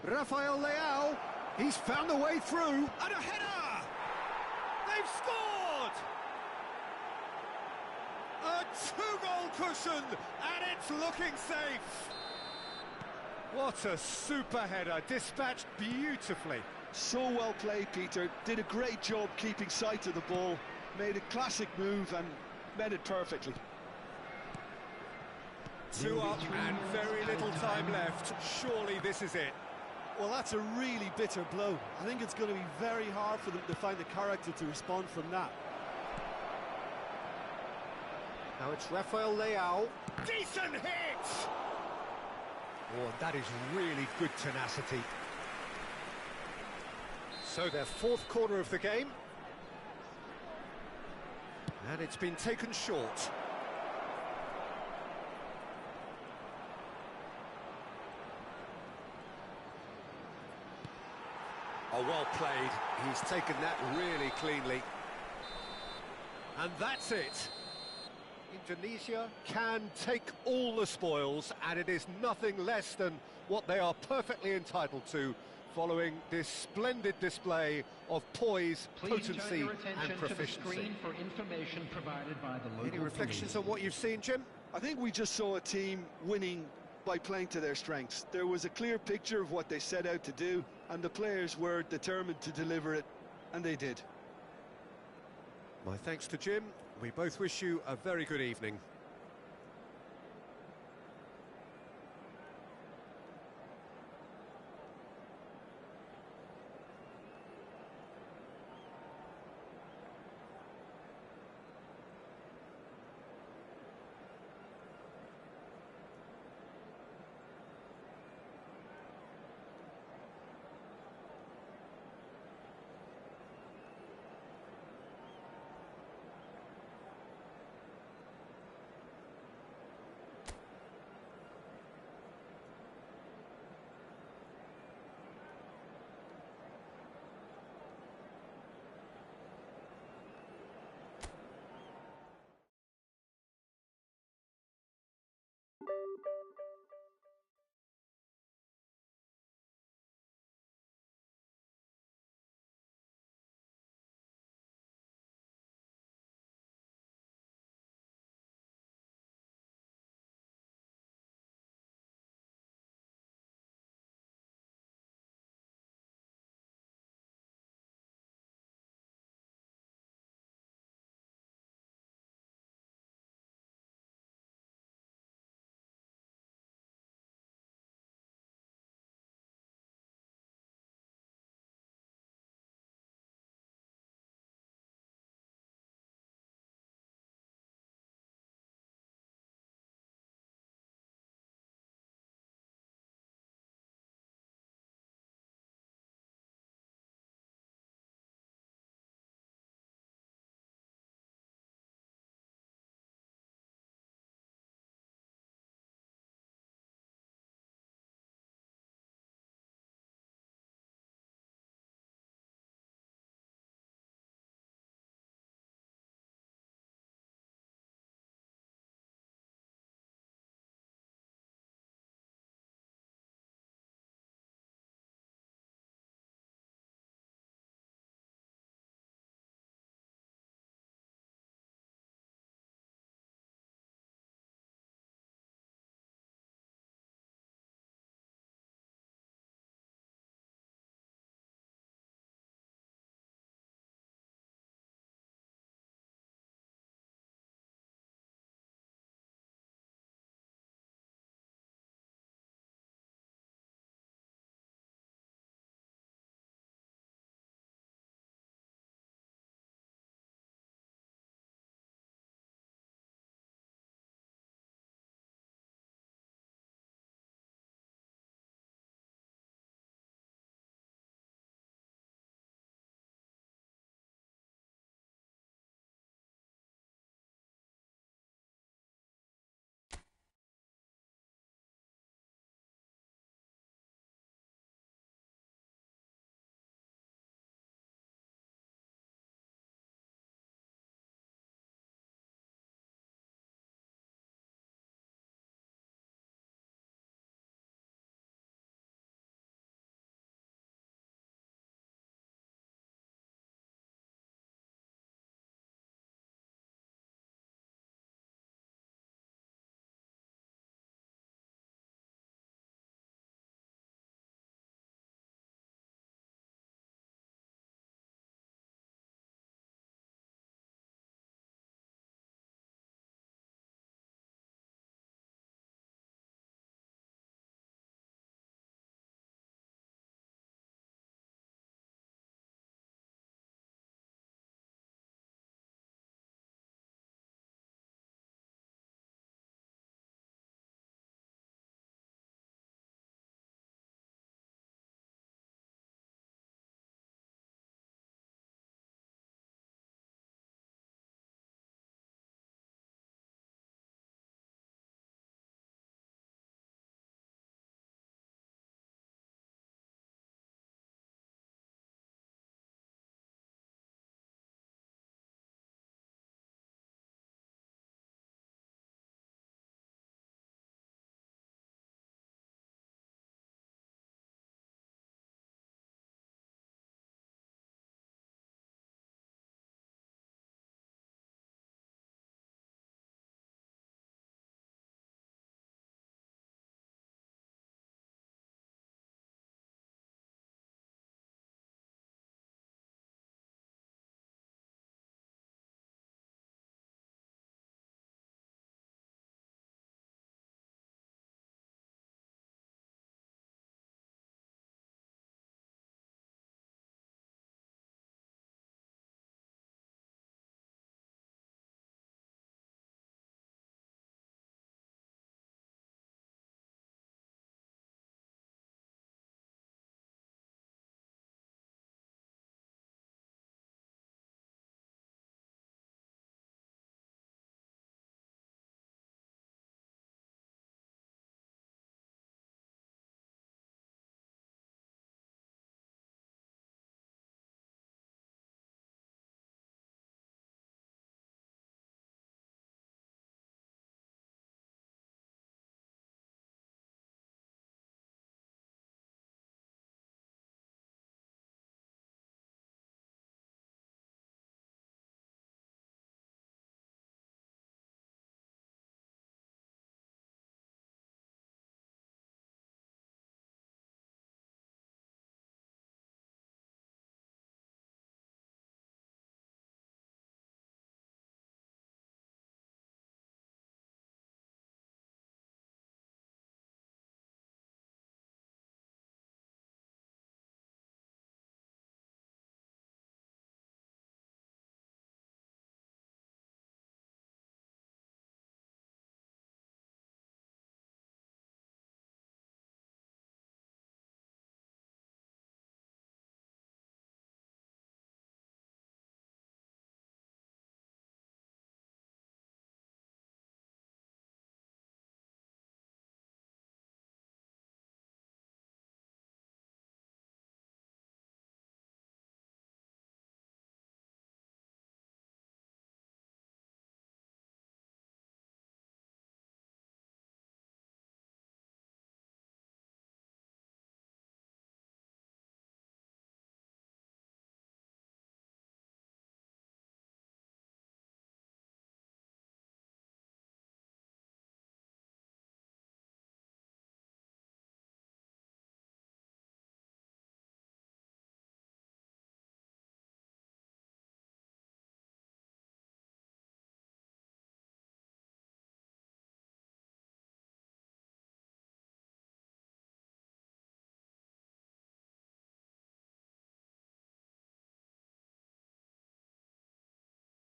Rafael Leao, he's found a way through, and a header! They've scored! A two-goal cushion, and it's looking safe! What a super header, dispatched beautifully. So well played, Peter. Did a great job keeping sight of the ball. Made a classic move and met it perfectly. 2 up and very little time left. Surely this is it. Well, that's a really bitter blow. I think it's going to be very hard for them to find the character to respond from that. Now it's Rafael Leao. Decent hit! Oh, that is really good tenacity. So their fourth corner of the game. And it's been taken short. well played. He's taken that really cleanly. And that's it. Indonesia can take all the spoils, and it is nothing less than what they are perfectly entitled to, following this splendid display of poise, potency and proficiency. To the screen for information provided by the local Any reflections police. on what you've seen, Jim? I think we just saw a team winning by playing to their strengths. There was a clear picture of what they set out to do, and the players were determined to deliver it, and they did. My thanks to Jim. We both wish you a very good evening.